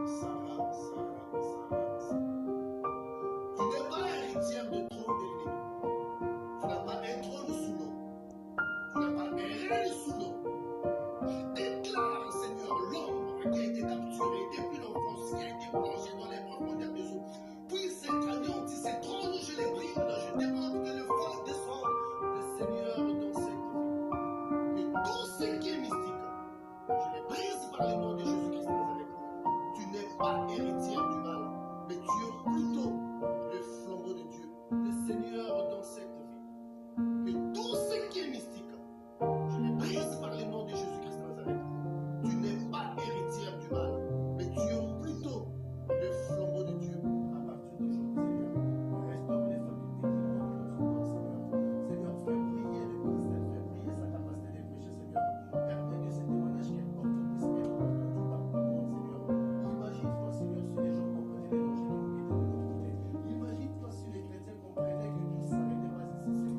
Sarah, Sarah, Sarah, Sarah. Tu n'es pas héritière de trône élevé. Tu n'as pas un trône sous l'eau. Tu n'as pas un règne sous l'eau. Je déclare, Seigneur, l'homme qui a été capturé depuis l'enfance, qui a été plongé dans les profondeurs des eaux. Puis cet anéanti, ces trônes, je les brise. Je demande que le feu descende, le Seigneur, dans cette vie. Et tout ce qui est mystique, je les brise par le nom de Jésus-Christ de Nazareth. Tu n'es pas héritière du mal, mais tu es plutôt le flambeau de Dieu, le Seigneur dans cette vie. Et tout ce qui est mystique, je les brise par le nom de Jésus-Christ de Nazareth. Tu n'es pas héritière du mal, mais tu es plutôt le flambeau de Dieu. À partir d'aujourd'hui, Seigneur, restaure les facultés qui manquent dans son corps, Seigneur. Seigneur, fais briller le ministère, fais briller sa capacité de prêcher, Seigneur. Permets que ces témoignages qu'elle porte puissent être entendus par tout le monde, Seigneur. Imagine-toi, Seigneur, si les gens comprenaient l'évangile qui était de l'autre côté. Imagine-toi si les chrétiens comprenaient que Christ s'arrêtait pas ici, Seigneur.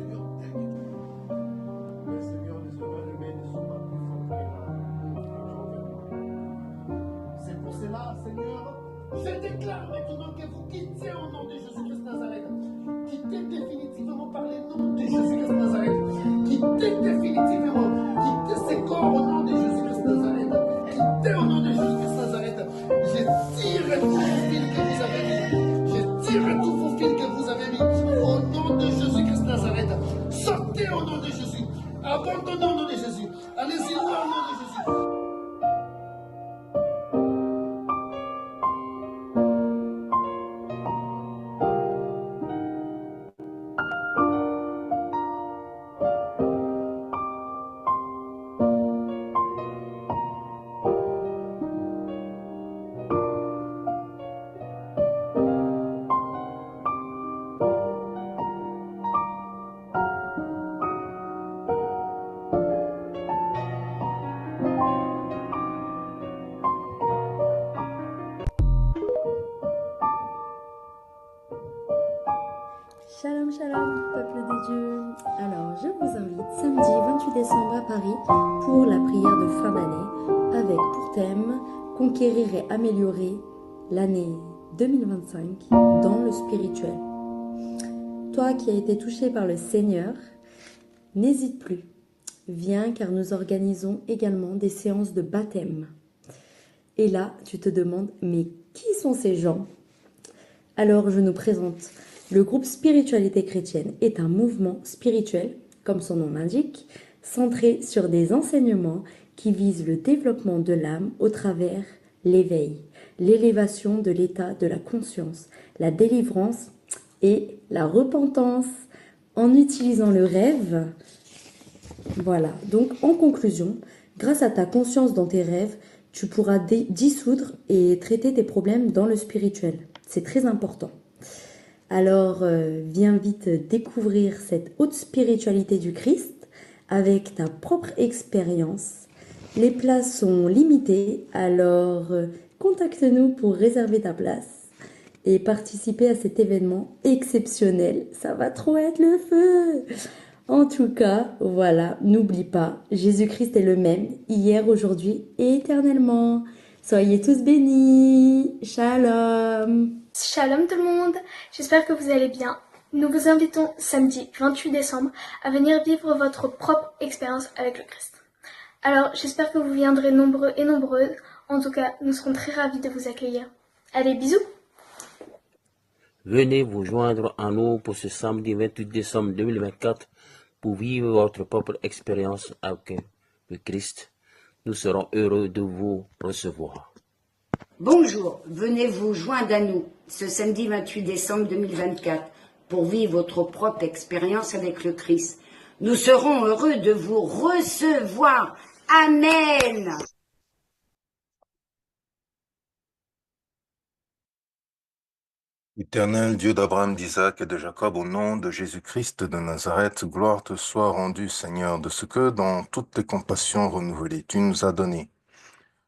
Seigneur, tel que tu es. Mais Seigneur, les œuvres humaines ne sont pas plus fortes que c'est pour cela, Seigneur, je déclare maintenant que vous quittez au nom de Jésus-Christ de Nazareth. Quittez définitivement par le nom de Jésus-Christ de Nazareth. Quittez définitivement. Quittez ces corps au nom de Jésus-Christ de Nazareth. Quittez au nom de Jésus-Christ de Nazareth. Je tire tous vos fils que vous avez mis. Je tire tous vos fils que vous avez mis. Au nom de Jésus-Christ de Nazareth. Sortez au nom de Jésus. Abandonnez au nom de Jésus. Allez-y loin au nom de Jésus. Shalom, shalom, peuple de Dieu. Alors, je vous invite samedi 28 décembre à Paris pour la prière de fin d'année avec pour thème Conquérir et améliorer l'année 2025 dans le spirituel. Toi qui as été touché par le Seigneur, n'hésite plus. Viens car nous organisons également des séances de baptême. Et là, tu te demandes, mais qui sont ces gens? Alors, je nous présente. Le groupe Spiritualité chrétienne est un mouvement spirituel, comme son nom l'indique, centré sur des enseignements qui visent le développement de l'âme au travers l'éveil, l'élévation de l'état de la conscience, la délivrance et la repentance en utilisant le rêve. Voilà, donc en conclusion, grâce à ta conscience dans tes rêves, tu pourras dissoudre et traiter tes problèmes dans le spirituel. C'est très important. Alors, viens vite découvrir cette haute spiritualité du Christ avec ta propre expérience. Les places sont limitées, alors contacte-nous pour réserver ta place et participer à cet événement exceptionnel. Ça va trop être le feu! En tout cas, voilà, n'oublie pas, Jésus-Christ est le même, hier, aujourd'hui et éternellement. Soyez tous bénis. Shalom. Shalom tout le monde, j'espère que vous allez bien. Nous vous invitons samedi 28 décembre à venir vivre votre propre expérience avec le Christ. Alors j'espère que vous viendrez nombreux et nombreuses. En tout cas, nous serons très ravis de vous accueillir. Allez, bisous! Venez vous joindre à nous pour ce samedi 28 décembre 2024 pour vivre votre propre expérience avec le Christ. Nous serons heureux de vous recevoir. Bonjour, venez vous joindre à nous ce samedi 28 décembre 2024 pour vivre votre propre expérience avec le Christ. Nous serons heureux de vous recevoir. Amen. Éternel Dieu d'Abraham, d'Isaac et de Jacob, au nom de Jésus-Christ de Nazareth, gloire te soit rendue, Seigneur, de ce que, dans toutes tes compassions renouvelées, tu nous as donné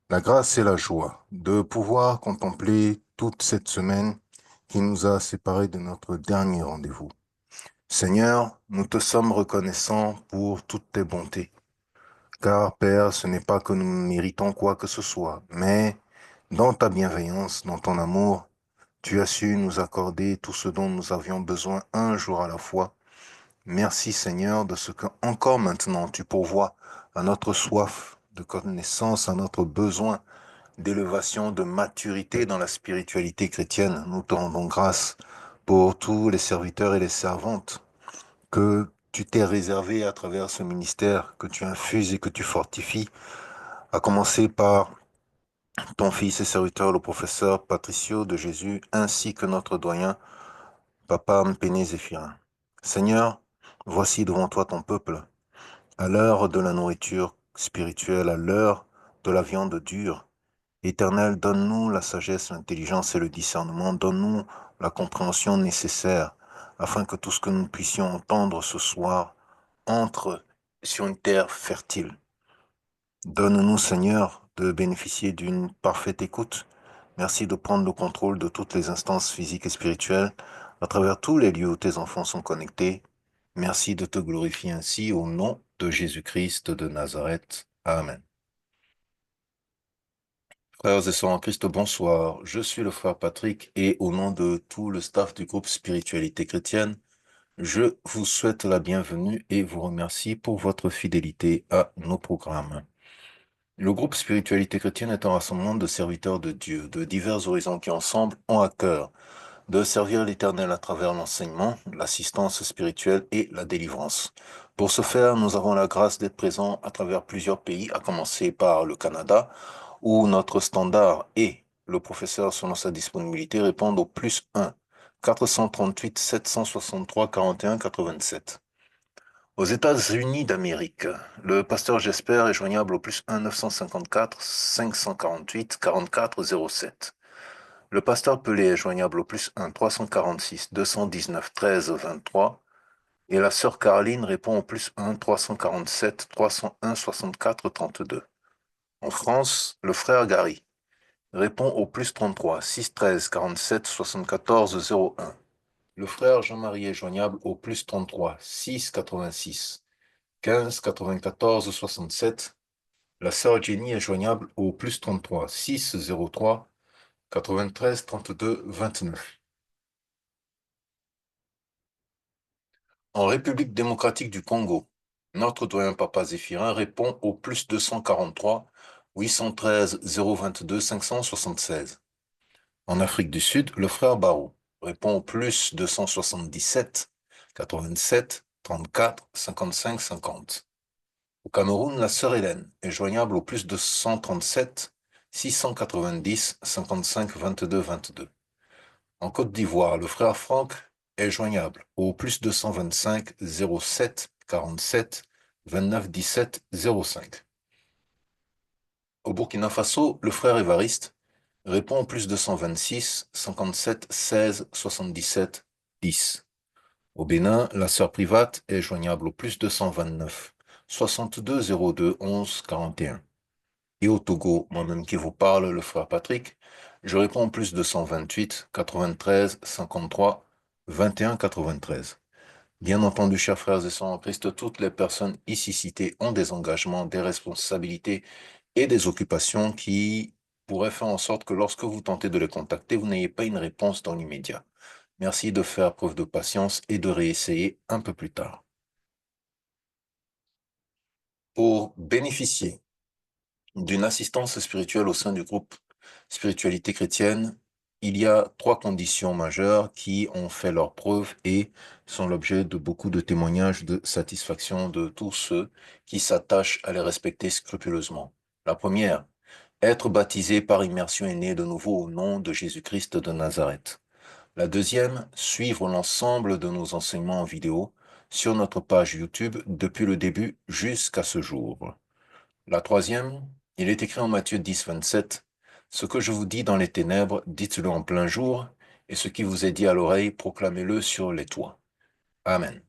la grâce et la joie de pouvoir contempler toute cette semaine qui nous a séparés de notre dernier rendez-vous. Seigneur, nous te sommes reconnaissants pour toutes tes bontés, car, Père, ce n'est pas que nous méritons quoi que ce soit, mais Dans ta bienveillance, dans ton amour, tu as su nous accorder tout ce dont nous avions besoin un jour à la fois. Merci Seigneur de ce que encore maintenant tu pourvois à notre soif de connaissance, à notre besoin d'élévation, de maturité dans la spiritualité chrétienne. Nous te rendons grâce pour tous les serviteurs et les servantes que tu t'es réservés à travers ce ministère, que tu infuses et que tu fortifies, à commencer par ton fils et serviteur, le professeur Patricio de Jésus, ainsi que notre doyen, Papa Mpéné Zéphirin. Seigneur, voici devant toi ton peuple, à l'heure de la nourriture spirituelle, à l'heure de la viande dure. Éternel, donne-nous la sagesse, l'intelligence et le discernement, donne-nous la compréhension nécessaire, afin que tout ce que nous puissions entendre ce soir entre sur une terre fertile. Donne-nous, Seigneur, de bénéficier d'une parfaite écoute. Merci de prendre le contrôle de toutes les instances physiques et spirituelles à travers tous les lieux où tes enfants sont connectés. Merci de te glorifier ainsi au nom de Jésus-Christ de Nazareth. Amen. Frères et sœurs en Christ, bonsoir. Je suis le frère Patrick et au nom de tout le staff du groupe Spiritualité chrétienne, je vous souhaite la bienvenue et vous remercie pour votre fidélité à nos programmes. Le groupe Spiritualité chrétienne est un rassemblement de serviteurs de Dieu, de divers horizons qui ensemble ont à cœur de servir l'Éternel à travers l'enseignement, l'assistance spirituelle et la délivrance. Pour ce faire, nous avons la grâce d'être présents à travers plusieurs pays, à commencer par le Canada, où notre standard et le professeur, selon sa disponibilité, répondent au +1 438 763 41 87. Aux États-Unis d'Amérique, le pasteur Jesper est joignable au +1 954 548 44 07. Le pasteur Pelé est joignable au +1 346 219 13 23. Et la sœur Caroline répond au +1 347 301 64 32. En France, le frère Gary répond au +33 613 47 74 01. Le frère Jean-Marie est joignable au +33 6 86 15 94 67. La sœur Jenny est joignable au +33 6 03 93 32 29. En République démocratique du Congo, notre doyen Papa Zéphirin répond au +243 813 022 576. En Afrique du Sud, le frère Barou répond au +277 87 34 55 50. Au Cameroun, la sœur Hélène est joignable au +237 690 55 22 22. En Côte d'Ivoire, le frère Franck est joignable au +225 07 47 29 17 05. Au Burkina Faso, le frère Évariste répond au +226 57 16 77 10. Au Bénin, la sœur Private est joignable au +229 62 02 11 41. Et au Togo, moi-même qui vous parle, le frère Patrick, je réponds au +228 93 53 21 93. Bien entendu, chers frères et sœurs en Christ, toutes les personnes ici citées ont des engagements, des responsabilités et des occupations qui pourraient faire en sorte que lorsque vous tentez de les contacter, vous n'ayez pas une réponse dans l'immédiat. Merci de faire preuve de patience et de réessayer un peu plus tard. Pour bénéficier d'une assistance spirituelle au sein du groupe Spiritualité chrétienne, il y a 3 conditions majeures qui ont fait leur preuve et sont l'objet de beaucoup de témoignages de satisfaction de tous ceux qui s'attachent à les respecter scrupuleusement. La première, être baptisé par immersion et né de nouveau au nom de Jésus-Christ de Nazareth. La deuxième, suivre l'ensemble de nos enseignements en vidéo sur notre page YouTube depuis le début jusqu'à ce jour. La troisième, il est écrit en Matthieu 10, 27, « Ce que je vous dis dans les ténèbres, dites-le en plein jour, et ce qui vous est dit à l'oreille, proclamez-le sur les toits. » Amen.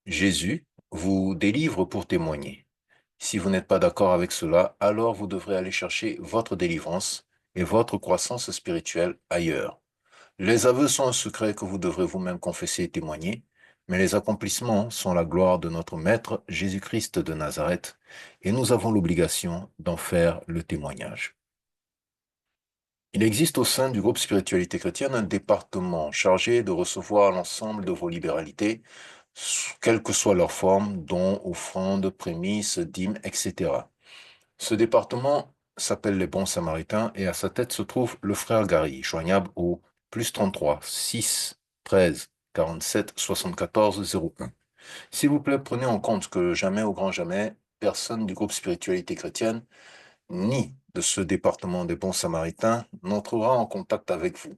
Jésus vous délivre pour témoigner. Si vous n'êtes pas d'accord avec cela, alors vous devrez aller chercher votre délivrance et votre croissance spirituelle ailleurs. Les aveux sont un secret que vous devrez vous-même confesser et témoigner, mais les accomplissements sont la gloire de notre Maître Jésus-Christ de Nazareth, et nous avons l'obligation d'en faire le témoignage. Il existe au sein du groupe Spiritualité chrétienne un département chargé de recevoir l'ensemble de vos libéralités, quelle que soit leur forme, dons, offrandes, prémices, dîmes, etc. Ce département s'appelle les Bons Samaritains et à sa tête se trouve le frère Gary, joignable au +33 6 13 47 74 01. S'il vous plaît, prenez en compte que jamais au grand jamais, personne du groupe Spiritualité chrétienne ni de ce département des Bons Samaritains n'entrera en contact avec vous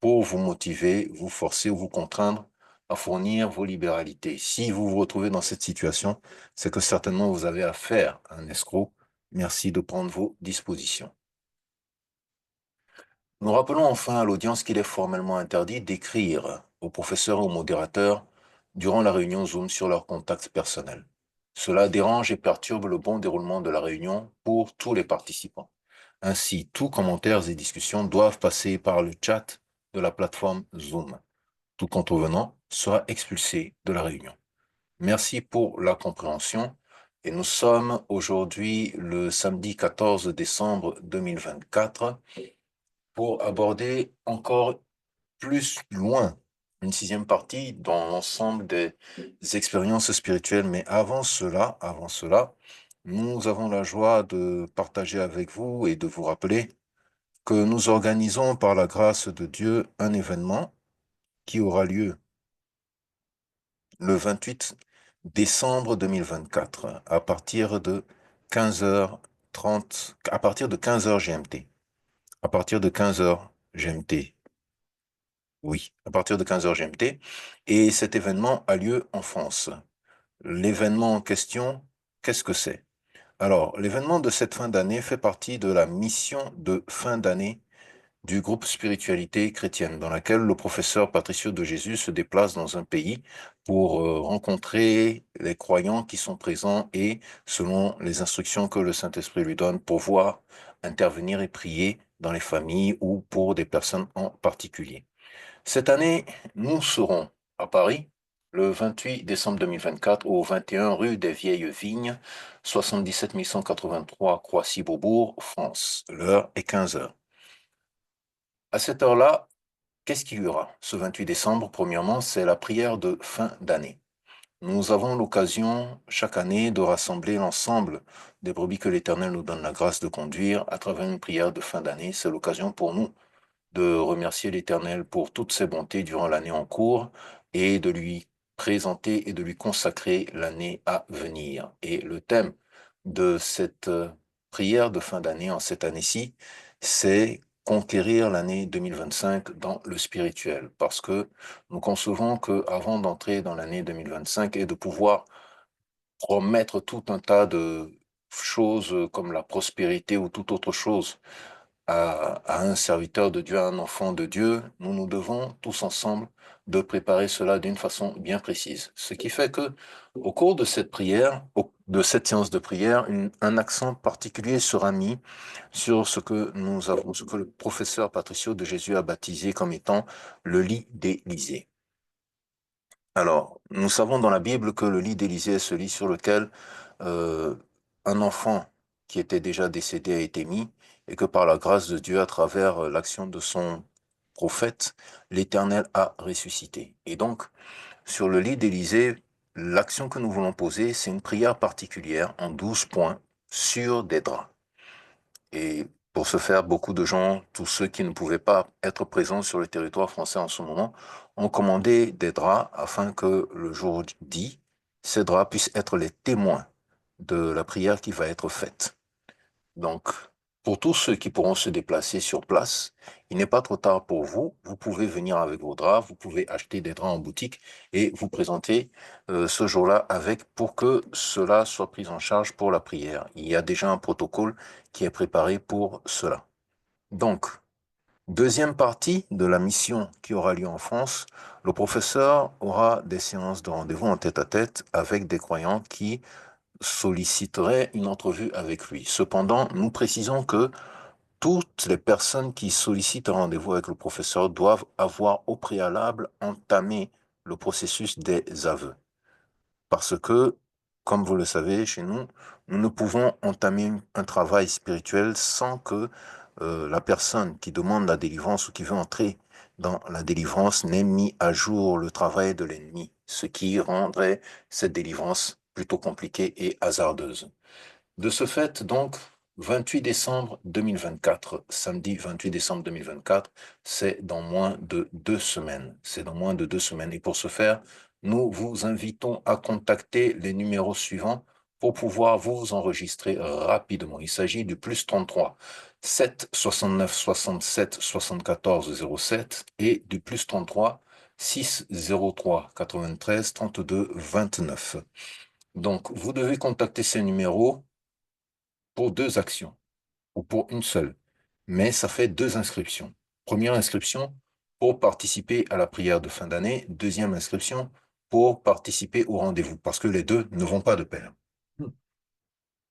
pour vous motiver, vous forcer ou vous contraindre à fournir vos libéralités. Si vous vous retrouvez dans cette situation, c'est que certainement vous avez affaire à un escroc. Merci de prendre vos dispositions. Nous rappelons enfin à l'audience qu'il est formellement interdit d'écrire aux professeurs ou aux modérateurs durant la réunion Zoom sur leurs contacts personnels. Cela dérange et perturbe le bon déroulement de la réunion pour tous les participants. Ainsi, tous commentaires et discussions doivent passer par le chat de la plateforme Zoom. Tout contrevenant sera expulsé de la réunion. Merci pour la compréhension. Et nous sommes aujourd'hui le samedi 14 décembre 2024 pour aborder encore plus loin une sixième partie dans l'ensemble des expériences spirituelles. Mais avant cela, nous avons la joie de partager avec vous et de vous rappeler que nous organisons par la grâce de Dieu un événement qui aura lieu le 28 décembre 2024 à partir de 15h30, à partir de 15h GMT. À partir de 15h GMT. Oui, à partir de 15h GMT. Et cet événement a lieu en France. L'événement en question, qu'est-ce que c'est? Alors, l'événement de cette fin d'année fait partie de la mission de fin d'année du groupe Spiritualité chrétienne, dans laquelle le professeur Patricio de Jésus se déplace dans un pays pour rencontrer les croyants qui sont présents et, selon les instructions que le Saint-Esprit lui donne, pouvoir intervenir et prier dans les familles ou pour des personnes en particulier. Cette année, nous serons à Paris, le 28 décembre 2024, au 21 rue des Vieilles Vignes, 77 183 Croissy-Beaubourg, France. L'heure est 15h. À cette heure-là, qu'est-ce qu'il y aura ce 28 décembre? Premièrement, c'est la prière de fin d'année. Nous avons l'occasion chaque année de rassembler l'ensemble des brebis que l'Éternel nous donne la grâce de conduire à travers une prière de fin d'année. C'est l'occasion pour nous de remercier l'Éternel pour toutes ses bontés durant l'année en cours et de lui présenter et de lui consacrer l'année à venir. Et le thème de cette prière de fin d'année en cette année-ci, c'est conquérir l'année 2025 dans le spirituel, parce que nous concevons qu'avant d'entrer dans l'année 2025 et de pouvoir promettre tout un tas de choses comme la prospérité ou toute autre chose à un serviteur de Dieu, à un enfant de Dieu, nous devons tous ensemble de préparer cela d'une façon bien précise. Ce qui fait que, au cours de cette prière, de cette séance de prière, un accent particulier sera mis sur ce que ce que le professeur Patricio de Jésus a baptisé comme étant le lit d'Élysée. Alors, nous savons dans la Bible que le lit d'Élysée est ce lit sur lequel un enfant qui était déjà décédé a été mis, et que par la grâce de Dieu, à travers l'action de son prophète, l'Éternel a ressuscité. Et donc, sur le lit d'Élysée, l'action que nous voulons poser, c'est une prière particulière en 12 points sur des draps. Et pour ce faire, beaucoup de gens, tous ceux qui ne pouvaient pas être présents sur le territoire français en ce moment, ont commandé des draps afin que le jour dit, ces draps puissent être les témoins de la prière qui va être faite. Donc, pour tous ceux qui pourront se déplacer sur place, il n'est pas trop tard pour vous. Vous pouvez venir avec vos draps, vous pouvez acheter des draps en boutique et vous présenter ce jour-là avec pour que cela soit pris en charge pour la prière. Il y a déjà un protocole qui est préparé pour cela. Donc, deuxième partie de la mission qui aura lieu en France, le professeur aura des séances de rendez-vous en tête-à-tête avec des croyants qui solliciteraient une entrevue avec lui. Cependant, nous précisons que toutes les personnes qui sollicitent un rendez-vous avec le professeur doivent avoir au préalable entamé le processus des aveux. Parce que, comme vous le savez, chez nous, nous ne pouvons entamer un travail spirituel sans que la personne qui demande la délivrance ou qui veut entrer dans la délivrance n'ait mis à jour le travail de l'ennemi, ce qui rendrait cette délivrance plutôt compliquée et hasardeuse. De ce fait, donc, 28 décembre 2024, samedi 28 décembre 2024, c'est dans moins de 2 semaines. C'est dans moins de 2 semaines. Et pour ce faire, nous vous invitons à contacter les numéros suivants pour pouvoir vous enregistrer rapidement. Il s'agit du +33 7 69 67 74 07 et du +33 6 03 93 32 29. Donc, vous devez contacter ces numéros pour 2 actions ou pour une seule, mais ça fait 2 inscriptions. Première inscription pour participer à la prière de fin d'année, deuxième inscription pour participer au rendez-vous, parce que les deux ne vont pas de pair.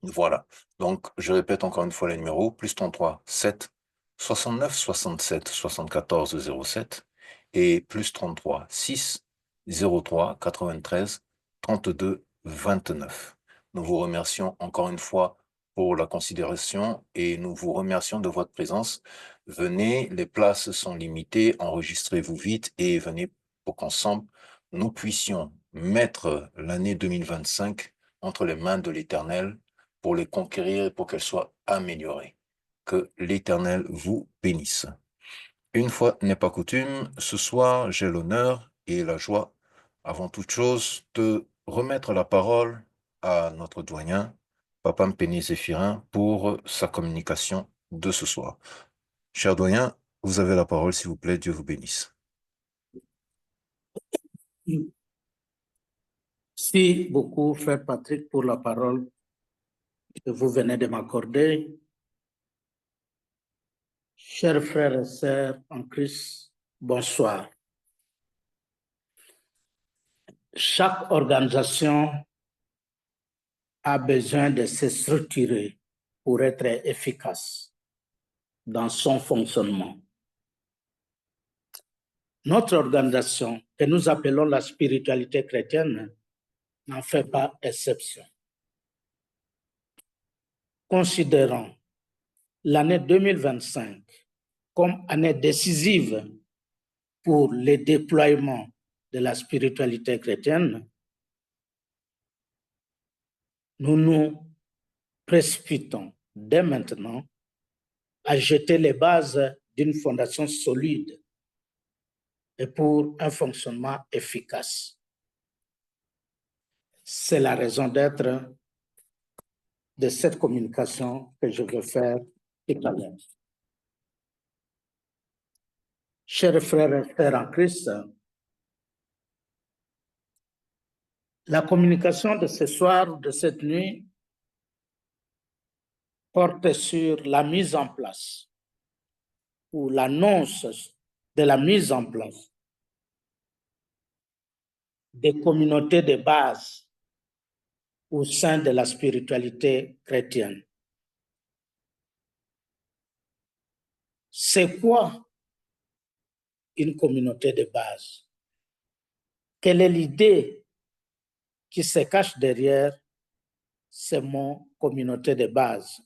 Voilà. Donc, je répète encore une fois les numéros, +33 7 69 67 74 07 et +33 6 03 93 32 29. Nous vous remercions encore une fois pour la considération et nous vous remercions de votre présence. Venez, les places sont limitées, enregistrez-vous vite et venez pour qu'ensemble, nous puissions mettre l'année 2025 entre les mains de l'Éternel pour les conquérir et pour qu'elles soient améliorées. Que l'Éternel vous bénisse. Une fois n'est pas coutume, ce soir, j'ai l'honneur et la joie, avant toute chose, de remettre la parole à notre doyen, Papa Mpeni Zéphirin, pour sa communication de ce soir. Cher doyen, vous avez la parole, s'il vous plaît. Dieu vous bénisse. Merci beaucoup, frère Patrick, pour la parole que vous venez de m'accorder. Chers frères et sœurs en Christ, bonsoir. Chaque organisation a besoin de se structurer pour être efficace dans son fonctionnement. Notre organisation, que nous appelons la spiritualité chrétienne, n'en fait pas exception. Considérons l'année 2025 comme année décisive pour le déploiement de la spiritualité chrétienne, nous nous précipitons dès maintenant à jeter les bases d'une fondation solide et pour un fonctionnement efficace. C'est la raison d'être de cette communication que je veux faire tout à l'heure. Chers frères et sœurs en Christ, la communication de ce soir, de cette nuit, porte sur la mise en place ou l'annonce de la mise en place des communautés de base au sein de la spiritualité chrétienne. C'est quoi une communauté de base? Quelle est l'idée qui se cache derrière ce mot communauté de base?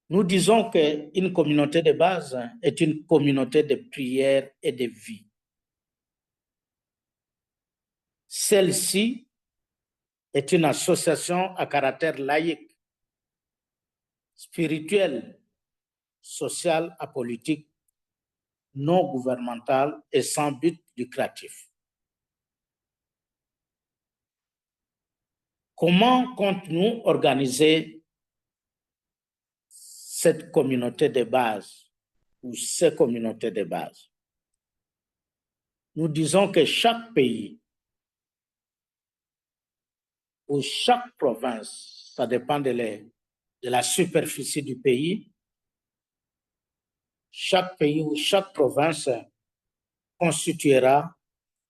Nous disons qu'une communauté de base est une communauté de prière et de vie. Celle-ci est une association à caractère laïque, spirituel, social, apolitique, non gouvernemental et sans but lucratif. Comment comptons-nous organiser cette communauté de base ou ces communautés de base? Nous disons que chaque pays ou chaque province, ça dépend de la superficie du pays, chaque pays ou chaque province constituera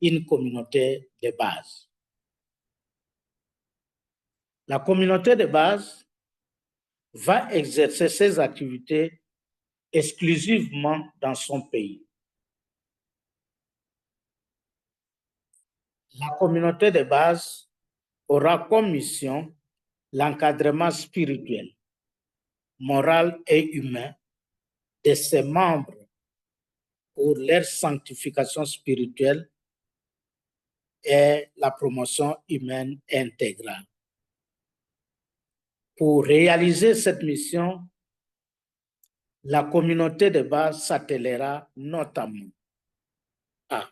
une communauté de base. La communauté de base va exercer ses activités exclusivement dans son pays. La communauté de base aura comme mission l'encadrement spirituel, moral et humain de ses membres pour leur sanctification spirituelle et la promotion humaine intégrale. Pour réaliser cette mission, la communauté de base s'attellera notamment à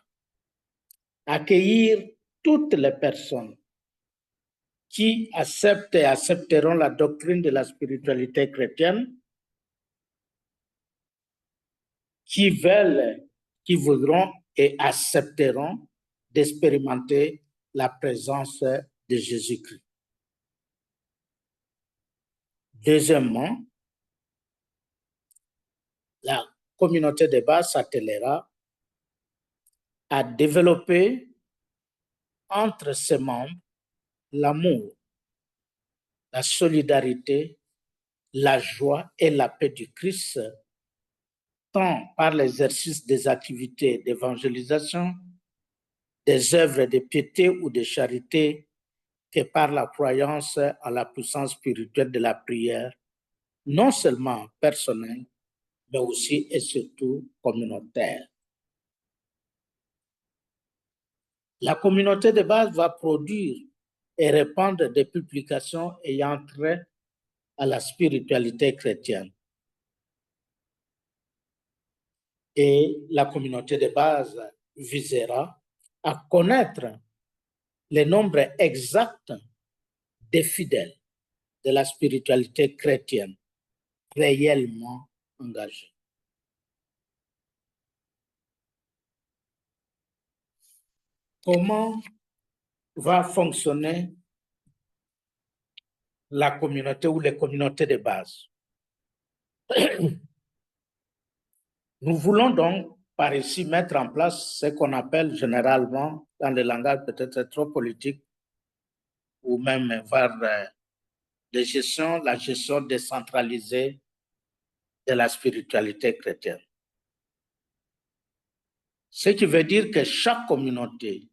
accueillir toutes les personnes qui acceptent et accepteront la doctrine de la spiritualité chrétienne, qui veulent, qui voudront et accepteront d'expérimenter la présence de Jésus-Christ. Deuxièmement, la communauté de base s'attellera à développer entre ses membres l'amour, la solidarité, la joie et la paix du Christ, tant par l'exercice des activités d'évangélisation, des œuvres de piété ou de charité, que par la croyance en la puissance spirituelle de la prière, non seulement personnelle, mais aussi et surtout communautaire. La communauté de base va produire et répandre des publications ayant trait à la spiritualité chrétienne. Et la communauté de base visera à connaître le nombre exact des fidèles de la spiritualité chrétienne réellement engagés. Comment va fonctionner la communauté ou les communautés de base? Nous voulons donc par ici mettre en place ce qu'on appelle généralement, dans le langage peut-être trop politique, ou même vers la gestion décentralisée de la spiritualité chrétienne. Ce qui veut dire que chaque communauté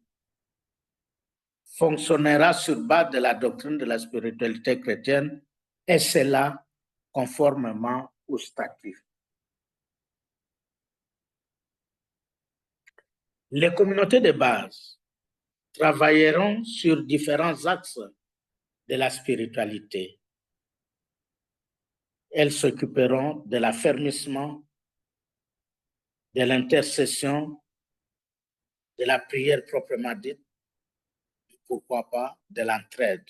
fonctionnera sur base de la doctrine de la spiritualité chrétienne, et cela conformément au statut. Les communautés de base travailleront sur différents axes de la spiritualité. Elles s'occuperont de l'affermissement, de l'intercession, de la prière proprement dite, et pourquoi pas de l'entraide.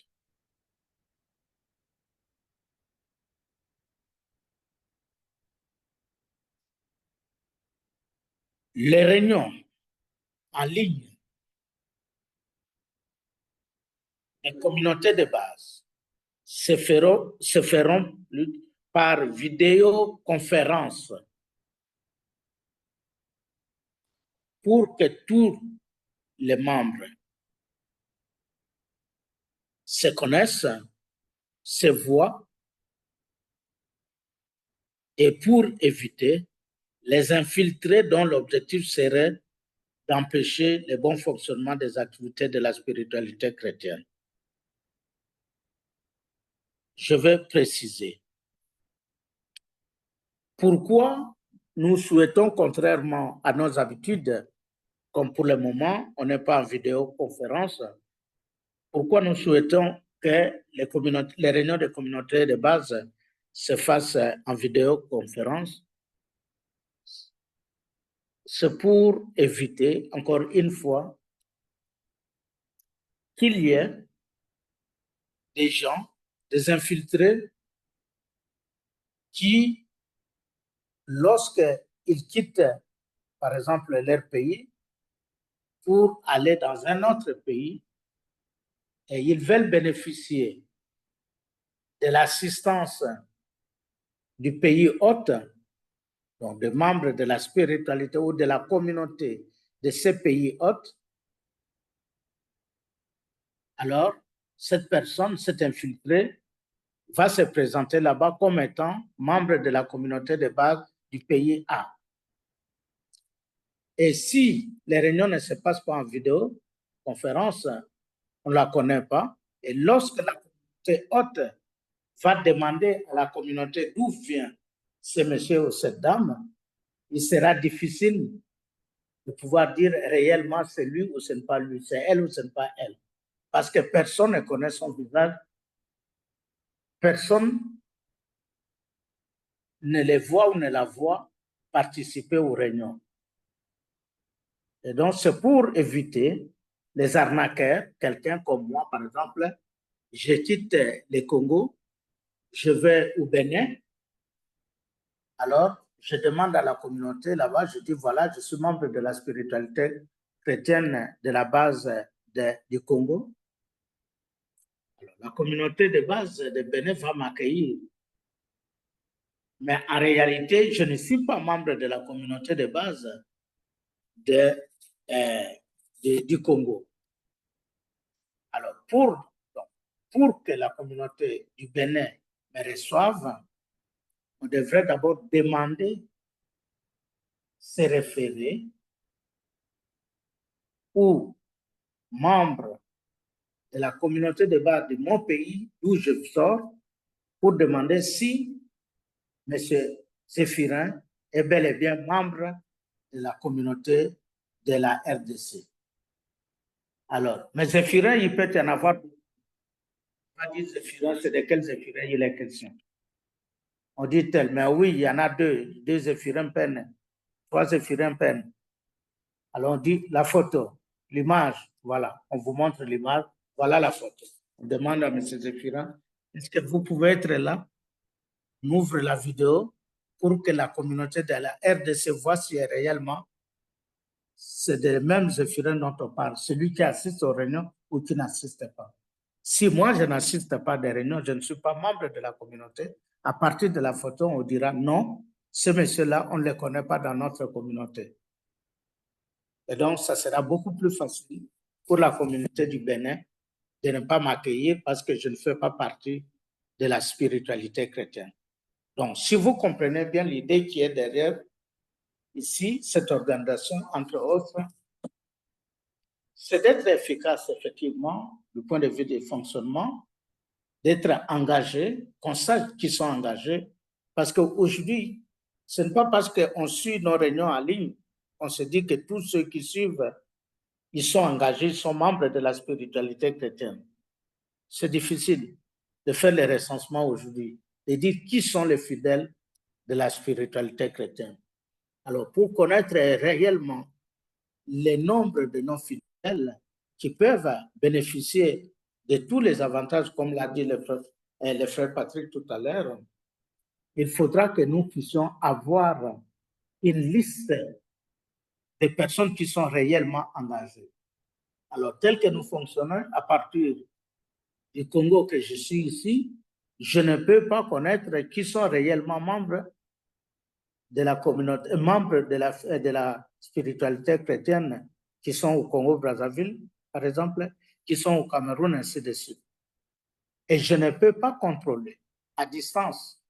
Les réunions en ligne des communautés de base se feront par vidéoconférence pour que tous les membres se connaissent, se voient, et pour éviter les infiltrés dont l'objectif serait d'empêcher le bon fonctionnement des activités de la spiritualité chrétienne. Je vais préciser. Pourquoi nous souhaitons, contrairement à nos habitudes, comme pour le moment, on n'est pas en vidéoconférence, pourquoi nous souhaitons que les réunions de communautés de base se fassent en vidéoconférence? C'est pour éviter, encore une fois, qu'il y ait des gens, des infiltrés, qui, lorsqu'ils quittent, par exemple, leur pays, pour aller dans un autre pays, et ils veulent bénéficier de l'assistance du pays hôte, donc des membres de la spiritualité ou de la communauté de ces pays hôtes, alors cette personne, cet infiltré, va se présenter là-bas comme étant membre de la communauté de base du pays A. Et si les réunions ne se passent pas en vidéoconférence, on ne la connaît pas. Et lorsque la communauté hôte va demander à la communauté d'où vient ce monsieur ou cette dame, il sera difficile de pouvoir dire réellement c'est lui ou ce n'est pas lui, c'est elle ou ce n'est pas elle. Parce que personne ne connaît son visage, personne ne les voit ou ne la voit participer aux réunions. Et donc, c'est pour éviter les arnaqueurs, quelqu'un comme moi, par exemple, je quitte le Congo, je vais au Bénin, alors je demande à la communauté là-bas, je dis voilà, je suis membre de la spiritualité chrétienne de la base du Congo. Alors, la communauté de base de Bénin va m'accueillir. Mais en réalité, je ne suis pas membre de la communauté de base du Congo. Alors, pour que la communauté du Bénin me reçoive, on devrait d'abord demander, se référer aux membres de la communauté de base de mon pays, d'où je sors, pour demander si M. Zéphirin est bel et bien membre de la communauté de la RDC. Alors, mais Zéphirin, il peut y en avoir. On va dire Zéphirin, c'est de quel Zéphirin il est question? On dit tel, mais oui, il y en a deux Zéphirin Pen, 3 Zéphirin Pen. Alors on dit la photo, l'image, voilà, on vous montre l'image, voilà la photo. On demande à M. Zéphirin, est-ce que vous pouvez être là? On ouvre la vidéo pour que la communauté de la RDC voit si réellement c'est le même Zéphirin dont on parle, celui qui assiste aux réunions ou qui n'assiste pas. Si moi, je n'assiste pas à des réunions, je ne suis pas membre de la communauté, à partir de la photo, on dira non, ce monsieur-là, on ne le connaît pas dans notre communauté. Et donc, ça sera beaucoup plus facile pour la communauté du Bénin de ne pas m'accueillir parce que je ne fais pas partie de la spiritualité chrétienne. Donc, si vous comprenez bien l'idée qui est derrière ici, cette organisation, entre autres, c'est d'être efficace, effectivement, du point de vue du fonctionnement, d'être engagé, qu'on sache qu'ils sont engagés, parce qu'aujourd'hui, ce n'est pas parce qu'on suit nos réunions en ligne qu'on se dit que tous ceux qui suivent, ils sont engagés, ils sont membres de la spiritualité chrétienne. C'est difficile de faire les recensements aujourd'hui, de dire qui sont les fidèles de la spiritualité chrétienne. Alors, pour connaître réellement le nombre de nos fidèles qui peuvent bénéficier de tous les avantages, comme l'a dit le frère Patrick tout à l'heure, il faudra que nous puissions avoir une liste des personnes qui sont réellement engagées. Alors, tel que nous fonctionnons, à partir du Congo que je suis ici, je ne peux pas connaître qui sont réellement membres de la communauté, membres de la spiritualité chrétienne qui sont au Congo-Brazzaville, par exemple, qui sont au Cameroun, ainsi de suite. Et je ne peux pas contrôler à distance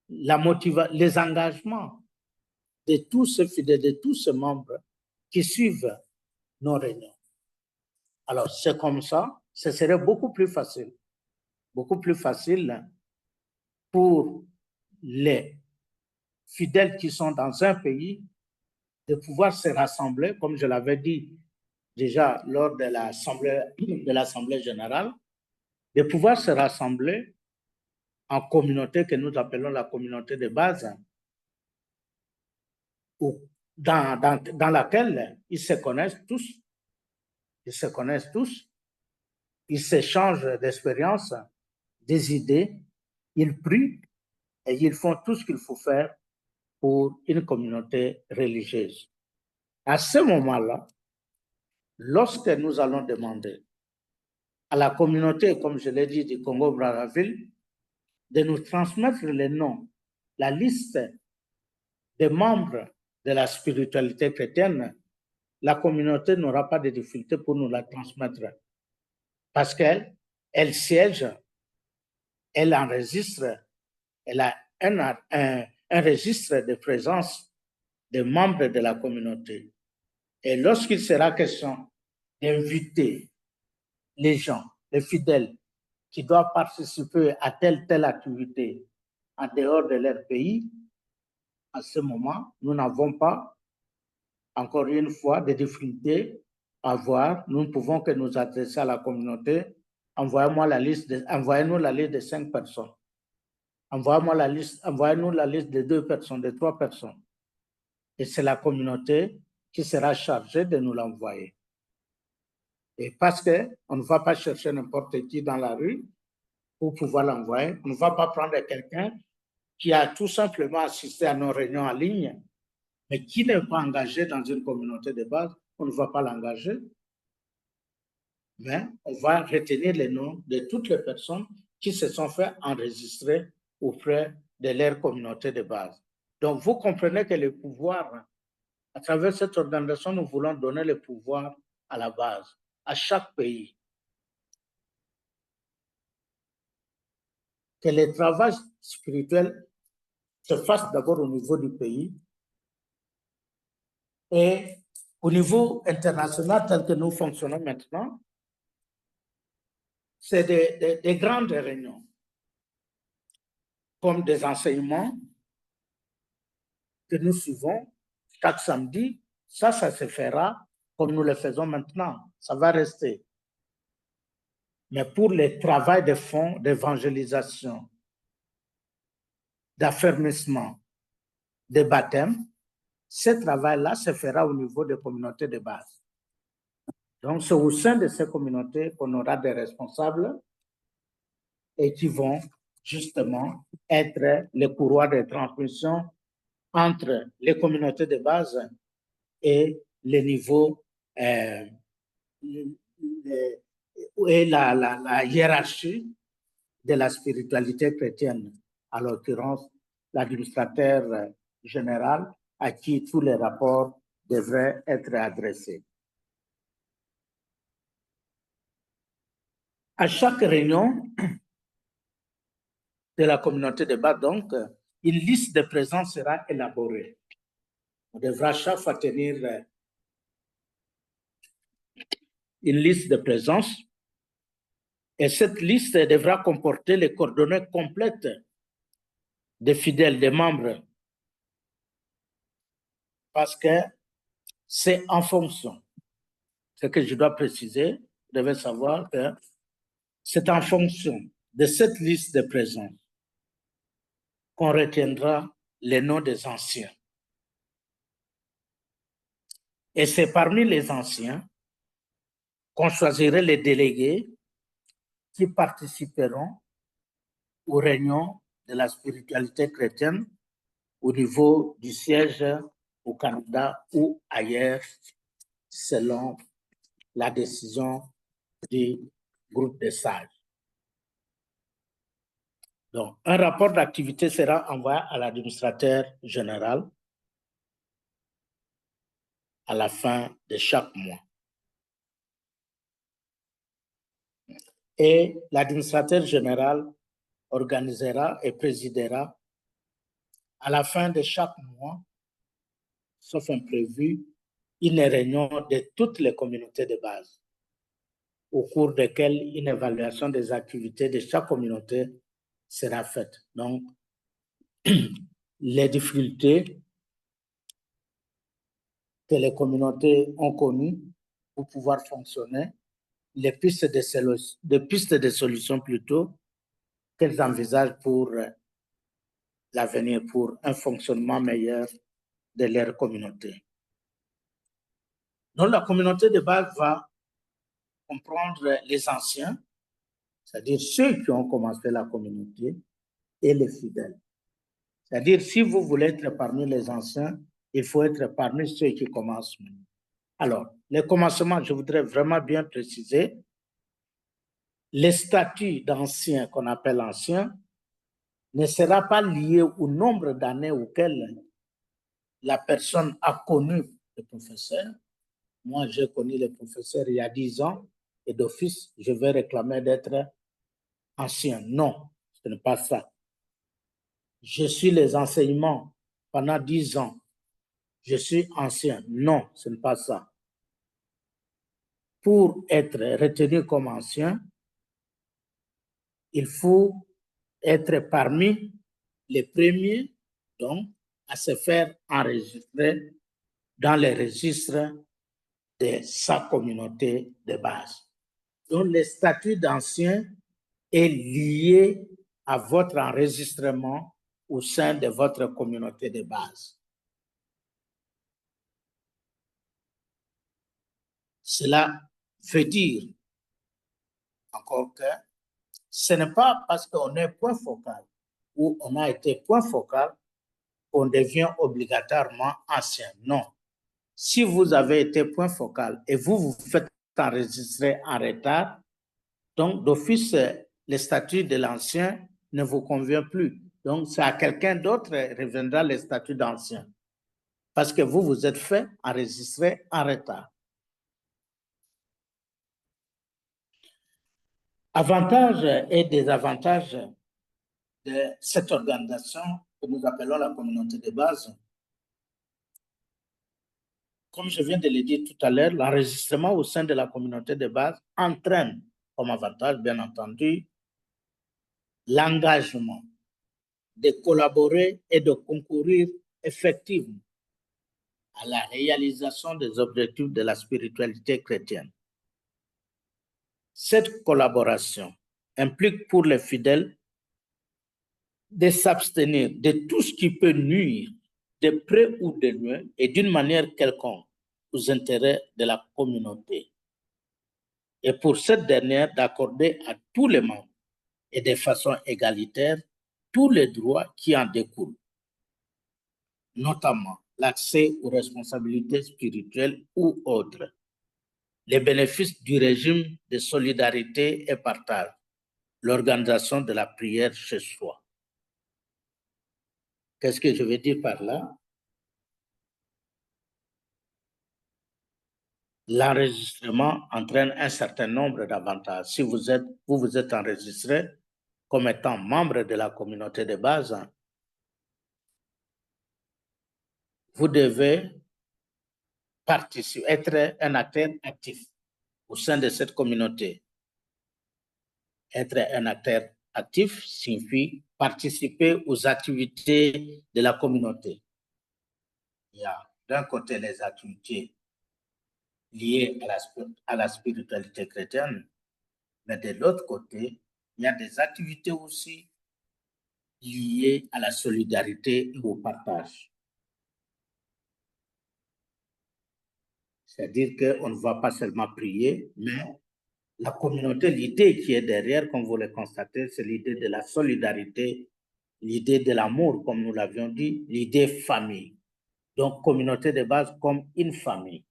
les engagements de tous ces fidèles, de tous ces membres qui suivent nos réunions. Alors, c'est comme ça, ce serait beaucoup plus facile pour les fidèles qui sont dans un pays de pouvoir se rassembler, comme je l'avais dit déjà lors de l'Assemblée générale, de pouvoir se rassembler en communauté que nous appelons la communauté de base, dans laquelle ils se connaissent tous, ils s'échangent d'expériences, des idées, ils prient et ils font tout ce qu'il faut faire pour une communauté religieuse. À ce moment-là, lorsque nous allons demander à la communauté, comme je l'ai dit, du Congo-Brazzaville, de nous transmettre les noms, la liste des membres de la spiritualité chrétienne, la communauté n'aura pas de difficulté pour nous la transmettre. Parce qu'elle siège, elle enregistre, elle a un registre de présence des membres de la communauté. Et lorsqu'il sera question d'inviter les gens, les fidèles, qui doivent participer à telle activité en dehors de leur pays, à ce moment, nous n'avons pas, encore une fois, de difficultés à voir. Nous ne pouvons que nous adresser à la communauté. Envoyez-nous la liste de 5 personnes. Envoyez-nous la liste de 2 personnes, de 3 personnes. Et c'est la communauté qui sera chargée de nous l'envoyer. Et parce qu'on ne va pas chercher n'importe qui dans la rue pour pouvoir l'envoyer, on ne va pas prendre quelqu'un qui a tout simplement assisté à nos réunions en ligne, mais qui n'est pas engagé dans une communauté de base, on ne va pas l'engager. Mais on va retenir les noms de toutes les personnes qui se sont fait enregistrer auprès de leur communauté de base. Donc, vous comprenez que le pouvoir, à travers cette organisation, nous voulons donner le pouvoir à la base, à chaque pays. Que le travail spirituel se fasse d'abord au niveau du pays et au niveau international tel que nous fonctionnons maintenant, c'est des grandes réunions, comme des enseignements que nous suivons chaque samedi. Ça se fera comme nous le faisons maintenant. Ça va rester. Mais pour le travail de fond, d'évangélisation, d'affermissement, de baptême, ce travail-là se fera au niveau des communautés de base. Donc, c'est au sein de ces communautés qu'on aura des responsables et qui vont justement être les courroies de transmission entre les communautés de base et les niveaux et la hiérarchie de la spiritualité chrétienne, à l'occurrence l'administrateur général à qui tous les rapports devraient être adressés. À chaque réunion de la communauté de base, donc, une liste de présents sera élaborée. On devra chaque fois tenir une liste de présence et cette liste devra comporter les coordonnées complètes des fidèles, des membres, parce que c'est en fonction. Ce que je dois préciser, vous devez savoir que c'est en fonction de cette liste de présence qu'on retiendra les noms des anciens. Et c'est parmi les anciens qu'on choisirait les délégués qui participeront aux réunions de la spiritualité chrétienne au niveau du siège au Canada ou ailleurs, selon la décision du groupe de sages. Donc, un rapport d'activité sera envoyé à l'administrateur général à la fin de chaque mois. Et l'administrateur général organisera et présidera à la fin de chaque mois, sauf imprévu, une réunion de toutes les communautés de base, au cours desquelles une évaluation des activités de chaque communauté sera faite. Donc, les difficultés que les communautés ont connues pour pouvoir fonctionner, les pistes de solutions plutôt qu'elles envisagent pour l'avenir, pour un fonctionnement meilleur de leur communauté. Donc, la communauté de base va comprendre les anciens, c'est-à-dire ceux qui ont commencé la communauté, et les fidèles. C'est-à-dire, si vous voulez être parmi les anciens, il faut être parmi ceux qui commencent. Alors, les commencements, je voudrais vraiment bien préciser, les statuts d'anciens qu'on appelle anciens ne sera pas lié au nombre d'années auxquelles la personne a connu le professeur. Moi, j'ai connu le professeur il y a 10 ans et d'office, je vais réclamer d'être ancien. Non, ce n'est pas ça. Je suis les enseignements pendant 10 ans. Je suis ancien. Non, ce n'est pas ça. Pour être retenu comme ancien, il faut être parmi les premiers, donc, à se faire enregistrer dans les registres de sa communauté de base. Donc, le statut d'ancien est lié à votre enregistrement au sein de votre communauté de base. Cela veut dire encore que ce n'est pas parce qu'on est point focal ou on a été point focal qu'on devient obligatoirement ancien. Non. Si vous avez été point focal et vous vous faites enregistrer en retard, donc d'office, le statut de l'ancien ne vous convient plus. Donc, c'est à quelqu'un d'autre reviendra le statut d'ancien. Parce que vous vous êtes fait enregistrer en retard. Avantages et désavantages de cette organisation que nous appelons la communauté de base. Comme je viens de le dire tout à l'heure, l'enregistrement au sein de la communauté de base entraîne comme avantage, bien entendu, l'engagement de collaborer et de concourir effectivement à la réalisation des objectifs de la spiritualité chrétienne. Cette collaboration implique pour les fidèles de s'abstenir de tout ce qui peut nuire de près ou de loin et d'une manière quelconque aux intérêts de la communauté. Et pour cette dernière, d'accorder à tous les membres et de façon égalitaire tous les droits qui en découlent, notamment l'accès aux responsabilités spirituelles ou autres, les bénéfices du régime de solidarité et partage, l'organisation de la prière chez soi. Qu'est-ce que je veux dire par là? L'enregistrement entraîne un certain nombre d'avantages. Si vous êtes enregistré comme étant membre de la communauté de base, vous devez participer, être un acteur actif au sein de cette communauté. Être un acteur actif signifie participer aux activités de la communauté. Il y a d'un côté les activités liées à la spiritualité chrétienne, mais de l'autre côté, il y a des activités aussi liées à la solidarité et au partage. C'est-à-dire qu'on ne va pas seulement prier, mais la communauté, l'idée qui est derrière, comme vous le constatez, c'est l'idée de la solidarité, l'idée de l'amour, comme nous l'avions dit, l'idée famille. Donc, communauté de base comme une famille.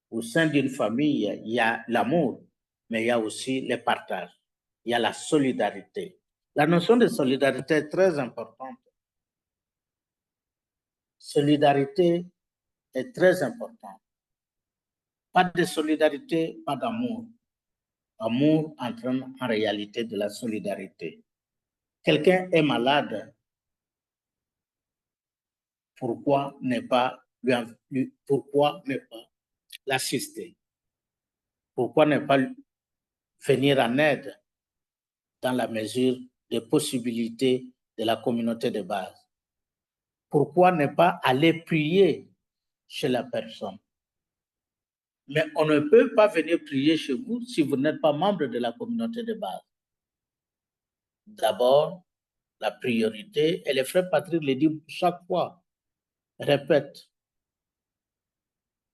Au sein d'une famille, il y a l'amour, mais il y a aussi le partage. Il y a la solidarité. La notion de solidarité est très importante. Solidarité est très importante. Pas de solidarité, pas d'amour. Amour entraîne en réalité de la solidarité. Quelqu'un est malade, pourquoi ne pas l'assister? Pourquoi ne pas venir en aide dans la mesure des possibilités de la communauté de base? Pourquoi ne pas aller prier chez la personne? Mais on ne peut pas venir prier chez vous si vous n'êtes pas membre de la communauté de base. D'abord, la priorité, et les frères Patrick le dit chaque fois, répète,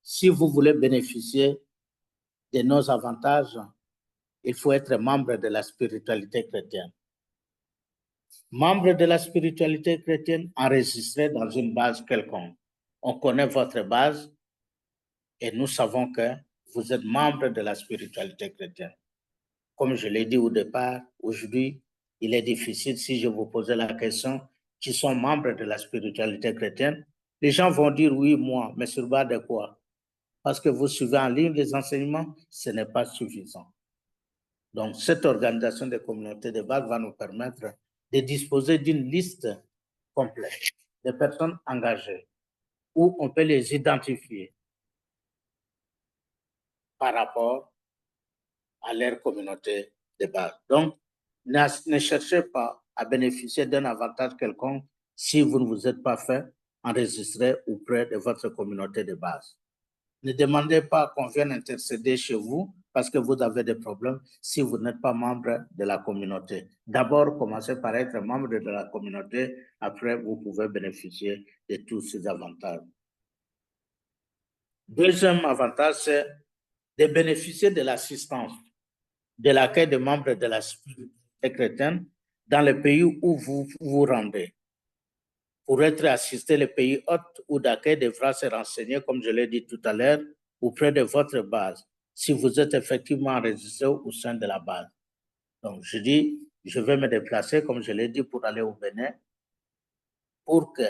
si vous voulez bénéficier de nos avantages, il faut être membre de la spiritualité chrétienne. Membre de la spiritualité chrétienne enregistré dans une base quelconque. On connaît votre base et nous savons que vous êtes membre de la spiritualité chrétienne. Comme je l'ai dit au départ, aujourd'hui, il est difficile, si je vous posais la question, qui sont membres de la spiritualité chrétienne, les gens vont dire oui, moi, mais sur base de quoi? Parce que vous suivez en ligne les enseignements, ce n'est pas suffisant. Donc, cette organisation des communautés de base va nous permettre de disposer d'une liste complète de personnes engagées où on peut les identifier par rapport à leur communauté de base. Donc, Ne cherchez pas à bénéficier d'un avantage quelconque si vous ne vous êtes pas fait enregistrer auprès de votre communauté de base. Ne demandez pas qu'on vienne intercéder chez vous parce que vous avez des problèmes si vous n'êtes pas membre de la communauté. D'abord, commencez par être membre de la communauté, après vous pouvez bénéficier de tous ces avantages. Deuxième avantage, c'est de bénéficier de l'assistance, de l'accueil des membres de la spiritualité chrétienne dans le pays où vous vous rendez. Pour être assisté, le pays hôte ou d'accueil devra se renseigner, comme je l'ai dit tout à l'heure, auprès de votre base, si vous êtes effectivement enregistré au sein de la base. Donc, je dis, je vais me déplacer, comme je l'ai dit, pour aller au Bénin, pour que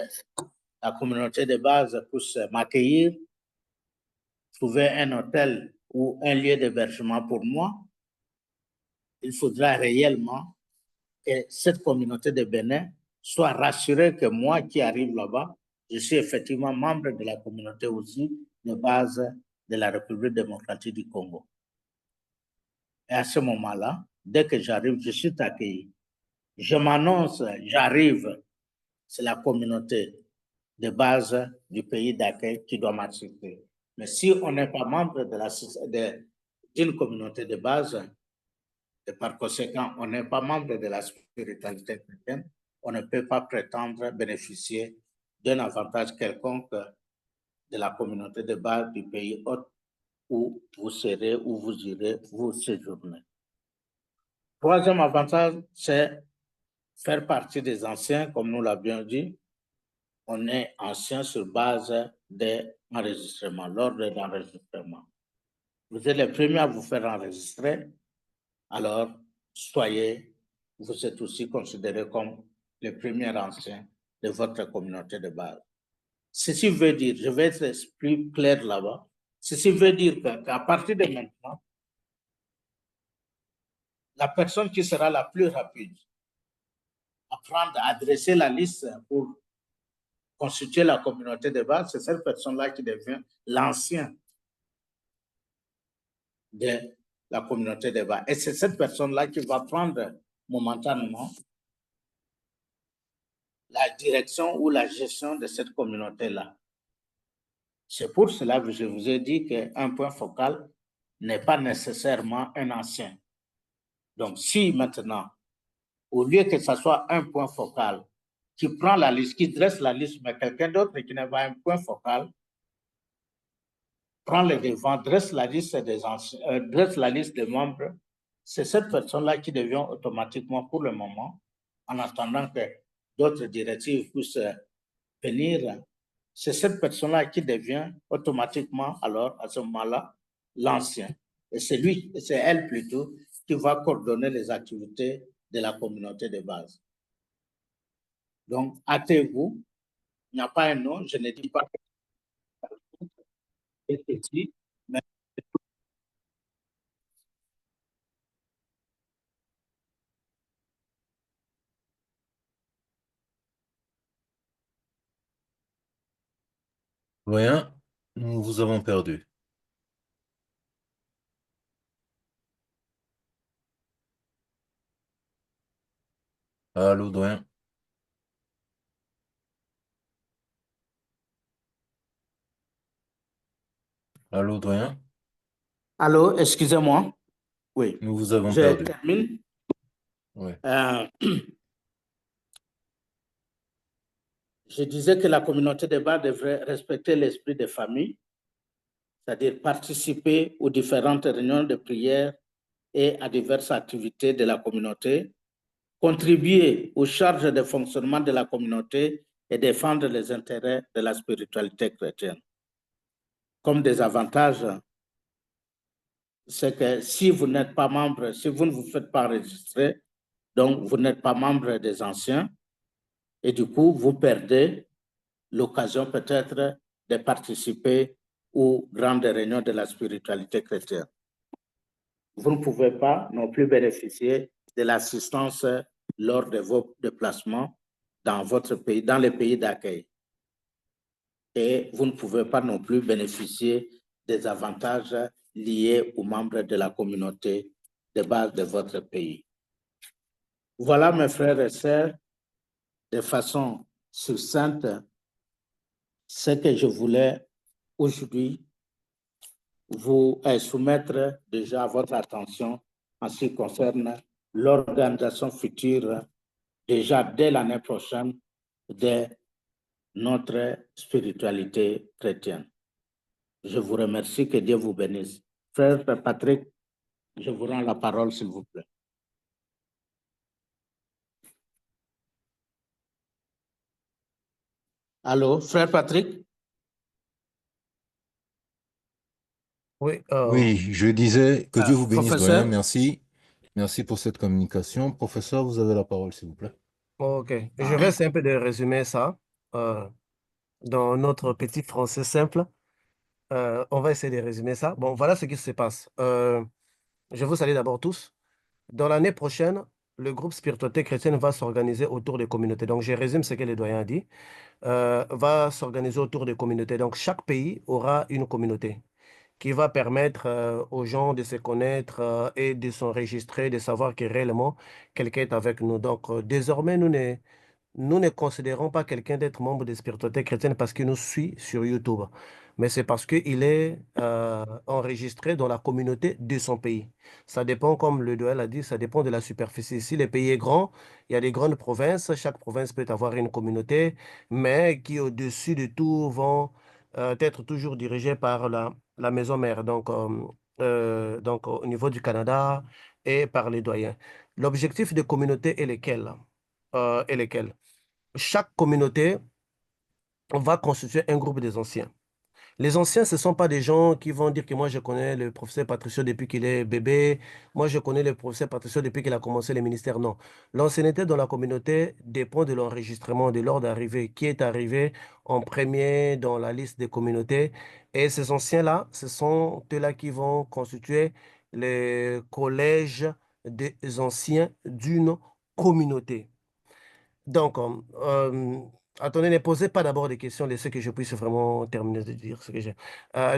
la communauté de base puisse m'accueillir, trouver un hôtel ou un lieu d'hébergement pour moi. Il faudra réellement que cette communauté de Bénin soit rassurée que moi qui arrive là-bas, je suis effectivement membre de la communauté aussi de base de la République démocratique du Congo. Et à ce moment-là, dès que j'arrive, je suis accueilli. Je m'annonce, j'arrive, c'est la communauté de base du pays d'accueil qui doit m'assister. Mais si on n'est pas membre d'une communauté de base, et par conséquent, on n'est pas membre de la spiritualité chrétienne, on ne peut pas prétendre bénéficier d'un avantage quelconque de la communauté de base du pays hôte où vous serez, où vous irez, vous séjourner. Troisième avantage, c'est faire partie des anciens, comme nous l'avions dit. On est ancien sur base d'enregistrement, l'ordre d'enregistrement. Vous êtes les premiers à vous faire enregistrer, alors vous êtes aussi considérés comme les premiers anciens de votre communauté de base. Ceci veut dire, je vais être plus clair là-bas, ceci veut dire qu'à partir de maintenant, la personne qui sera la plus rapide à prendre, à adresser la liste pour constituer la communauté de base, c'est cette personne-là qui devient l'ancien de la communauté de base. Et c'est cette personne-là qui va prendre momentanément la direction ou la gestion de cette communauté-là. C'est pour cela que je vous ai dit qu'un point focal n'est pas nécessairement un ancien. Donc, si maintenant, au lieu que ce soit un point focal qui prend la liste, qui dresse la liste, mais quelqu'un d'autre qui n'est pas un point focal, prend le devant, dresse la liste des membres, c'est cette personne-là qui devient automatiquement, pour le moment, en attendant que d'autres directives puissent venir, c'est cette personne-là qui devient automatiquement, alors, à ce moment-là, l'ancien. Et c'est elle plutôt, qui va coordonner les activités de la communauté de base. Donc, hâtez-vous, il n'y a pas un nom, je ne dis pas que c'est petit, mais Doyen, nous vous avons perdu. Allô, doyen? Allô, doyen? allô, excusez-moi. Oui, Nous vous avons je perdu. termine. Oui. Je disais que la communauté de base devrait respecter l'esprit de famille, c'est-à-dire participer aux différentes réunions de prière et à diverses activités de la communauté, contribuer aux charges de fonctionnement de la communauté et défendre les intérêts de la spiritualité chrétienne. Comme des avantages, c'est que si vous n'êtes pas membre, si vous ne vous faites pas enregistrer, donc vous n'êtes pas membre des anciens, et du coup, vous perdez l'occasion peut-être de participer aux grandes réunions de la spiritualité chrétienne. Vous ne pouvez pas non plus bénéficier de l'assistance lors de vos déplacements dans votre pays, dans les pays d'accueil. Et vous ne pouvez pas non plus bénéficier des avantages liés aux membres de la communauté de base de votre pays. Voilà, mes frères et sœurs, de façon succincte, ce que je voulais aujourd'hui vous soumettre déjà à votre attention en ce qui concerne l'organisation future, déjà dès l'année prochaine, de notre spiritualité chrétienne. Je vous remercie, que Dieu vous bénisse. Frère Patrick, je vous rends la parole, s'il vous plaît. Allô, frère Patrick? Oui, Oui, je disais que Dieu vous bénisse, doyen. Professeur? Merci. Merci pour cette communication. Professeur, vous avez la parole, s'il vous plaît. ok. Je vais Ah, essayer un peu de résumer ça euh, dans notre petit français simple. On va essayer de résumer ça. Bon, voilà ce qui se passe. Je vous salue d'abord tous. Dans l'année prochaine, le groupe Spiritualité chrétienne va s'organiser autour des communautés. Donc, je résume ce que le doyen a dit. Va s'organiser autour des communautés. Donc, chaque pays aura une communauté qui va permettre aux gens de se connaître et de s'enregistrer, de savoir que réellement quelqu'un est avec nous. Donc, désormais, nous ne considérons pas quelqu'un d'être membre de spiritualité chrétienne parce qu'il nous suit sur YouTube, mais c'est parce qu'il est enregistré dans la communauté de son pays. Ça dépend, comme le Doel a dit, ça dépend de la superficie. Si le pays est grand, il y a des grandes provinces, chaque province peut avoir une communauté, mais qui au-dessus de tout vont être toujours dirigées par la maison mère, donc au niveau du Canada et par les doyens. L'objectif de communauté est lequel? Est lequel? Chaque communauté va constituer un groupe des anciens. Les anciens, ce ne sont pas des gens qui vont dire que moi, je connais le professeur Patricio depuis qu'il est bébé, moi, je connais le professeur Patricio depuis qu'il a commencé le ministère. Non. L'ancienneté dans la communauté dépend de l'enregistrement, de l'ordre d'arrivée, qui est arrivé en premier dans la liste des communautés. Et ces anciens-là, ce sont eux-là qui vont constituer les collèges des anciens d'une communauté. Donc, attendez, ne posez pas d'abord des questions, laissez que je puisse vraiment terminer de dire ce que j'ai.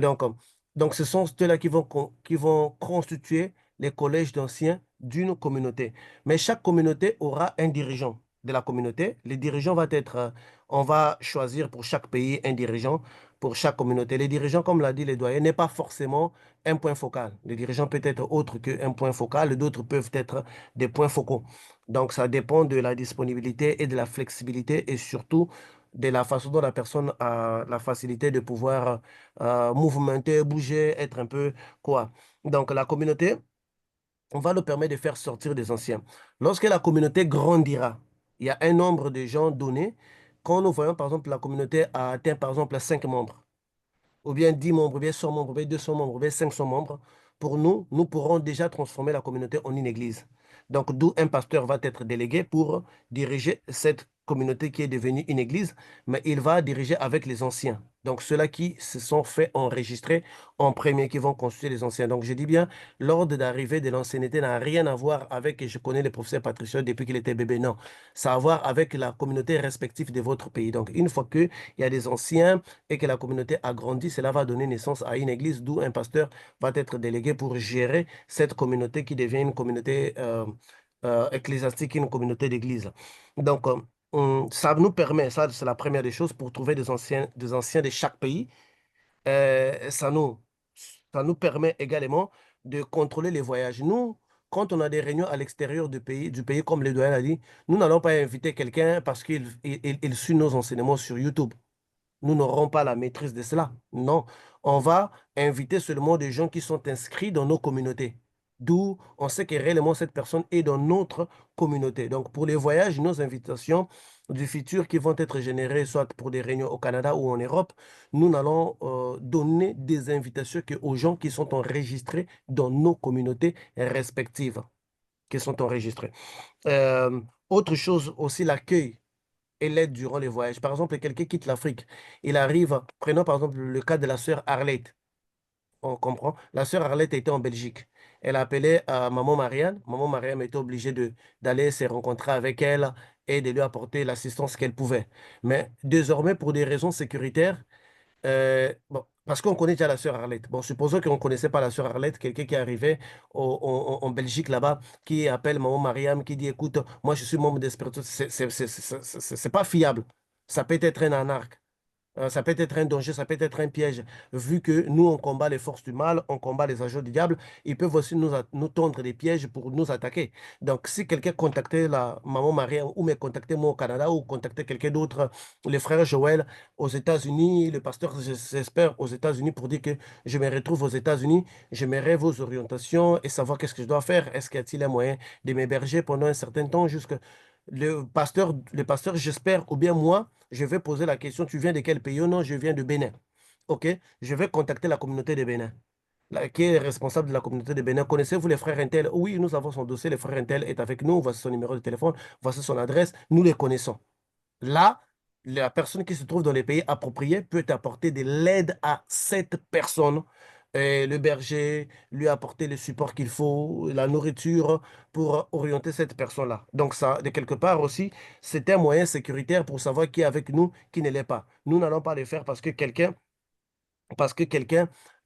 Donc, ce sont ceux-là qui vont constituer les collèges d'anciens d'une communauté. Mais chaque communauté aura un dirigeant de la communauté. Les dirigeants vont être, on va choisir pour chaque pays un dirigeant, pour chaque communauté. Les dirigeants, comme l'a dit les doyens, n'est pas forcément un point focal. Les dirigeants peuvent être autre qu'un point focal, d'autres peuvent être des points focaux. Donc, ça dépend de la disponibilité et de la flexibilité et surtout de la façon dont la personne a la facilité de pouvoir mouvementer, bouger, être un peu quoi. Donc, la communauté, on va nous permettre de faire sortir des anciens. Lorsque la communauté grandira, il y a un nombre de gens donné. Quand nous voyons, par exemple, la communauté a atteint, par exemple, 5 membres, ou bien 10 membres, ou bien 100 membres, ou bien 200 membres, ou bien 500 membres, pour nous, nous pourrons déjà transformer la communauté en une église. Donc, d'où un pasteur va être délégué pour diriger cette communauté qui est devenue une église, mais il va diriger avec les anciens. Donc, ceux-là qui se sont fait enregistrer en premier, qui vont constituer les anciens. Donc, je dis bien, l'ordre d'arrivée de l'ancienneté n'a rien à voir avec, et je connais le professeur Patricio depuis qu'il était bébé, non. Ça a à voir avec la communauté respective de votre pays. Donc, une fois qu'il y a des anciens, et que la communauté a grandi, cela va donner naissance à une église d'où un pasteur va être délégué pour gérer cette communauté qui devient une communauté ecclésiastique, une communauté d'église. Donc, ça nous permet, ça c'est la première des choses, pour trouver des anciens de chaque pays. Ça nous permet également de contrôler les voyages. Nous, quand on a des réunions à l'extérieur du pays, comme le doyen a dit, nous n'allons pas inviter quelqu'un parce qu'il suit nos enseignements sur YouTube. Nous n'aurons pas la maîtrise de cela. Non, on va inviter seulement des gens qui sont inscrits dans nos communautés. D'où on sait que réellement cette personne est dans notre communauté. Donc pour les voyages, nos invitations du futur qui vont être générées soit pour des réunions au Canada ou en Europe, nous allons donner des invitations aux gens qui sont enregistrés dans nos communautés respectives, qui sont enregistrés. Autre chose aussi, l'accueil et l'aide durant les voyages. Par exemple, quelqu'un quitte l'Afrique, il arrive, prenons par exemple le cas de la sœur Arlette. On comprend. La sœur Arlette était en Belgique. Elle a appelé à Maman Marianne. Maman Marianne était obligée d'aller se rencontrer avec elle et de lui apporter l'assistance qu'elle pouvait. Mais désormais, pour des raisons sécuritaires, Bon, parce qu'on connaît déjà la sœur Arlette. Bon, supposons qu'on ne connaissait pas la sœur Arlette, quelqu'un qui est arrivé en Belgique là-bas, qui appelle maman Mariam, qui dit, écoute, moi je suis membre d'Espérito. C'est pas fiable. Ça peut être un anarque. Ça peut être un danger, ça peut être un piège. Vu que nous, on combat les forces du mal, on combat les agents du diable, ils peuvent aussi nous tendre des pièges pour nous attaquer. Donc, si quelqu'un contactait la maman Marie ou me contactait moi au Canada ou contactait quelqu'un d'autre, le frère Joël aux États-Unis, le pasteur, j'espère, aux États-Unis pour dire que je me retrouve aux États-Unis, j'aimerais vos orientations et savoir qu'est-ce que je dois faire. Est-ce qu'il y a-t-il un moyen de m'héberger pendant un certain temps jusque le pasteur, j'espère, ou bien moi, je vais poser la question, tu viens de quel pays? Oh non, je viens de Bénin. OK, je vais contacter la communauté de Bénin. Qui est responsable de la communauté de Bénin? Connaissez-vous les frères Intel? Oui, nous avons son dossier, les frères Intel est avec nous, voici son numéro de téléphone, voici son adresse, nous les connaissons. Là, la personne qui se trouve dans les pays appropriés peut apporter de l'aide à cette personne. Le berger lui apporter le support qu'il faut, la nourriture pour orienter cette personne-là. Donc ça, de quelque part aussi, c'est un moyen sécuritaire pour savoir qui est avec nous, qui ne l'est pas. Nous n'allons pas le faire parce que quelqu'un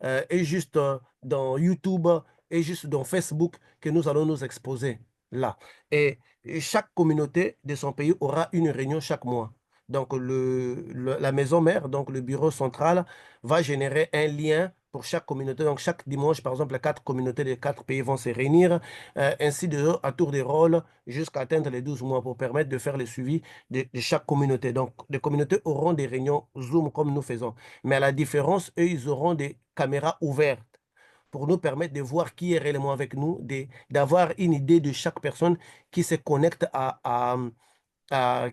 est juste dans YouTube, est juste dans Facebook que nous allons nous exposer là. Et chaque communauté de son pays aura une réunion chaque mois. Donc, la maison mère, donc le bureau central, va générer un lien pour chaque communauté. Donc, chaque dimanche, par exemple, les 4 communautés des 4 pays vont se réunir, ainsi à tour de rôle, jusqu'à atteindre les 12 mois pour permettre de faire le suivi de chaque communauté. Donc, les communautés auront des réunions Zoom comme nous faisons. Mais à la différence, eux, ils auront des caméras ouvertes pour nous permettre de voir qui est réellement avec nous, d'avoir une idée de chaque personne qui se connecte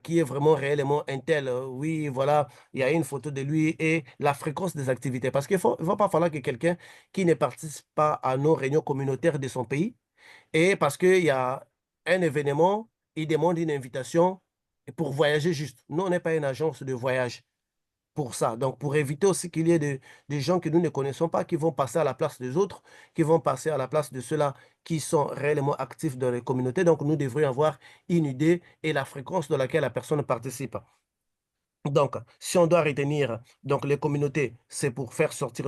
qui est vraiment réellement un tel. Oui, voilà, il y a une photo de lui et la fréquence des activités. Parce qu'il ne va pas falloir que quelqu'un qui ne participe pas à nos réunions communautaires de son pays, et parce qu'il y a un événement, il demande une invitation pour voyager juste. Nous, on n'est pas une agence de voyage pour ça. Donc, pour éviter aussi qu'il y ait des gens que nous ne connaissons pas qui vont passer à la place des autres, qui vont passer à la place de ceux-là qui sont réellement actifs dans les communautés. Donc, nous devrions avoir une idée et la fréquence de laquelle la personne participe. Donc, si on doit retenir, donc les communautés, c'est pour faire sortir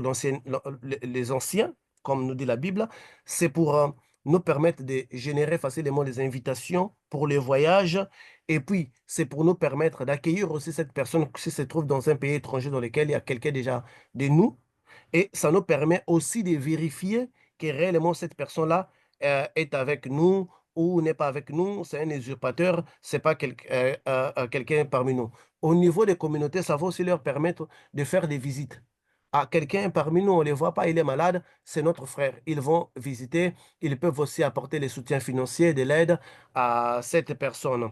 les anciens, comme nous dit la Bible, c'est pour nous permettre de générer facilement des invitations pour les voyages, et puis c'est pour nous permettre d'accueillir aussi cette personne qui se trouve dans un pays étranger dans lequel il y a quelqu'un déjà de nous, et ça nous permet aussi de vérifier que réellement cette personne-là est avec nous ou n'est pas avec nous, c'est un usurpateur, c'est pas quelqu'un parmi nous. Au niveau des communautés, ça va aussi leur permettre de faire des visites. Quelqu'un parmi nous, on ne les voit pas, il est malade, c'est notre frère. Ils vont visiter, ils peuvent aussi apporter le soutien financier, de l'aide à cette personne.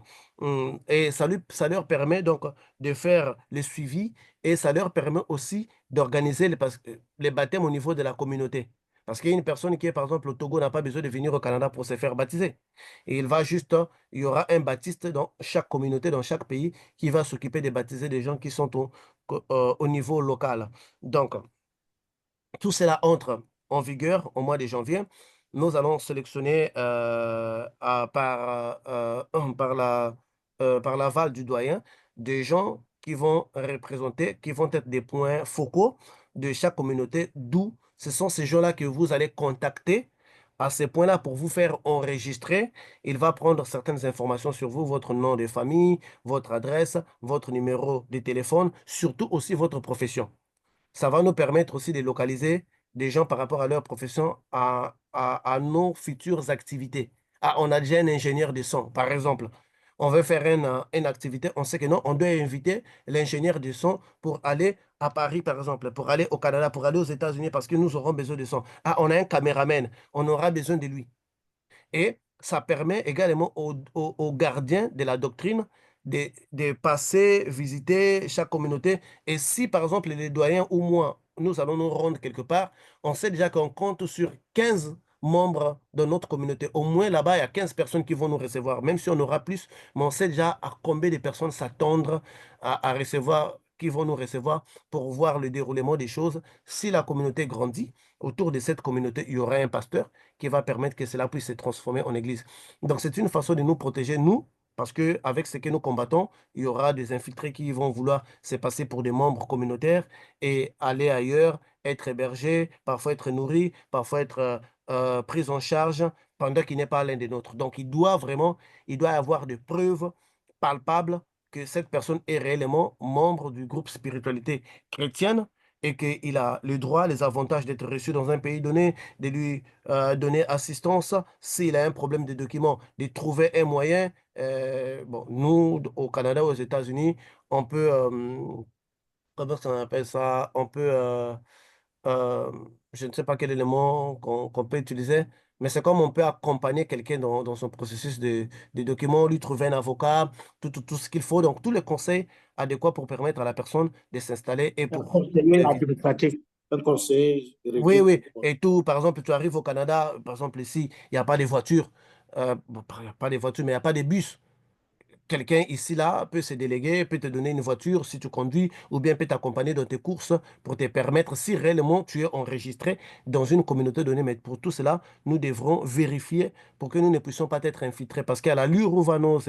Et ça leur permet donc de faire le suivi et ça leur permet aussi d'organiser les baptêmes au niveau de la communauté. Parce qu'il y a une personne qui est, par exemple, au Togo, n'a pas besoin de venir au Canada pour se faire baptiser. Et il y aura un baptiste dans chaque communauté, dans chaque pays, qui va s'occuper de baptiser des gens qui sont au niveau local. Donc, tout cela entre en vigueur au mois de janvier. Nous allons sélectionner par l'aval du doyen des gens qui vont représenter, qui vont être des points focaux de chaque communauté, d'où ce sont ces gens-là que vous allez contacter à ces points-là pour vous faire enregistrer. Il va prendre certaines informations sur vous, votre nom de famille, votre adresse, votre numéro de téléphone, surtout aussi votre profession. Ça va nous permettre aussi de localiser des gens par rapport à leur profession, à nos futures activités. On a déjà un ingénieur de son, par exemple. On veut faire une activité, on sait que non, on doit inviter l'ingénieur de son pour aller à Paris, par exemple, pour aller au Canada, pour aller aux États-Unis, parce que nous aurons besoin de son. On a un caméraman, on aura besoin de lui. Et ça permet également aux gardiens de la doctrine de passer, visiter chaque communauté. Et si, par exemple, les doyens ou moi, nous allons nous rendre quelque part, on sait déjà qu'on compte sur 15 membres de notre communauté. Au moins, là-bas, il y a 15 personnes qui vont nous recevoir, même si on aura plus, mais on sait déjà à combien de personnes s'attendre à recevoir, qui vont nous recevoir pour voir le déroulement des choses. Si la communauté grandit, autour de cette communauté, il y aura un pasteur qui va permettre que cela puisse se transformer en église. Donc, c'est une façon de nous protéger, nous, Parce que avec ce que nous combattons, il y aura des infiltrés qui vont vouloir se passer pour des membres communautaires et aller ailleurs, être hébergés, parfois être nourris, parfois être pris en charge pendant qu'il n'est pas l'un des nôtres. Donc, il doit avoir des preuves palpables que cette personne est réellement membre du groupe spiritualité chrétienne et qu'il a le droit, les avantages d'être reçu dans un pays donné, de lui donner assistance s'il a un problème de documents, de trouver un moyen. Bon, nous, au Canada, aux États-Unis, on peut, comment on appelle ça? On peut, euh, je ne sais pas quel élément qu'on peut utiliser, mais c'est comme on peut accompagner quelqu'un dans son processus de documents, lui trouver un avocat, tout ce qu'il faut, donc tous les conseils adéquats pour permettre à la personne de s'installer et Un pour conseiller vivre. administratif, un conseiller Oui, juridique. oui. Et tout, par exemple, tu arrives au Canada, par exemple, ici, il n'y a pas de voitures. Bon, il n'y a pas de voitures, mais il n'y a pas de bus. Quelqu'un ici, là, peut se déléguer, peut te donner une voiture si tu conduis, ou bien peut t'accompagner dans tes courses pour te permettre, si réellement tu es enregistré dans une communauté donnée. Mais pour tout cela, nous devrons vérifier pour que nous ne puissions pas être infiltrés. Parce qu'à l'allure où vont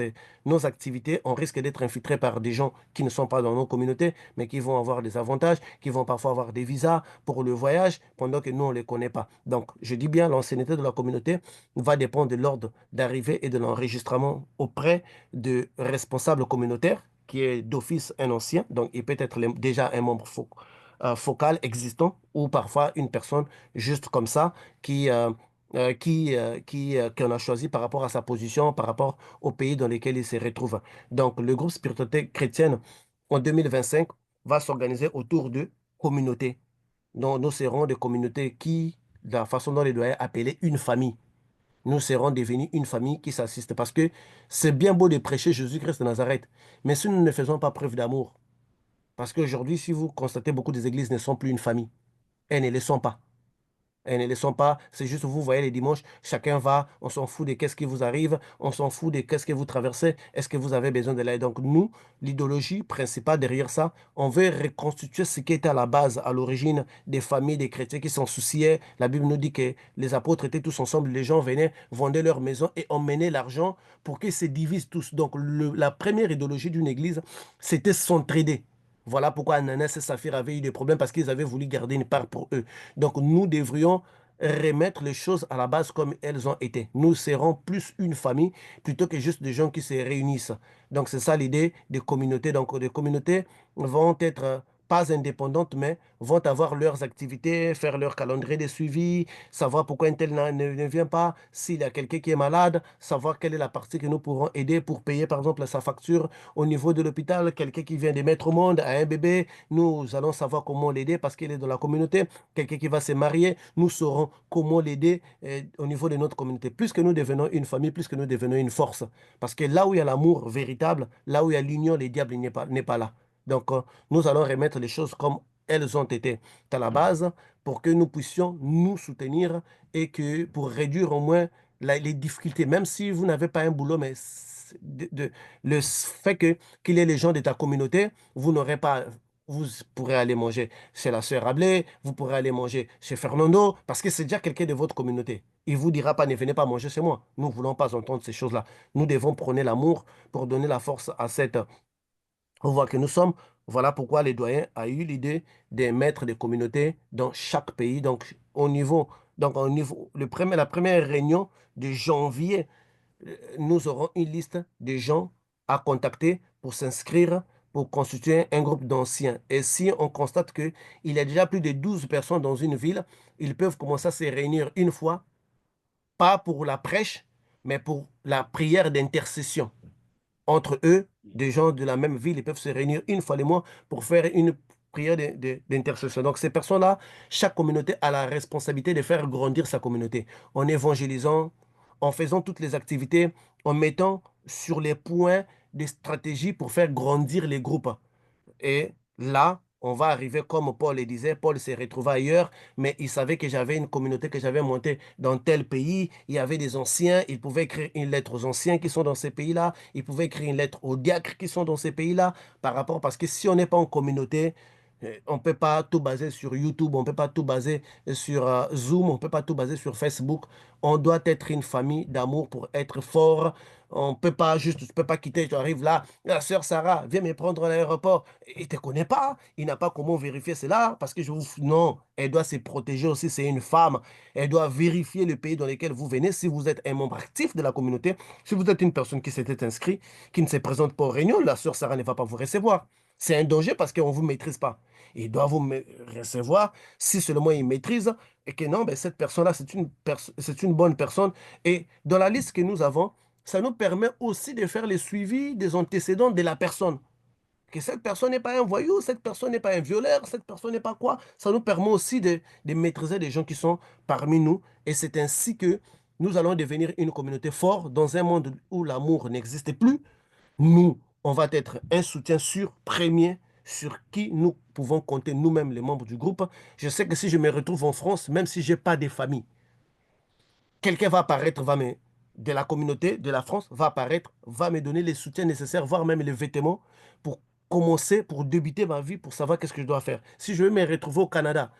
nos activités, on risque d'être infiltrés par des gens qui ne sont pas dans nos communautés, mais qui vont avoir des avantages, qui vont parfois avoir des visas pour le voyage, pendant que nous, on ne les connaît pas. Donc, je dis bien, l'ancienneté de la communauté va dépendre de l'ordre d'arrivée et de l'enregistrement auprès de responsable communautaire qui est d'office un ancien, donc il peut être déjà un membre focal existant ou parfois une personne juste comme ça qui, qu'on a choisi par rapport à sa position, par rapport au pays dans lequel il se retrouve. Donc le groupe spiritualité chrétienne en 2025 va s'organiser autour de communautés. Donc nous serons des communautés qui, de la façon dont les doyens appelaient une famille, nous serons devenus une famille qui s'assiste. Parce que c'est bien beau de prêcher Jésus-Christ de Nazareth, mais si nous ne faisons pas preuve d'amour, parce qu'aujourd'hui, si vous constatez, beaucoup des églises ne sont plus une famille. Elles ne le sont pas. Elles ne le sont pas. C'est juste, vous voyez, les dimanches, chacun va, on s'en fout de qu'est-ce qui vous arrive, on s'en fout de qu'est-ce que vous traversez, est-ce que vous avez besoin de l'aide. Donc nous, l'idéologie principale derrière ça, on veut reconstituer ce qui était à la base, à l'origine des familles, des chrétiens qui s'en souciaient. La Bible nous dit que les apôtres étaient tous ensemble, les gens venaient, vendaient leur maison et emmenaient l'argent pour qu'ils se divisent tous. Donc la première idéologie d'une église, c'était s'entraider. Voilà pourquoi Ananas et Saphir avaient eu des problèmes parce qu'ils avaient voulu garder une part pour eux. Donc nous devrions remettre les choses à la base comme elles ont été. Nous serons plus une famille plutôt que juste des gens qui se réunissent. Donc c'est ça l'idée des communautés. Donc les communautés vont être pas indépendantes, mais vont avoir leurs activités, faire leur calendrier de suivi, savoir pourquoi un tel ne vient pas, s'il y a quelqu'un qui est malade, savoir quelle est la partie que nous pourrons aider pour payer par exemple sa facture au niveau de l'hôpital, quelqu'un qui vient de mettre au monde à un bébé, nous allons savoir comment l'aider parce qu'il est dans la communauté, quelqu'un qui va se marier, nous saurons comment l'aider au niveau de notre communauté. Plus que nous devenons une famille, plus que nous devenons une force. Parce que là où il y a l'amour véritable, là où il y a l'union, le diable n'est pas là. Donc, nous allons remettre les choses comme elles ont été à la base pour que nous puissions nous soutenir et que pour réduire au moins les difficultés, même si vous n'avez pas un boulot, mais le fait qu'il y ait les gens de ta communauté, vous n'aurez pas, vous pourrez aller manger chez la sœur Ablé, vous pourrez aller manger chez Fernando, parce que c'est déjà quelqu'un de votre communauté. Il vous dira pas, ne venez pas manger chez moi. Nous ne voulons pas entendre ces choses-là. Nous devons prôner l'amour pour donner la force à cette on voit que nous sommes. Voilà pourquoi les doyens a eu l'idée de mettre des communautés dans chaque pays. La première réunion de janvier, nous aurons une liste de gens à contacter pour s'inscrire, pour constituer un groupe d'anciens. Et si on constate qu'il y a déjà plus de 12 personnes dans une ville, ils peuvent commencer à se réunir une fois, pas pour la prêche, mais pour la prière d'intercession entre eux, des gens de la même ville, ils peuvent se réunir une fois le mois pour faire une prière d'intercession. Donc, ces personnes-là, chaque communauté a la responsabilité de faire grandir sa communauté en évangélisant, en faisant toutes les activités, en mettant sur les points des stratégies pour faire grandir les groupes. Et là, on va arriver comme Paul le disait, Paul s'est retrouvé ailleurs, mais il savait que j'avais une communauté que j'avais montée dans tel pays. Il y avait des anciens, il pouvait écrire une lettre aux anciens qui sont dans ces pays-là, il pouvait écrire une lettre aux diacres qui sont dans ces pays-là, parce que si on n'est pas en communauté, on ne peut pas tout baser sur YouTube, on ne peut pas tout baser sur Zoom, on ne peut pas tout baser sur Facebook. On doit être une famille d'amour pour être fort. On peut pas juste, tu peux pas quitter, tu arrives là, la sœur Sarah, viens me prendre à l'aéroport. Il ne te connaît pas, il n'a pas comment vérifier cela, parce que je vous... Non, elle doit se protéger aussi, c'est une femme. Elle doit vérifier le pays dans lequel vous venez, si vous êtes un membre actif de la communauté, si vous êtes une personne qui s'était inscrite, qui ne se présente pas aux réunions, la sœur Sarah ne va pas vous recevoir. C'est un danger parce qu'on ne vous maîtrise pas. Il doit vous recevoir si seulement il maîtrise et que non, ben, cette personne-là, c'est une bonne personne. Et dans la liste que nous avons, ça nous permet aussi de faire le suivi des antécédents de la personne. Que cette personne n'est pas un voyou, cette personne n'est pas un violeur, cette personne n'est pas quoi. Ça nous permet aussi de maîtriser des gens qui sont parmi nous. Et c'est ainsi que nous allons devenir une communauté forte dans un monde où l'amour n'existe plus. Nous, on va être un soutien sûr, premier, sur qui nous pouvons compter nous-mêmes, les membres du groupe. Je sais que si je me retrouve en France, même si je n'ai pas de famille, quelqu'un va apparaître, de la communauté, de la France, va apparaître, va me donner les soutiens nécessaires, voire même les vêtements pour commencer, pour débuter ma vie, pour savoir qu'est-ce que je dois faire. Si je veux me retrouver au Canada,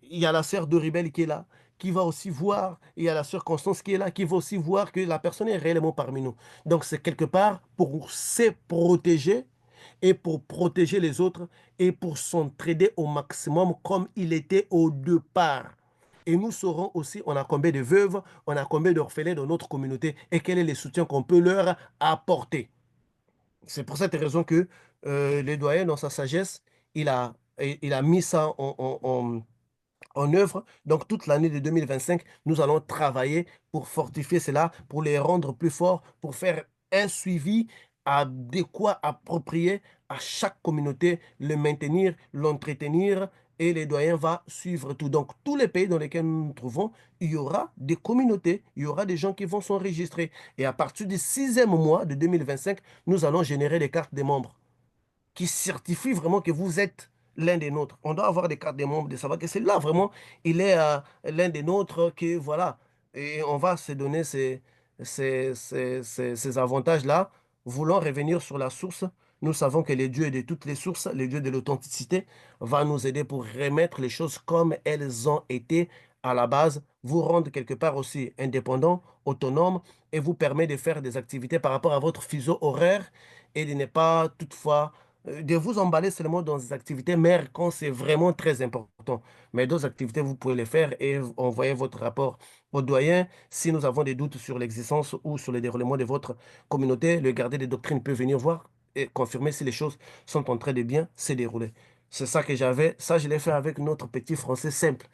il y a la sœur Doribel qui est là, qui va aussi voir, il y a la sœur Constance qui est là, qui va aussi voir que la personne est réellement parmi nous. Donc c'est quelque part pour se protéger et pour protéger les autres et pour s'entraider au maximum comme il était au départ. Et nous saurons aussi, on a combien de veuves, on a combien d'orphelins dans notre communauté et quel est le soutien qu'on peut leur apporter. C'est pour cette raison que le doyen, dans sa sagesse, il a mis ça en œuvre. Donc, toute l'année de 2025, nous allons travailler pour fortifier cela, pour les rendre plus forts, pour faire un suivi adéquat, approprié à chaque communauté, le maintenir, l'entretenir, et les doyens vont suivre tout. Donc, tous les pays dans lesquels nous nous trouvons, il y aura des communautés, il y aura des gens qui vont s'enregistrer. Et à partir du 6e mois de 2025, nous allons générer les cartes des membres qui certifie vraiment que vous êtes l'un des nôtres. On doit avoir des cartes des membres, de savoir que c'est là vraiment, il est l'un des nôtres, que voilà. Et on va se donner ces avantages-là. Voulant revenir sur la source, nous savons que le Dieu de toutes les sources, le Dieu de l'authenticité, va nous aider pour remettre les choses comme elles ont été à la base, vous rendre quelque part aussi indépendant, autonome, et vous permet de faire des activités par rapport à votre fuseau horaire et de ne pas toutefois de vous emballer seulement dans des activités mères quand c'est vraiment très important. Mais d'autres activités, vous pouvez les faire et envoyer votre rapport au doyen. Si nous avons des doutes sur l'existence ou sur le déroulement de votre communauté, le gardien des doctrines peut venir voir et confirmer si les choses sont en train de bien se dérouler. C'est ça que j'avais. Ça, je l'ai fait avec notre petit français simple.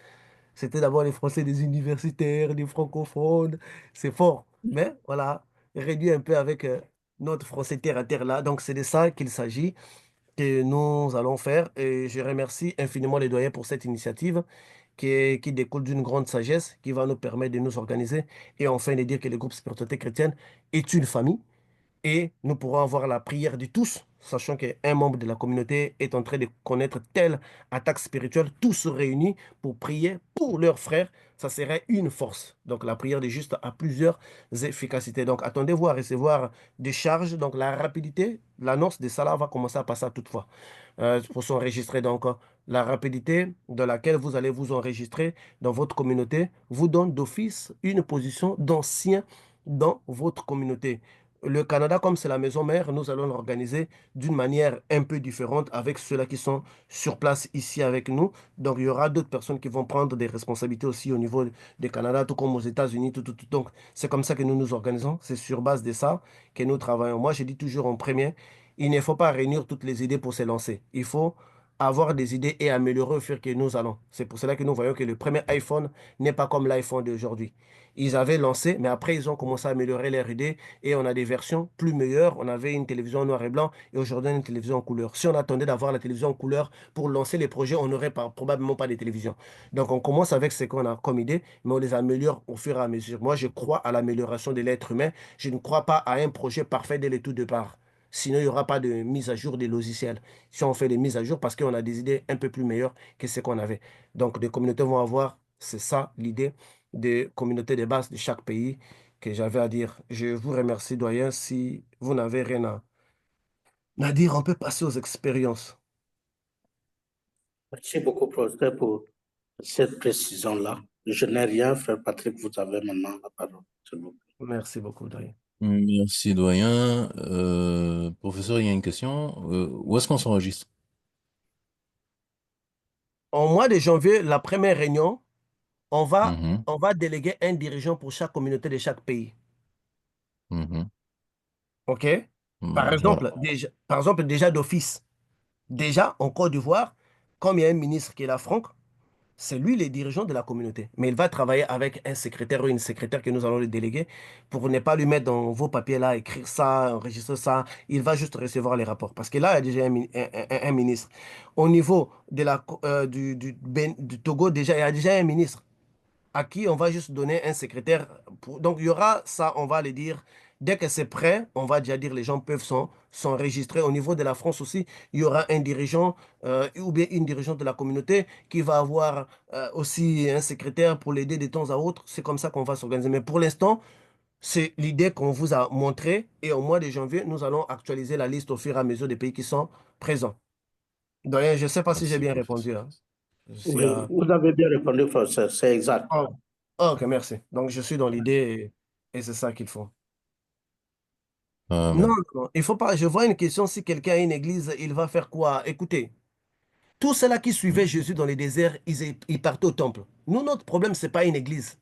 C'était d'abord les français des universitaires, des francophones. C'est fort. Mais voilà, réduit un peu avec notre français terre à terre là. Donc, c'est de ça qu'il s'agit que nous allons faire. Et je remercie infiniment les doyens pour cette initiative qui découle d'une grande sagesse qui va nous permettre de nous organiser et enfin de dire que le groupe Spiritualité chrétienne est une famille et nous pourrons avoir la prière de tous, sachant qu'un membre de la communauté est en train de connaître telle attaque spirituelle, tous se réunissent pour prier pour leurs frères, ça serait une force. Donc la prière des justes a plusieurs efficacités. Donc attendez-vous à recevoir des charges, donc la rapidité, l'annonce de cela va commencer à passer à toutefois pour s'enregistrer. Donc la rapidité dans laquelle vous allez vous enregistrer dans votre communauté vous donne d'office une position d'ancien dans votre communauté. Le Canada, comme c'est la maison mère, nous allons l'organiser d'une manière un peu différente avec ceux-là qui sont sur place ici avec nous. Donc, il y aura d'autres personnes qui vont prendre des responsabilités aussi au niveau du Canada, tout comme aux États-Unis, tout. Donc, c'est comme ça que nous nous organisons. C'est sur base de ça que nous travaillons. Moi, je dis toujours en premier, il ne faut pas réunir toutes les idées pour se lancer. Il faut avoir des idées et améliorer au fur que nous allons. C'est pour cela que nous voyons que le premier iPhone n'est pas comme l'iPhone d'aujourd'hui. Ils avaient lancé, mais après, ils ont commencé à améliorer leurs idées et on a des versions plus meilleures. On avait une télévision en noir et blanc et aujourd'hui, une télévision en couleur. Si on attendait d'avoir la télévision en couleur pour lancer les projets, on n'aurait probablement pas de télévision. Donc, on commence avec ce qu'on a comme idée, mais on les améliore au fur et à mesure. Moi, je crois à l'amélioration de l'être humain. Je ne crois pas à un projet parfait dès le tout départ. Sinon, il n'y aura pas de mise à jour des logiciels. Si on fait des mises à jour, parce qu'on a des idées un peu plus meilleures que ce qu'on avait. Donc, les communautés vont avoir, c'est ça l'idée des communautés de base de chaque pays que j'avais à dire. Je vous remercie, doyen. Si vous n'avez rien à dire, on peut passer aux expériences. Merci beaucoup, professeur, pour cette précision-là. Je n'ai rien, frère Patrick, vous avez maintenant la parole. S'il vous plaît. Merci beaucoup, doyen. Merci, doyen. Professeur, il y a une question. Où est-ce qu'on s'enregistre? Au mois de janvier, la première réunion, on va Mhm, déléguer un dirigeant pour chaque communauté de chaque pays. mhm. OK? Voilà. Par exemple, déjà d'office. Déjà, en Côte d'Ivoire, comme il y a un ministre qui est là, Franck, c'est lui le dirigeant de la communauté. Mais il va travailler avec un secrétaire ou une secrétaire que nous allons le déléguer pour ne pas lui mettre dans vos papiers là, écrire ça, enregistrer ça. Il va juste recevoir les rapports. Parce que là, il y a déjà un ministre. Au niveau de du Togo, déjà, il y a déjà un ministre à qui on va juste donner un secrétaire. Donc, il y aura ça, on va le dire. Dès que c'est prêt, on va déjà dire les gens peuvent s'enregistrer. Au niveau de la France aussi, il y aura un dirigeant ou bien une dirigeante de la communauté qui va avoir aussi un secrétaire pour l'aider de temps à autre. C'est comme ça qu'on va s'organiser. Mais pour l'instant, c'est l'idée qu'on vous a montrée. Et au mois de janvier, nous allons actualiser la liste au fur et à mesure des pays qui sont présents. Donc, je ne sais pas si j'ai Merci, bien professeur. répondu, hein. S'il y Oui, a- vous avez bien répondu, frère, c'est exact. Oh, ok, merci. Donc, je suis dans l'idée et c'est ça qu'il faut. Non, Amen. non, il faut pas. Je vois une question. Si quelqu'un a une église, il va faire quoi? Écoutez, tous ceux-là qui suivaient Jésus dans les déserts, ils partaient au temple. Nous, notre problème, c'est pas une église.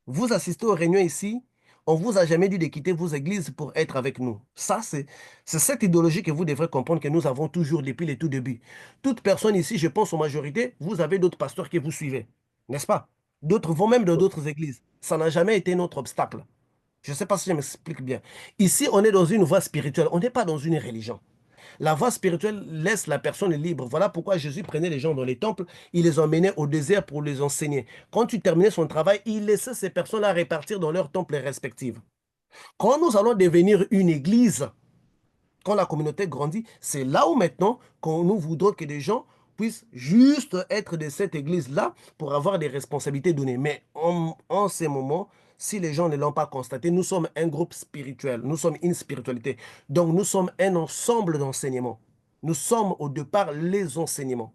Vous assistez aux réunions ici, on vous a jamais dit de quitter vos églises pour être avec nous. Ça, c'est cette idéologie que vous devrez comprendre que nous avons toujours depuis les tout débuts. Toute personne ici, je pense en majorité, vous avez d'autres pasteurs qui vous suivez, n'est-ce pas? D'autres vont même dans d'autres églises. Ça n'a jamais été notre obstacle. Je ne sais pas si je m'explique bien. Ici, on est dans une voie spirituelle, on n'est pas dans une religion. La voie spirituelle laisse la personne libre. Voilà pourquoi Jésus prenait les gens dans les temples, il les emmenait au désert pour les enseigner. Quand il terminait son travail, il laissait ces personnes-là répartir dans leurs temples respectifs. Quand nous allons devenir une église, quand la communauté grandit, c'est là où maintenant, quand nous voudrons que des gens puissent juste être de cette église-là pour avoir des responsabilités données. Mais en ces moments, si les gens ne l'ont pas constaté, nous sommes un groupe spirituel, nous sommes une spiritualité. Donc nous sommes un ensemble d'enseignements. Nous sommes au départ les enseignements.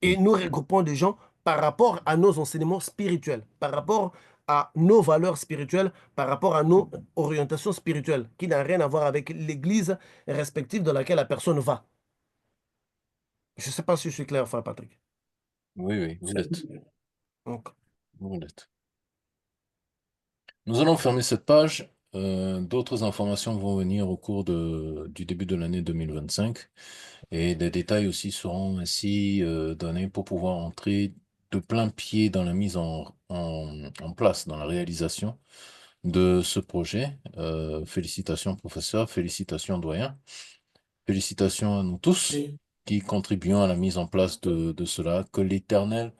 Et nous regroupons des gens par rapport à nos enseignements spirituels, par rapport à nos valeurs spirituelles, par rapport à nos orientations spirituelles, qui n'ont rien à voir avec l'église respective dans laquelle la personne va. Je ne sais pas si je suis clair, frère Patrick. Oui, oui, vous l'êtes. Donc, Vous l'êtes. Nous allons fermer cette page. D'autres informations vont venir au cours du début de l'année 2025 et des détails aussi seront ainsi donnés pour pouvoir entrer de plein pied dans la mise en place, dans la réalisation de ce projet. Félicitations, professeur, félicitations, doyen, félicitations à nous tous qui contribuons à la mise en place de cela. Que l'Éternel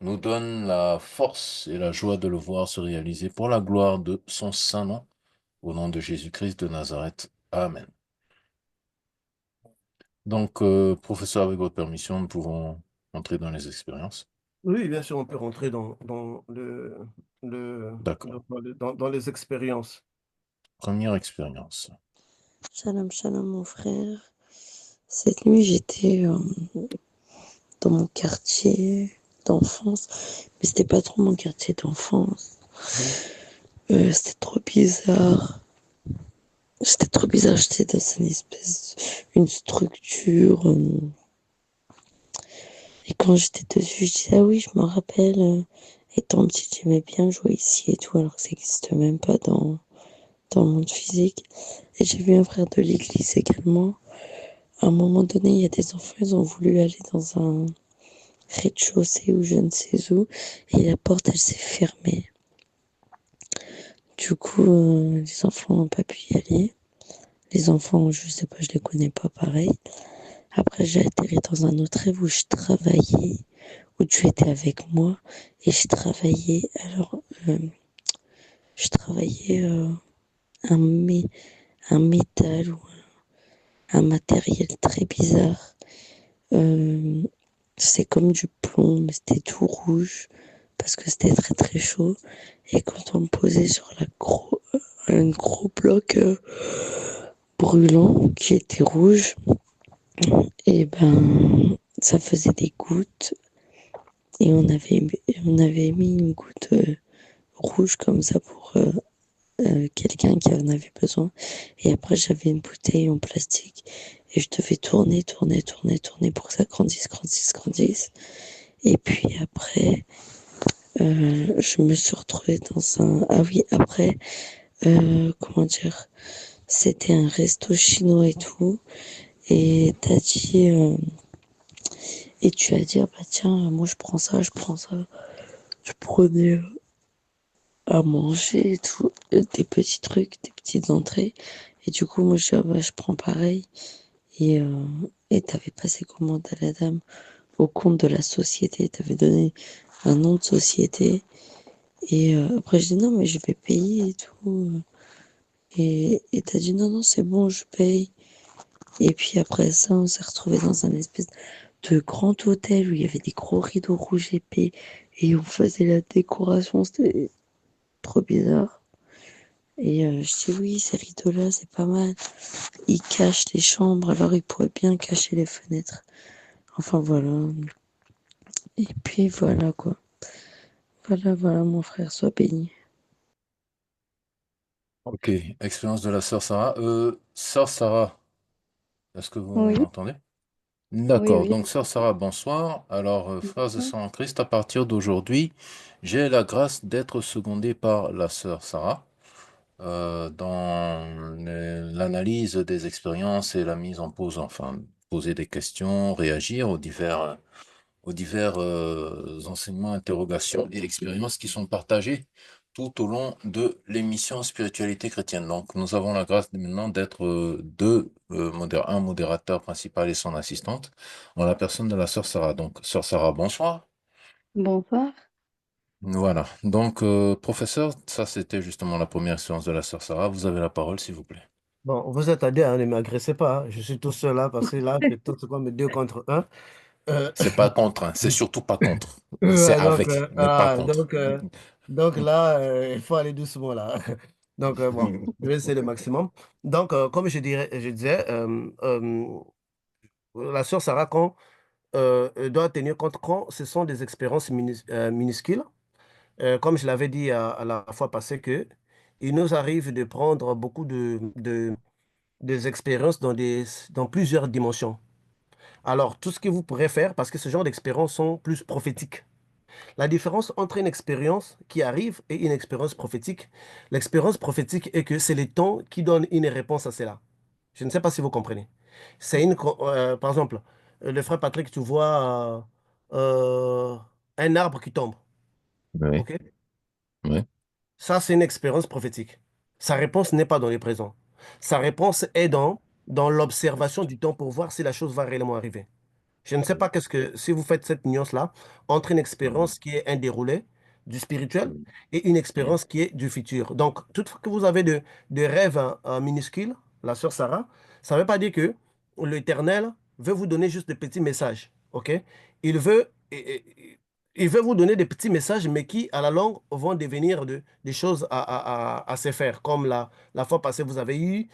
nous donne la force et la joie de le voir se réaliser pour la gloire de son saint nom, au nom de Jésus-Christ de Nazareth. Amen. Donc, professeur, avec votre permission, nous pouvons entrer dans les expériences. oui, bien sûr, on peut rentrer D'accord. dans les expériences. Première expérience. Shalom, shalom mon frère. Cette nuit, j'étais dans mon quartier d'enfance, mais c'était pas trop mon quartier d'enfance. C'était trop bizarre. C'était trop bizarre, j'étais dans une structure. Et quand j'étais dessus, je disais, ah oui, je me rappelle, étant petite, j'aimais bien jouer ici et tout, alors que ça n'existe même pas dans le monde physique. Et j'ai vu un frère de l'église également. À un moment donné, il y a des enfants, ils ont voulu aller dans un rez-de-chaussée ou je ne sais où, et la porte, elle s'est fermée. Du coup, les enfants n'ont pas pu y aller. Les enfants, je sais pas, je les connais pas pareil. Après, j'ai atterri dans un autre rêve où je travaillais, où tu étais avec moi, et je travaillais, je travaillais un métal ou un matériel très bizarre. C'est comme du plomb, mais c'était tout rouge, parce que c'était très très chaud. Et quand on me posait sur un gros bloc brûlant qui était rouge, et ben ça faisait des gouttes Et on avait mis une goutte rouge comme ça pour quelqu'un qui en avait besoin. Et après, j'avais une bouteille en plastique et je devais tourner pour que ça grandisse. Et puis après, je me suis retrouvée dans un... Ah oui, après, comment dire, c'était un resto chinois et tout. Et t'as dit... et tu as dit, ah bah tiens, moi je prends ça. Je prenais à manger et tout, des petits trucs, des petites entrées. Et du coup, moi je dis, ah bah je prends pareil. Et t'avais passé commande à la dame au compte de la société. T'avais donné un nom de société. Et après, je dis non, mais je vais payer et tout. Et t'as dit non, non, c'est bon, je paye. Et puis après ça, on s'est retrouvé dans un espèce de grand hôtel où il y avait des gros rideaux rouges épais. Et on faisait la décoration, c'était trop bizarre. Et je dis oui, ces rideaux-là, c'est pas mal. Ils cachent les chambres, alors ils pourraient bien cacher les fenêtres. Enfin voilà. Et puis voilà quoi. Voilà, mon frère, sois béni. Ok, expérience de la sœur Sarah, est-ce que vous Oui, m'entendez? oui, D'accord, oui. donc sœur Sarah, bonsoir. Alors, frères et Bonsoir. sœurs en Christ, à partir d'aujourd'hui, j'ai la grâce d'être secondé par la sœur Sarah dans l'analyse des expériences et la mise en pause, enfin, poser des questions, réagir aux divers enseignements, interrogations et expériences qui sont partagées tout au long de l'émission Spiritualité chrétienne. Donc, nous avons la grâce maintenant d'être un modérateur principal et son assistante, en la personne de la sœur Sarah. Donc, sœur Sarah, bonsoir. Bonsoir. Voilà. Donc, professeur, ça c'était justement la première séance de la sœur Sarah. Vous avez la parole, s'il vous plaît. Bon, vous êtes à deux, hein, ne m'agressez pas, hein. Je suis tout seul là parce que là, c'est tout comme deux contre un. Euh, C'est pas contre, hein. C'est surtout pas contre. C'est ouais, avec, mais pas contre. donc là, il faut aller doucement là. Donc, bon, je vais essayer le maximum. Donc, comme je disais, la sœur Sarah, quand, doit tenir compte quand ce sont des expériences minuscules. Comme je l'avais dit à la fois passée, que il nous arrive de prendre beaucoup des expériences dans plusieurs dimensions. Alors, tout ce que vous pourrez faire, parce que ce genre d'expériences sont plus prophétiques. La différence entre une expérience qui arrive et une expérience prophétique, l'expérience prophétique est que c'est le temps qui donne une réponse à cela. Je ne sais pas si vous comprenez. Par exemple, le frère Patrick, tu vois un arbre qui tombe. Oui, OK? oui. Ça, c'est une expérience prophétique. Sa réponse n'est pas dans le présent. Sa réponse est dans l'observation du temps pour voir si la chose va réellement arriver. Je ne sais pas si vous faites cette nuance-là entre une expérience qui est un déroulé du spirituel et une expérience qui est du futur. Donc, toutefois que vous avez de rêves minuscules, la sœur Sarah, ça ne veut pas dire que l'Éternel veut vous donner juste des petits messages. OK? Il veut, il veut vous donner des petits messages, mais qui, à la longue, vont devenir des choses à se faire. Comme la fois passée, vous avez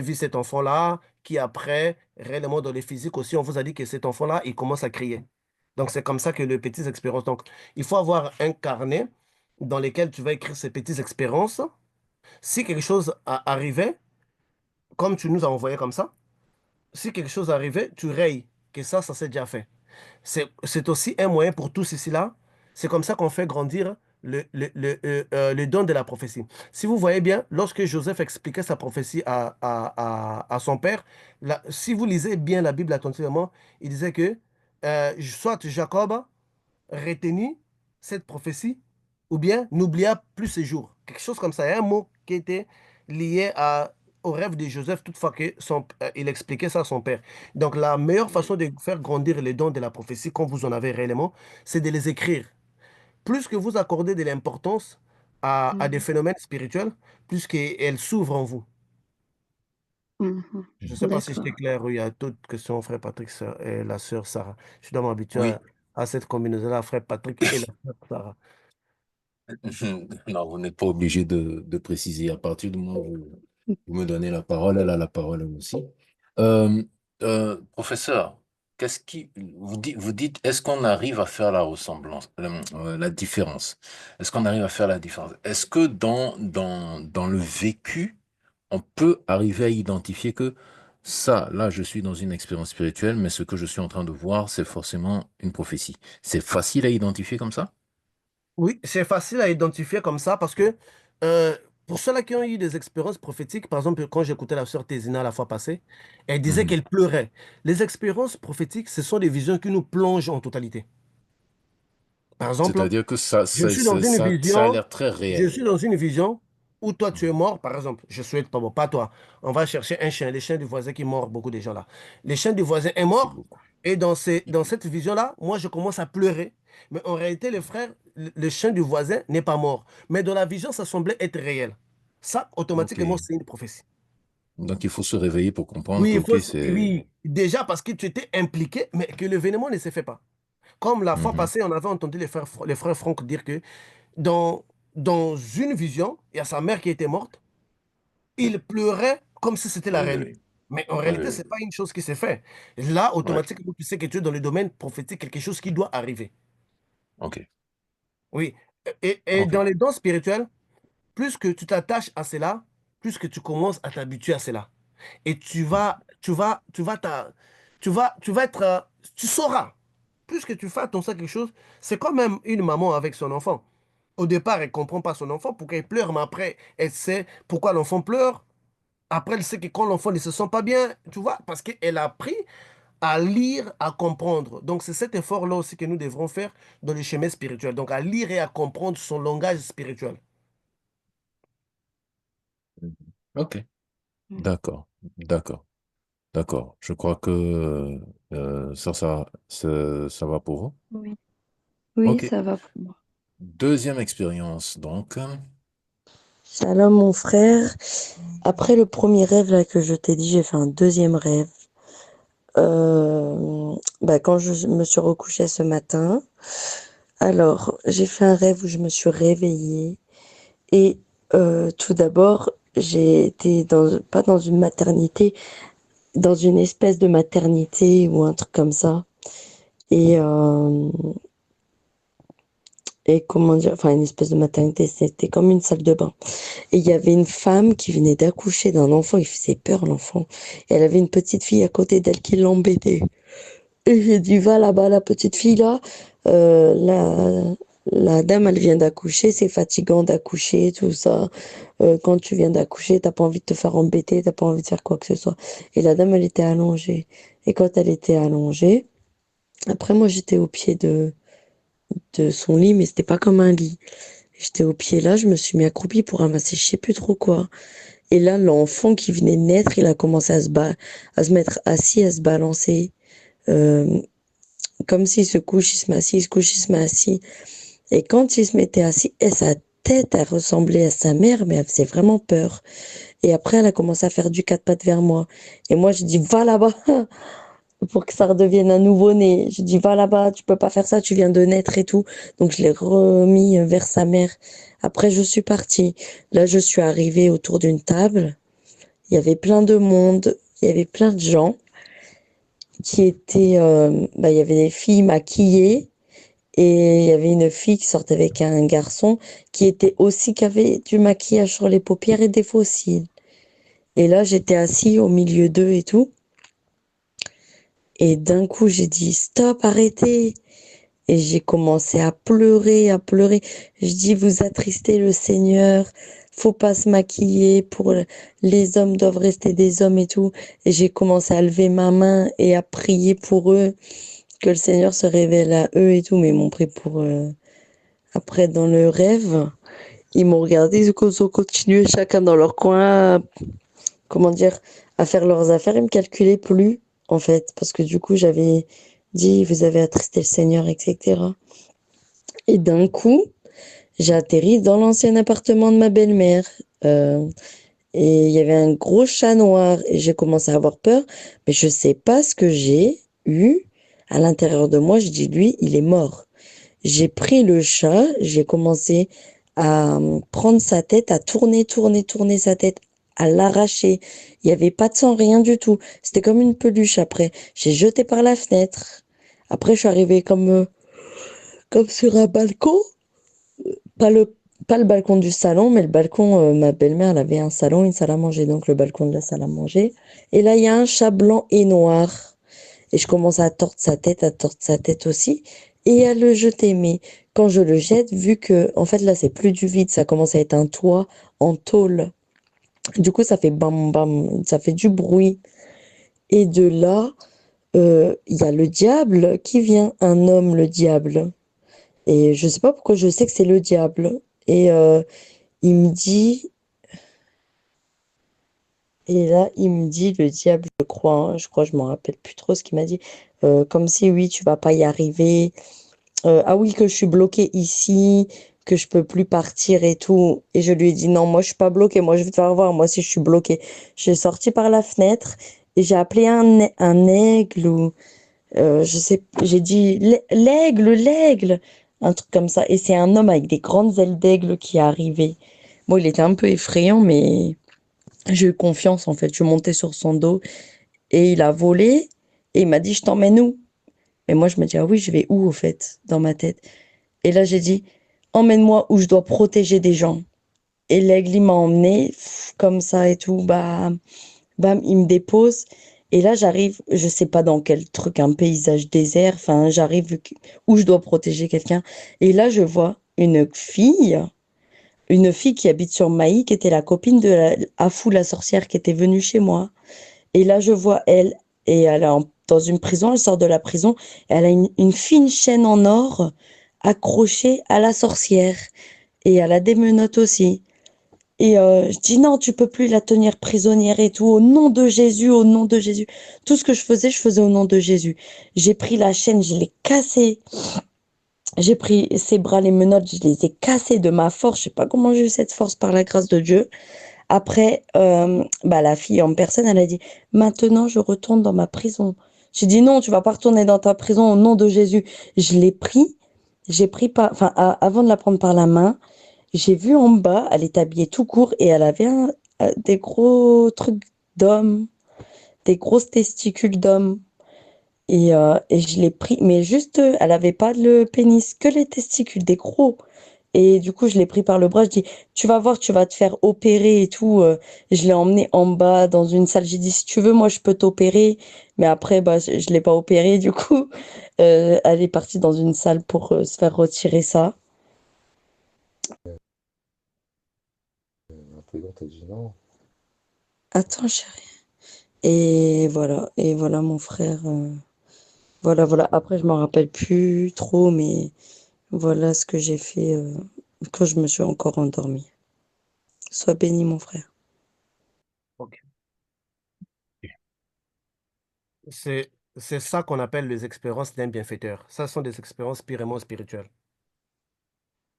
vu cet enfant-là qui, après, réellement dans les physiques aussi, on vous a dit que cet enfant-là, il commence à crier. Donc, c'est comme ça que les petites expériences. Donc, il faut avoir un carnet dans lequel tu vas écrire ces petites expériences. Si quelque chose arrivait, comme tu nous as envoyé comme ça, si quelque chose arrivait, tu rayes que ça s'est déjà fait. C'est aussi un moyen pour tous ici-là. C'est comme ça qu'on fait grandir le don de la prophétie. Si vous voyez bien, lorsque Joseph expliquait sa prophétie à son père, si vous lisez bien la Bible attentivement, il disait que soit Jacob retenu cette prophétie, ou bien n'oublia plus ses jours. Quelque chose comme ça. Il y a un mot qui était lié au rêve de Joseph, toutefois que il expliquait ça à son père. Donc, la meilleure façon de faire grandir les dons de la prophétie, quand vous en avez réellement, c'est de les écrire. Plus que vous accordez de l'importance à des Mhm. phénomènes spirituels, plus qu'elles s'ouvrent en vous. Mhm. Je ne sais pas si j'étais D'accord. clair. Oui, il y a d'autres questions, frère Patrick et la sœur Sarah. Je dois m'habituer Oui. à cette combinaison-là, frère Patrick et la sœur Sarah. Non, vous n'êtes pas obligé de préciser. À partir du moment où vous me donnez la parole, elle a la parole elle aussi. Euh, professeur, vous dites, est-ce qu'on arrive à faire la ressemblance, la différence? Est-ce qu'on arrive à faire la différence? Est-ce que dans le vécu, on peut arriver à identifier que ça, là, je suis dans une expérience spirituelle, mais ce que je suis en train de voir, c'est forcément une prophétie. C'est facile à identifier comme ça? Oui, c'est facile à identifier comme ça parce que euh, pour ceux-là qui ont eu des expériences prophétiques, par exemple, quand j'écoutais la sœur Tézina la fois passée, elle disait Mhm. qu'elle pleurait. Les expériences prophétiques, ce sont des visions qui nous plongent en totalité. Par exemple, C'est-à-dire que ça, je suis dans une ça a vision, l'air très je réel. suis dans une vision où toi tu es Mhm. mort, par exemple. Je souhaite pas, bon, pas toi. On va chercher un chien, les chiens du voisin qui mord beaucoup de gens là. Les chiens du voisin est Merci mort beaucoup. et dans cette vision-là, moi je commence à pleurer. Mais en réalité, les frères, le chien du voisin n'est pas mort. Mais dans la vision, ça semblait être réel. Ça, Ok. automatiquement, c'est une prophétie. Donc il faut se réveiller pour comprendre Oui, que, il faut, ok, c'est... oui, déjà parce que tu étais impliqué, mais que l'événement ne s'est fait pas. Comme la fois Mhm. passée, on avait entendu les frères Franck dire que dans, dans une vision, il y a sa mère qui était morte, il pleurait comme si c'était la Oui, oui, réalité. oui. Mais en Oui, oui, réalité, ce oui. n'est pas une chose qui s'est faite. Là, Ouais. automatiquement, tu sais que tu es dans le domaine prophétique, quelque chose qui doit arriver. Ok. Oui. Et Ok. dans les dons spirituels, plus que tu t'attaches à cela, plus que tu commences à t'habituer à cela. Et tu vas être, tu sauras. Plus que tu fais attention à quelque chose, c'est comme même une maman avec son enfant. Au départ, elle ne comprend pas son enfant, pourquoi il pleure, mais après, elle sait pourquoi l'enfant pleure. Après, elle sait que quand l'enfant ne se sent pas bien, tu vois, parce qu'elle a appris à lire, à comprendre. Donc, c'est cet effort-là aussi que nous devrons faire dans le chemin spirituel. Donc, à lire et à comprendre son langage spirituel. Mhm. Ok. D'accord. D'accord. D'accord. Je crois que ça va pour vous. Oui, oui, Ok. ça va pour moi. Deuxième expérience, donc. Shalom, mon frère. Après le premier rêve là que je t'ai dit, j'ai fait un deuxième rêve. Quand je me suis recouchée ce matin, alors j'ai fait un rêve où je me suis réveillée et tout d'abord j'ai été pas dans une maternité, dans une espèce de maternité ou un truc comme ça. Et, euh, et comment dire, enfin une espèce de maternité, c'était comme une salle de bain. Et il y avait une femme qui venait d'accoucher d'un enfant, il faisait peur l'enfant. Et elle avait une petite fille à côté d'elle qui l'embêtait. Et j'ai dit, va là-bas, la petite fille là, euh, la, la dame elle vient d'accoucher, c'est fatigant d'accoucher, tout ça. Quand tu viens d'accoucher, t'as pas envie de te faire embêter, t'as pas envie de faire quoi que ce soit. Et la dame elle était allongée. Et quand elle était allongée, après moi j'étais au pied de son lit, mais c'était pas comme un lit. J'étais au pied là, je me suis mis accroupie pour ramasser je sais plus trop quoi. Et là, l'enfant qui venait de naître, il a commencé à se mettre assis, à se balancer, euh, comme s'il se couche, il se met assis, il se couche, il se met assis. Et quand il se mettait assis, et sa tête, elle ressemblait à sa mère, mais elle faisait vraiment peur. Et après, elle a commencé à faire du quatre pattes vers moi. Et moi, je dis, va là-bas, pour que ça redevienne un nouveau-né. Je dis, va là-bas, tu peux pas faire ça, tu viens de naître et tout. Donc, je l'ai remis vers sa mère. Après, je suis partie. Là, je suis arrivée autour d'une table. Il y avait plein de monde, il y avait plein de gens qui étaient, il y avait des filles maquillées et il y avait une fille qui sortait avec un garçon qui avait du maquillage sur les paupières et des faux cils. Et là, j'étais assis au milieu d'eux et tout. Et d'un coup, j'ai dit, stop, arrêtez. Et j'ai commencé à pleurer, à pleurer. Je dis, vous attristez le Seigneur, faut pas se maquiller, les hommes doivent rester des hommes et tout. Et j'ai commencé à lever ma main et à prier pour eux, que le Seigneur se révèle à eux et tout. Mais ils m'ont pris pour... Après, dans le rêve, ils m'ont regardé, ils ont continué chacun dans leur coin, comment dire, à faire leurs affaires. Ils me calculaient plus, en fait, parce que du coup, j'avais dit, vous avez attristé le Seigneur, etc. Et d'un coup, j'ai atterri dans l'ancien appartement de ma belle-mère. Euh, et il y avait un gros chat noir et j'ai commencé à avoir peur, mais je sais pas ce que j'ai eu à l'intérieur de moi. Je dis, lui, il est mort. J'ai pris le chat, j'ai commencé à prendre sa tête, à tourner sa tête à l'arracher. Il n'y avait pas de sang, rien du tout. C'était comme une peluche après. J'ai jeté par la fenêtre. Après, je suis arrivée comme sur un balcon. Pas le balcon du salon, mais le balcon, ma belle-mère, elle avait un salon, une salle à manger, donc le balcon de la salle à manger. Et là, il y a un chat blanc et noir. Et je commence à tordre sa tête aussi, et à le jeter. Mais quand je le jette, vu que, en fait, là, c'est plus du vide, ça commence à être un toit en tôle. Du coup, ça fait bam bam, ça fait du bruit. Et de là, il y a le diable qui vient, un homme, le diable. Et je sais pas pourquoi je sais que c'est le diable. Et il me dit, et là, il me dit, le diable, je crois, je m'en rappelle plus trop ce qu'il m'a dit. Comme si, oui, tu vas pas y arriver. Ah oui, que je suis bloquée ici, que je peux plus partir et tout. Et je lui ai dit, non, moi, je suis pas bloquée. Moi, je vais te faire voir. Moi, si je suis bloquée. J'ai sorti par la fenêtre et j'ai appelé un aigle ou, je sais, j'ai dit, l'aigle. Un truc comme ça. Et c'est un homme avec des grandes ailes d'aigle qui est arrivé. Bon, il était un peu effrayant, mais j'ai eu confiance, en fait. Je suis montée sur son dos et il a volé et il m'a dit, je t'emmène où? Et moi, je me dis, ah oui, je vais où, au fait, dans ma tête? Et là, j'ai dit, emmène-moi où je dois protéger des gens. Et l'aigle, il m'a emmené, comme ça et tout, bam, bam, il me dépose. Et là, j'arrive, je sais pas dans quel truc, un paysage désert, enfin, j'arrive où je dois protéger quelqu'un. Et là, je vois une fille qui habite sur Maï, qui était la copine de Afou, la sorcière, qui était venue chez moi. Et là, je vois elle, et elle est dans une prison, elle sort de la prison, et elle a une fine chaîne en or accrochée à la sorcière, et à la démenotte aussi. Et je dis non, tu peux plus la tenir prisonnière et tout, au nom de Jésus, au nom de Jésus. Tout ce que je faisais au nom de Jésus. J'ai pris la chaîne, je l'ai cassée. J'ai pris ses bras, les menottes, je les ai cassés de ma force. Je sais pas comment j'ai eu cette force par la grâce de Dieu. Après, bah, la fille en personne, elle a dit, maintenant, je retourne dans ma prison. J'ai dit, non, tu vas pas retourner dans ta prison au nom de Jésus. Je l'ai pris, avant de la prendre par la main, j'ai vu en bas, elle est habillée tout court et elle avait des gros trucs d'homme, des grosses testicules d'homme. Et je l'ai pris, mais juste, elle avait pas le pénis, que les testicules, des gros. Et du coup, je l'ai pris par le bras, je dis, tu vas voir, tu vas te faire opérer et tout. Je l'ai emmené en bas dans une salle. J'ai dit, si tu veux, moi, je peux t'opérer. Mais après, bah, je l'ai pas opéré. Du coup, elle est partie dans une salle pour se faire retirer ça. Attends, chérie. Et voilà, mon frère. Voilà. Après, je m'en rappelle plus trop, mais voilà ce que j'ai fait quand je me suis encore endormie. Sois béni, mon frère. Ok. C'est ça qu'on appelle les expériences d'un bienfaiteur. Ça sont des expériences purement spirituelles.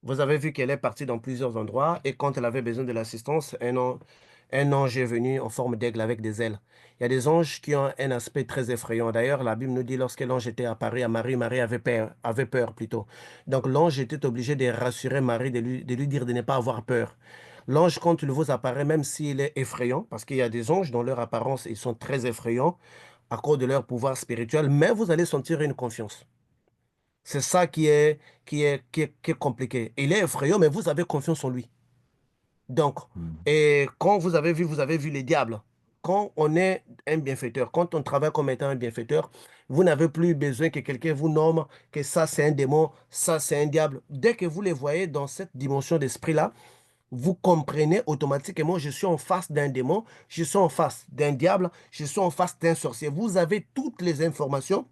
Vous avez vu qu'elle est partie dans plusieurs endroits et quand elle avait besoin de l'assistance, un ange est venu en forme d'aigle avec des ailes. Il y a des anges qui ont un aspect très effrayant. D'ailleurs, la Bible nous dit lorsque l'ange était apparu à Marie, Marie avait peur plutôt. Donc l'ange était obligé de rassurer Marie, de lui dire de ne pas avoir peur. L'ange, quand il vous apparaît, même s'il est effrayant, parce qu'il y a des anges dont leur apparence, ils sont très effrayants à cause de leur pouvoir spirituel, mais vous allez sentir une confiance. C'est ça qui est compliqué. Il est effrayant, mais vous avez confiance en lui. Donc, et quand vous avez vu les diables. Quand on est un bienfaiteur, quand on travaille comme étant un bienfaiteur, vous n'avez plus besoin que quelqu'un vous nomme que ça c'est un démon, ça c'est un diable. Dès que vous les voyez dans cette dimension d'esprit-là, vous comprenez automatiquement, je suis en face d'un démon, je suis en face d'un diable, je suis en face d'un sorcier. Vous avez toutes les informations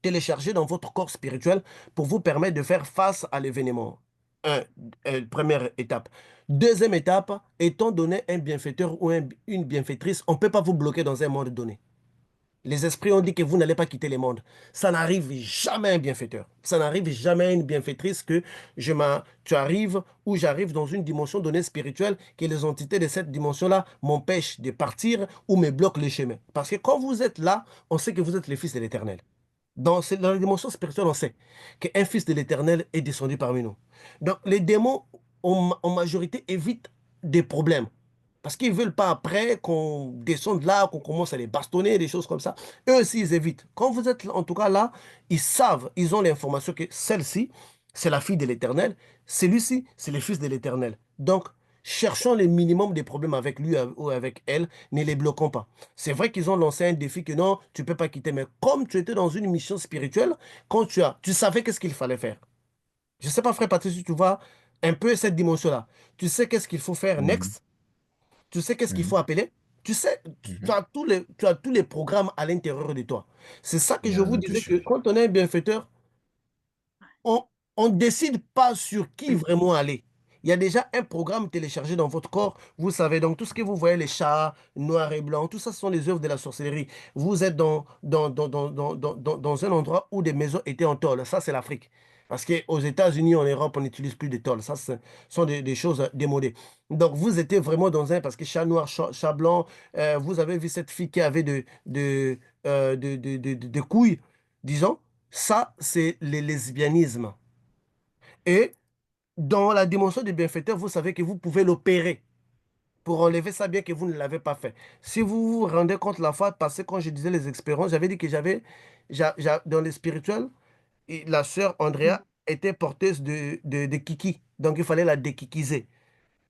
télécharger dans votre corps spirituel pour vous permettre de faire face à l'événement. Première étape. Deuxième étape, étant donné un bienfaiteur ou une bienfaitrice, on ne peut pas vous bloquer dans un monde donné. Les esprits ont dit que vous n'allez pas quitter le monde. Ça n'arrive jamais à un bienfaiteur. Ça n'arrive jamais à une bienfaitrice que tu arrives ou j'arrive dans une dimension donnée spirituelle que les entités de cette dimension-là m'empêchent de partir ou me bloquent le chemin. Parce que quand vous êtes là, on sait que vous êtes les fils de l'Éternel. Dans la dimension spirituelle, on sait qu'un fils de l'Éternel est descendu parmi nous. Donc, les démons, en majorité, évitent des problèmes. Parce qu'ils ne veulent pas après qu'on descende là, qu'on commence à les bastonner, des choses comme ça. Eux aussi, ils évitent. Quand vous êtes en tout cas là, ils savent, ils ont l'information que celle-ci, c'est la fille de l'Éternel. Celui-ci, c'est le fils de l'Éternel. Donc, cherchons le minimum des problèmes avec lui ou avec elle, ne les bloquons pas. C'est vrai qu'ils ont lancé un défi que non, tu ne peux pas quitter. Mais comme tu étais dans une mission spirituelle, quand tu savais qu'est-ce qu'il fallait faire. Je ne sais pas, frère Patrice, si tu vois un peu cette dimension-là. Tu sais qu'est-ce qu'il faut faire Mhm, next. Tu sais qu'est-ce qu'il mhm, faut appeler? Tu sais, tu mhm. as tu as tous les programmes à l'intérieur de toi. C'est ça que je Bien vous noté, disais que chérie. quand on est un bienfaiteur, on on ne décide pas sur qui vraiment aller. Il y a déjà un programme téléchargé dans votre corps. Vous savez, donc tout ce que vous voyez, les chats noirs et blancs, tout ça, ce sont les œuvres de la sorcellerie. Vous êtes dans un endroit où des maisons étaient en tôle. Ça, c'est l'Afrique. Parce qu'aux États-Unis, en Europe, on n'utilise plus de tôle. Ça, ce sont des choses démodées. Donc, vous étiez vraiment dans un, parce que chat noir, chat blanc, vous avez vu cette fille qui avait de couilles, disons. Ça, c'est le lesbianisme. Et dans la dimension du bienfaiteur, vous savez que vous pouvez l'opérer pour enlever ça bien que vous ne l'avez pas fait. Si vous vous rendez compte la fois passée, quand je disais les expériences, j'avais dit que dans le spirituel, et la sœur Andrea était porteuse de kiki. Donc, il fallait la dékikiser.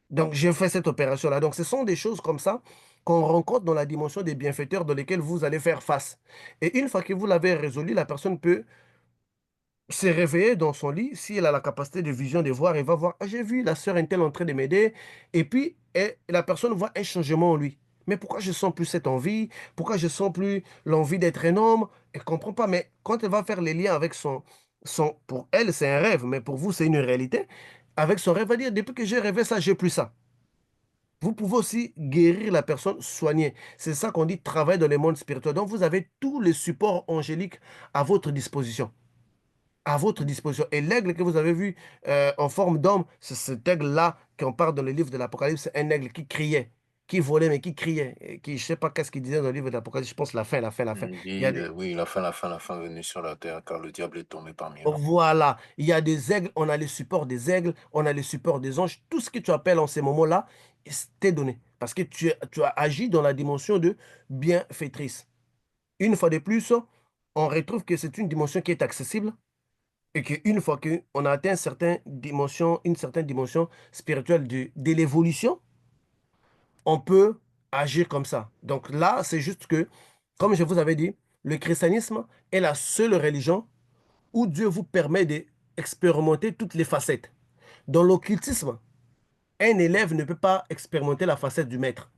Donc, j'ai fait cette opération-là. Donc, ce sont des choses comme ça qu'on rencontre dans la dimension des bienfaiteurs dans lesquels vous allez faire face. Et une fois que vous l'avez résolu, la personne peut s'est réveillée dans son lit, si elle a la capacité de vision de voir, elle va voir, ah, j'ai vu la sœur est-elle en train de m'aider, et puis la personne voit un changement en lui. Mais pourquoi je sens plus cette envie? Pourquoi je sens plus l'envie d'être un homme? Elle ne comprend pas, mais quand elle va faire les liens avec pour elle, c'est un rêve, mais pour vous, c'est une réalité. Avec son rêve, elle va dire, depuis que j'ai rêvé ça, j'ai plus ça. Vous pouvez aussi guérir la personne, soigner. C'est ça qu'on dit travail dans le monde spirituel. Donc, vous avez tous les supports angéliques à votre disposition, à votre disposition. Et l'aigle que vous avez vu en forme d'homme, c'est cet aigle-là qu'on parle dans le livre de l'Apocalypse, c'est un aigle qui criait, qui volait, mais qui criait, et qui, je ne sais pas qu'est-ce qu'il disait dans le livre de l'Apocalypse, je pense la fin, la fin, la fin. Il Il y a dit, oui, la fin venue sur la terre, car le diable est tombé parmi nous. voilà, il y a des aigles, on a les supports des aigles, on a les supports des anges, tout ce que tu appelles en ces moments-là, t'est donné. Parce que tu as agi dans la dimension de bienfaitrice. Une fois de plus, on retrouve que c'est une dimension qui est accessible, et qu'une fois qu'on a atteint une certaine dimension spirituelle de l'évolution, on peut agir comme ça. Donc là, c'est juste que, comme je vous avais dit, le christianisme est la seule religion où Dieu vous permet d'expérimenter toutes les facettes. Dans l'occultisme, un élève ne peut pas expérimenter la facette du maître.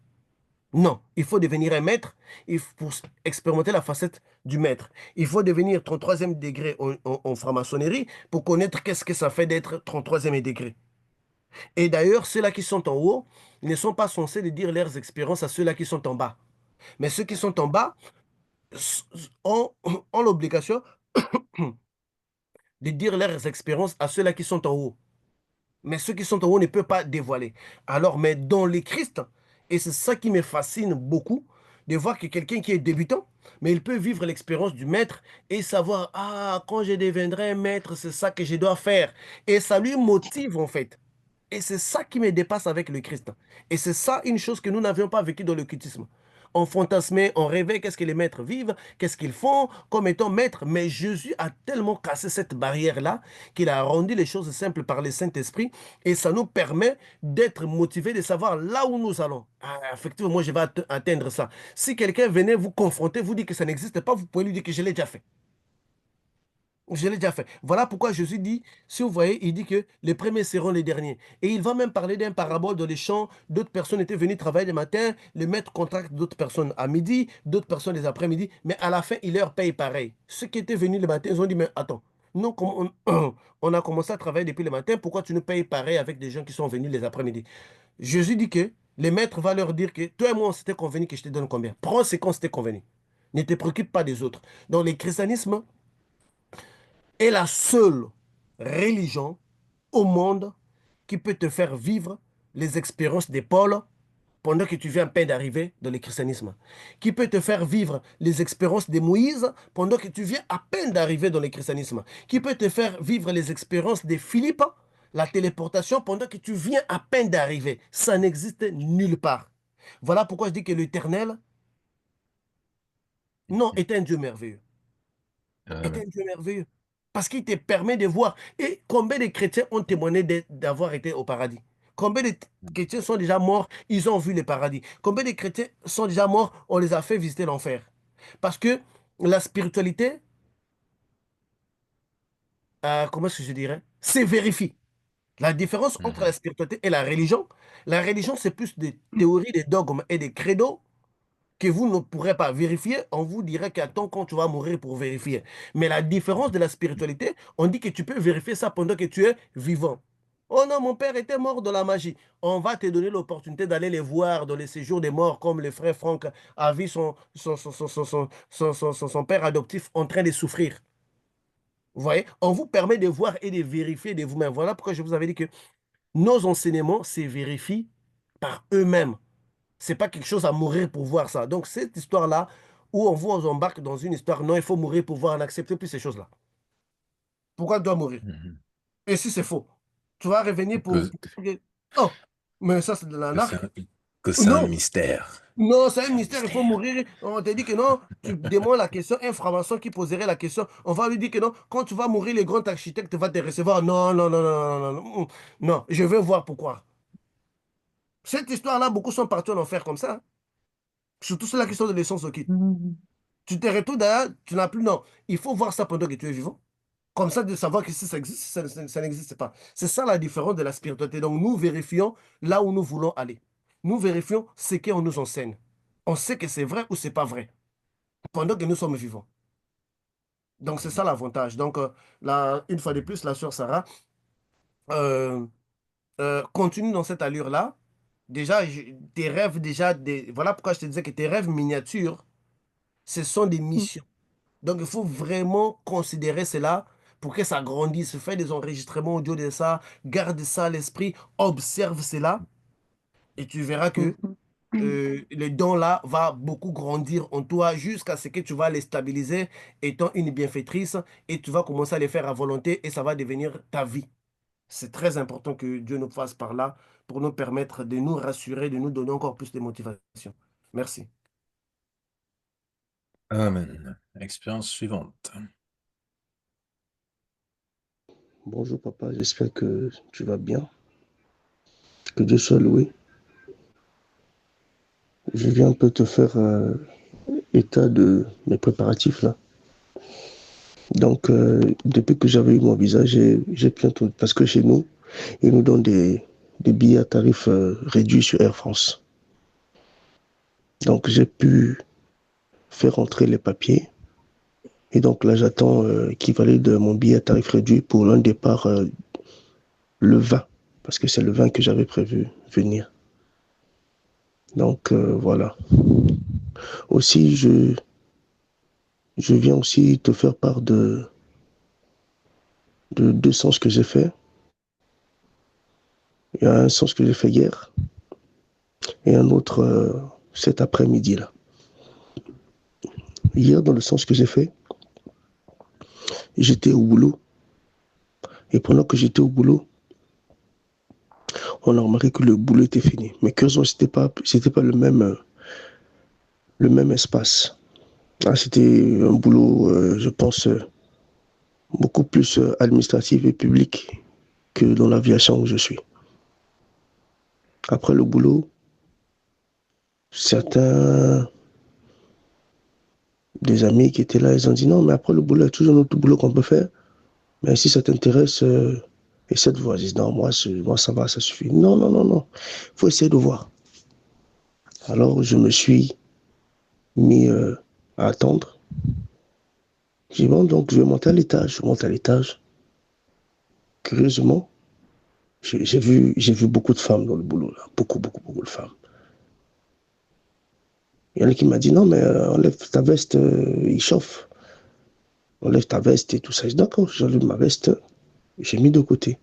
Non, il faut devenir un maître pour expérimenter la facette du maître. Il faut devenir 33e degré en franc-maçonnerie pour connaître qu'est-ce que ça fait d'être 33e degré. Et d'ailleurs, ceux-là qui sont en haut ne sont pas censés de dire leurs expériences à ceux-là qui sont en bas. Mais ceux qui sont en bas ont l'obligation de dire leurs expériences à ceux-là qui sont en haut. Mais ceux qui sont en haut ne peuvent pas dévoiler. Alors, mais dans les Christ, et c'est ça qui me fascine beaucoup, de voir que quelqu'un qui est débutant, mais il peut vivre l'expérience du maître et savoir, ah, quand je deviendrai un maître, c'est ça que je dois faire. Et ça lui motive en fait. Et c'est ça qui me dépasse avec le Christ. Et c'est ça une chose que nous n'avions pas vécu dans l'occultisme. On fantasmait, on rêvait qu'est-ce que les maîtres vivent, qu'est-ce qu'ils font comme étant maîtres. Mais Jésus a tellement cassé cette barrière-là qu'il a rendu les choses simples par le Saint-Esprit. Et ça nous permet d'être motivés, de savoir là où nous allons. Ah, effectivement, moi, je vais atteindre ça. Si quelqu'un venait vous confronter, vous dit que ça n'existe pas, vous pouvez lui dire que je l'ai déjà fait. Je l'ai déjà fait. Voilà pourquoi Jésus dit, si vous voyez, il dit que les premiers seront les derniers. Et il va même parler d'un parabole dans les champs. D'autres personnes étaient venues travailler le matin, le maître contracte d'autres personnes à midi, d'autres personnes les après-midi, mais à la fin, il leur paye pareil. Ceux qui étaient venus le matin, ils ont dit, mais attends, nous, on a commencé à travailler depuis le matin, pourquoi tu nous payes pareil avec des gens qui sont venus les après-midi? Jésus dit que les maîtres vont leur dire que toi et moi, on s'était convenu que je te donne combien? Prends ce qu'on s'était convenu. Ne te préoccupe pas des autres. Dans le christianisme, est la seule religion au monde qui peut te faire vivre les expériences de Paul pendant que tu viens à peine d'arriver dans le christianisme. Qui peut te faire vivre les expériences de Moïse pendant que tu viens à peine d'arriver dans le christianisme. Qui peut te faire vivre les expériences de Philippe, la téléportation pendant que tu viens à peine d'arriver. Ça n'existe nulle part. Voilà pourquoi je dis que l'Éternel, non, est un Dieu merveilleux. Est un Dieu merveilleux. Parce qu'il te permet de voir. Et combien de chrétiens ont témoigné d'avoir été au paradis? Combien de chrétiens sont déjà morts, ils ont vu le paradis? Combien de chrétiens sont déjà morts, on les a fait visiter l'enfer? Parce que la spiritualité, comment est-ce que je dirais, c'est vérifie. La différence entre la spiritualité et la religion, c'est plus des théories, des dogmes et des credos que vous ne pourrez pas vérifier. On vous dirait qu'attends quand tu vas mourir pour vérifier. Mais la différence de la spiritualité, on dit que tu peux vérifier ça pendant que tu es vivant. Oh non, mon père était mort de la magie. On va te donner l'opportunité d'aller les voir dans les séjours des morts, comme le frère Franck a vu son père adoptif en train de souffrir. Vous voyez, on vous permet de voir et de vérifier de vous-même. Voilà pourquoi je vous avais dit que nos enseignements se vérifient par eux-mêmes. Ce n'est pas quelque chose à mourir pour voir ça. Donc, cette histoire-là, où on vous embarque dans une histoire, non, il faut mourir pour voir, n'acceptez plus ces choses-là. Pourquoi tu dois mourir? Et si c'est faux, tu vas revenir pour... Oh, mais ça, c'est de l'anarchie. Que c'est un mystère. Non, c'est un mystère, il faut mourir. On te dit que non, tu demandes la question, un franc-maçon qui poserait la question, on va lui dire que non, quand tu vas mourir, le grand architecte va te recevoir. Non, non, non, non, non, non, non, je veux voir pourquoi. Cette histoire-là, beaucoup sont partis en enfer comme ça. Surtout ceux-là qui sont de l'essence au kit. Tu te retrouves d'ailleurs, tu n'as plus, non. Il faut voir ça pendant que tu es vivant. Comme ça, de savoir que si ça existe, ça n'existe pas. C'est ça la différence de la spiritualité. Donc, nous vérifions là où nous voulons aller. Nous vérifions ce qu'on nous enseigne. On sait que c'est vrai ou c'est pas vrai, pendant que nous sommes vivants. Donc, c'est ça l'avantage. Donc, une fois de plus, la sœur Sarah euh, continue dans cette allure-là. Déjà, tes rêves, voilà pourquoi je te disais que tes rêves miniatures, ce sont des missions. Donc, il faut vraiment considérer cela pour que ça grandisse. Fais des enregistrements audio de ça, garde ça à l'esprit, observe cela et tu verras que le don-là va beaucoup grandir en toi jusqu'à ce que tu vas les stabiliser étant une bienfaitrice et tu vas commencer à les faire à volonté et ça va devenir ta vie. C'est très important que Dieu nous fasse par là pour nous permettre de nous rassurer, de nous donner encore plus de motivation. Merci. Amen. Expérience suivante. Bonjour papa, j'espère que tu vas bien. Que Dieu soit loué. Je viens un peu te faire état de mes préparatifs là. Donc, depuis que j'avais eu mon visa, j'ai bientôt, parce que chez nous, ils nous donnent des billets à tarif réduit sur Air France. Donc, j'ai pu faire entrer les papiers. Et donc là, j'attends qu'ils valident mon billet à tarif réduit pour un départ le 20, parce que c'est le 20 que j'avais prévu venir. Donc, voilà. Aussi, je viens aussi te faire part de deux sens que j'ai fait. Il y a un sens que j'ai fait hier et un autre cet après-midi là. Hier, dans le sens que j'ai fait, j'étais au boulot. Et pendant que j'étais au boulot, on a remarqué que le boulot était fini. Mais curieusement, c'était pas le même espace. Ah, c'était un boulot, je pense, beaucoup plus administratif et public que dans l'aviation où je suis. Après le boulot, certains des amis qui étaient là, ils ont dit non, mais après le boulot, il y a toujours un autre boulot qu'on peut faire. Mais si ça t'intéresse, essaie de voir. Je dis non, moi ça va, ça suffit. Non, non, non, non. Il faut essayer de voir. Alors je me suis mis à attendre. J'ai dit bon, donc je vais monter à l'étage. Je monte à l'étage. Curieusement, j'ai vu beaucoup de femmes dans le boulot, là. Beaucoup, beaucoup, beaucoup de femmes. Il y en a qui m'a dit non, mais enlève ta veste, il chauffe. Enlève ta veste et tout ça. Je dis d'accord, j'enlève ma veste. J'ai mis de côté.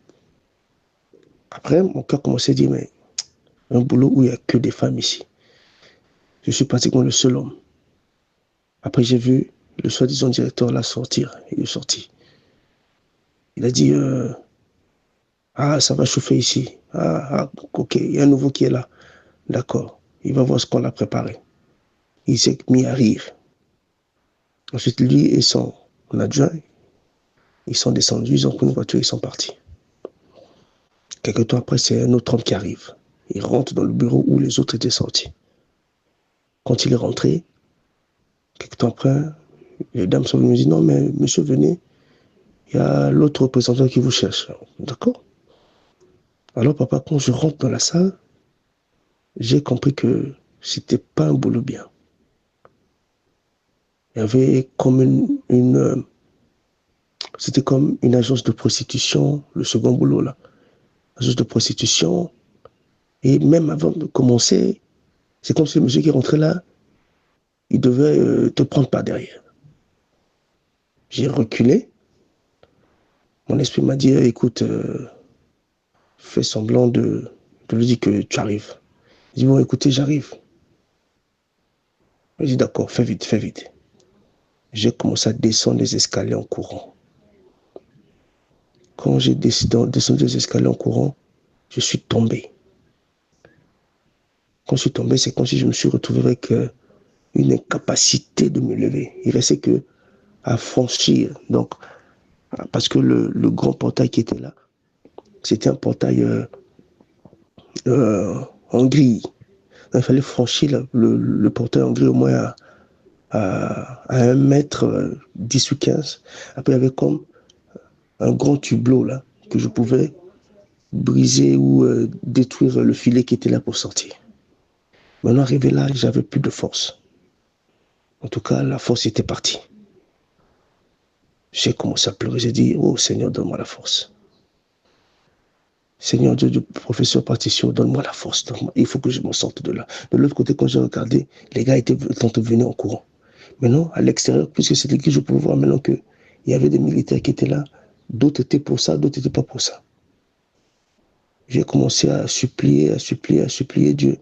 Après, mon cœur commençait à dire, mais un boulot où il n'y a que des femmes ici. Je suis pratiquement le seul homme. Après, j'ai vu le soi-disant directeur là sortir. Il est sorti. Il a dit, ah, ça va chauffer ici. Ah, ok, il y a un nouveau qui est là. D'accord. Il va voir ce qu'on a préparé. Il s'est mis à rire. Ensuite, lui et son adjoint, ils sont descendus, ils ont pris une voiture, ils sont partis. Quelques temps après, c'est un autre homme qui arrive. Il rentre dans le bureau où les autres étaient sortis. Quand il est rentré, quelques temps après, les dames sont venues et disent non, mais monsieur, venez, il y a l'autre représentant qui vous cherche. D'accord. Alors, papa, quand je rentre dans la salle, j'ai compris que c'était pas un boulot bien. Il y avait comme c'était comme une agence de prostitution, le second boulot là. Agence de prostitution. Et même avant de commencer, c'est comme si le monsieur qui rentrait là, il devait te prendre par derrière. J'ai reculé. Mon esprit m'a dit, écoute, fais semblant de lui dire que tu arrives. Il dit, bon, écoutez, j'arrive. J'ai dit, d'accord, fais vite, fais vite. J'ai commencé à descendre les escaliers en courant. Quand j'ai descendu les escaliers en courant, je suis tombé. Quand je suis tombé, c'est comme si je me suis retrouvé avec une incapacité de me lever. Il restait que à franchir. Donc, parce que le grand portail qui était là, c'était un portail en grille. Il fallait franchir le portail en grille au moins à 1 mètre 10 ou 15. Après, il y avait comme un grand tublot là que je pouvais briser ou détruire le filet qui était là pour sortir. Maintenant, arrivé là, j'avais plus de force. En tout cas, la force était partie. J'ai commencé à pleurer. J'ai dit, oh Seigneur, donne-moi la force. Seigneur Dieu du professeur Partition, donne-moi la force. Il faut que je m'en sorte de là. De l'autre côté, quand j'ai regardé, les gars étaient venus en courant. Maintenant, à l'extérieur, puisque c'était qui je pouvais voir maintenant qu'il y avait des militaires qui étaient là. D'autres étaient pour ça, d'autres n'étaient pas pour ça. J'ai commencé à supplier Dieu.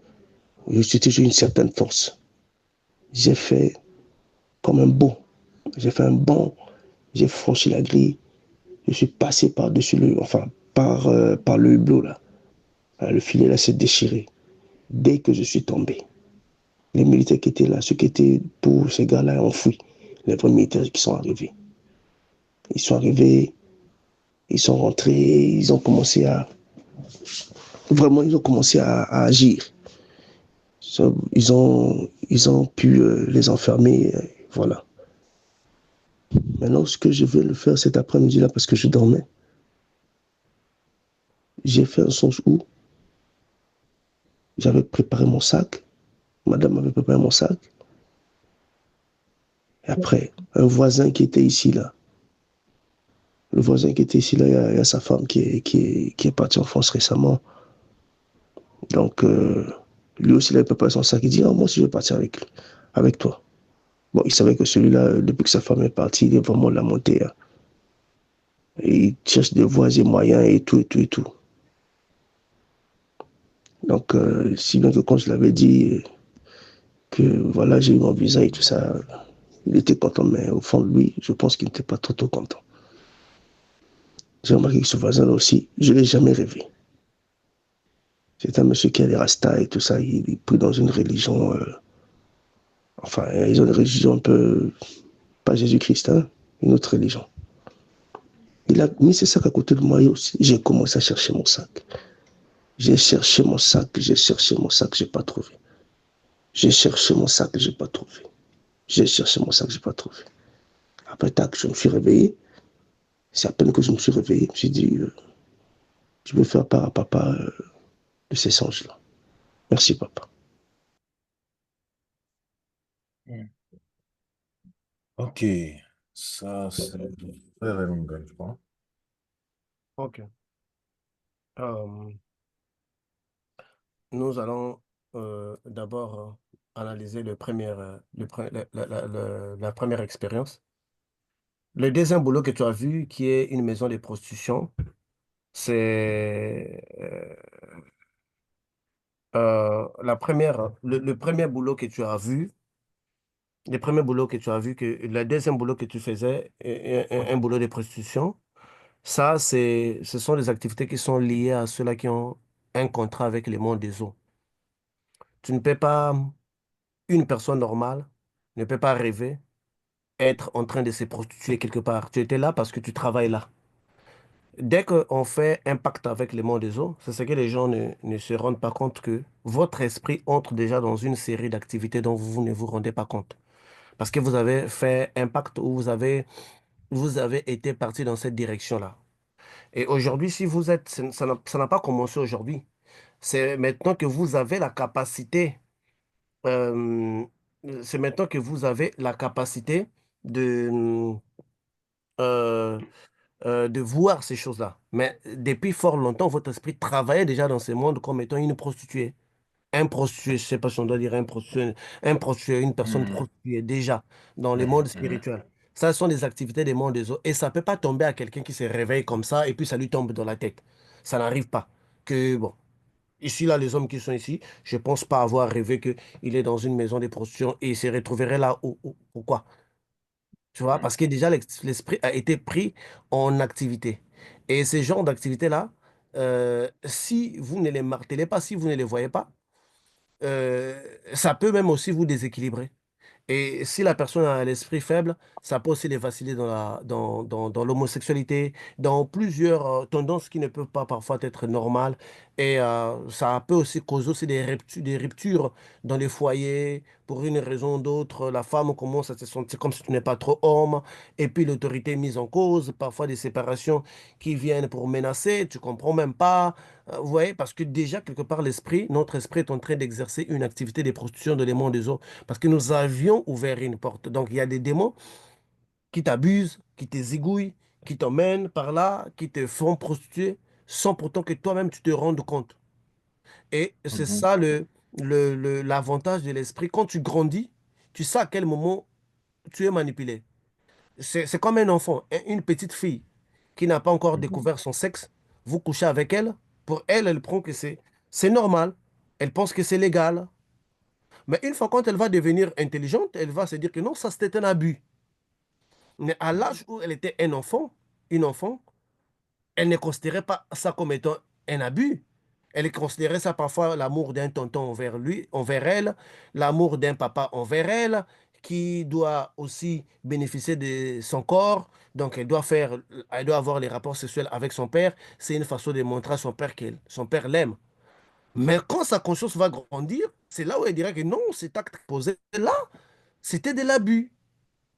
J'ai une certaine force. J'ai fait comme un bond. J'ai fait un bond. J'ai franchi la grille. Je suis passé par-dessus par le hublot là. Le filet là s'est déchiré. Dès que je suis tombé, les militaires qui étaient là, ceux qui étaient pour ces gars-là, ont fui. Les premiers militaires qui sont arrivés. Ils sont arrivés, ils sont rentrés, ils ont commencé à... Vraiment, ils ont commencé à agir. Ils ont pu les enfermer, voilà. Maintenant, ce que je vais le faire cet après-midi-là, parce que je dormais, j'ai fait un songe où j'avais préparé mon sac, madame avait préparé mon sac, et après, un voisin qui était ici, là, le voisin qui était ici, là, il y a sa femme qui est partie en France récemment, donc lui aussi, il avait préparé son sac, il dit, ah, moi aussi, je vais partir avec toi. Bon, il savait que celui-là, depuis que sa femme est partie, il est vraiment la montée. Hein. Et il cherche des voies et moyens et tout, et tout, et tout. Donc, si bien que quand je l'avais dit que voilà, j'ai eu mon visa et tout ça, il était content, mais au fond de lui, je pense qu'il n'était pas trop content. J'ai remarqué que ce voisin-là aussi, je ne l'ai jamais rêvé. C'est un monsieur qui a des rastas et tout ça, il est pris dans une religion, enfin, ils ont une religion un peu, pas Jésus-Christ, hein, une autre religion. Il a mis ses sacs à côté de moi et aussi, j'ai commencé à chercher mon sac. J'ai cherché mon sac, j'ai pas trouvé. J'ai cherché mon sac, j'ai pas trouvé. J'ai cherché mon sac, j'ai pas trouvé. Après, tac, je me suis réveillé. C'est à peine que je me suis réveillé, je me suis dit, je veux faire part à papa de ces songes-là. Merci, papa. Ok, ça c'est frère Elonga, je crois. Ok. Euh, nous allons d'abord analyser la première expérience. Le deuxième boulot que tu as vu, qui est une maison de prostitution, c'est le premier boulot que tu as vu, le premier boulot que tu as vu, le deuxième boulot que tu faisais, un boulot de prostitution, ça, ce sont des activités qui sont liées à ceux-là qui ont un contrat avec le monde des eaux. Tu ne peux pas, une personne normale ne peut pas rêver être en train de se prostituer quelque part. Tu étais là parce que tu travailles là. Dès qu'on fait impact avec le monde des eaux, c'est ce que les gens ne se rendent pas compte que votre esprit entre déjà dans une série d'activités dont vous ne vous rendez pas compte. Parce que vous avez fait impact ou vous avez été parti dans cette direction-là. Et aujourd'hui, si vous êtes, ça n'a pas commencé aujourd'hui. C'est maintenant que vous avez la capacité, euh, c'est maintenant que vous avez la capacité de, euh, de voir ces choses-là. Mais depuis fort longtemps, votre esprit travaillait déjà dans ce monde comme étant une prostituée. Un prostitué, je ne sais pas si on doit dire un prostitué, une personne Mhm, prostituée, déjà, dans le monde mhm, mhm. spirituel. Ça, ce sont des activités des mondes des autres. Et ça ne peut pas tomber à quelqu'un qui se réveille comme ça et puis ça lui tombe dans la tête. Ça n'arrive pas. Que, bon, ici, là, les hommes qui sont ici, je ne pense pas avoir rêvé qu'il est dans une maison de prostitution et il se retrouverait là ou quoi. Tu vois, parce que déjà, l'esprit a été pris en activité. Et ces genres d'activités-là, si vous ne les martelez pas, si vous ne les voyez pas, ça peut même aussi vous déséquilibrer. Et si la personne a l'esprit faible, ça peut aussi les vaciller dans l'homosexualité, dans plusieurs tendances qui ne peuvent pas parfois être normales. Et ça peut aussi causer aussi des ruptures dans les foyers. Pour une raison ou d'autre, la femme commence à se sentir comme si tu n'es pas trop homme. Et puis l'autorité est mise en cause. Parfois des séparations qui viennent pour menacer. Tu comprends même pas. Vous voyez, parce que déjà, quelque part, notre esprit est en train d'exercer une activité de prostitution dans les mondes des autres. Parce que nous avions ouvert une porte. Donc, il y a des démons qui t'abusent, qui te zigouillent, qui t'emmènent par là, qui te font prostituer, sans pourtant que toi-même tu te rendes compte. Et c'est Mhm. ça l'avantage de l'esprit. Quand tu grandis, tu sais à quel moment tu es manipulé. C'est comme un enfant, une petite fille qui n'a pas encore Mhm. découvert son sexe. Vous couchez avec elle. Pour elle, elle prend que c'est normal. Elle pense que c'est légal. Mais une fois quand elle va devenir intelligente, elle va se dire que non, ça c'était un abus. Mais à l'âge où elle était un enfant, une enfant, elle ne considérait pas ça comme étant un abus. Elle considérait ça parfois l'amour d'un tonton envers lui, envers elle, l'amour d'un papa envers elle, qui doit aussi bénéficier de son corps. Donc elle doit avoir les rapports sexuels avec son père. C'est une façon de montrer à son père son père l'aime. Mais quand sa conscience va grandir, c'est là où elle dira que non, cet acte posé là, c'était de l'abus.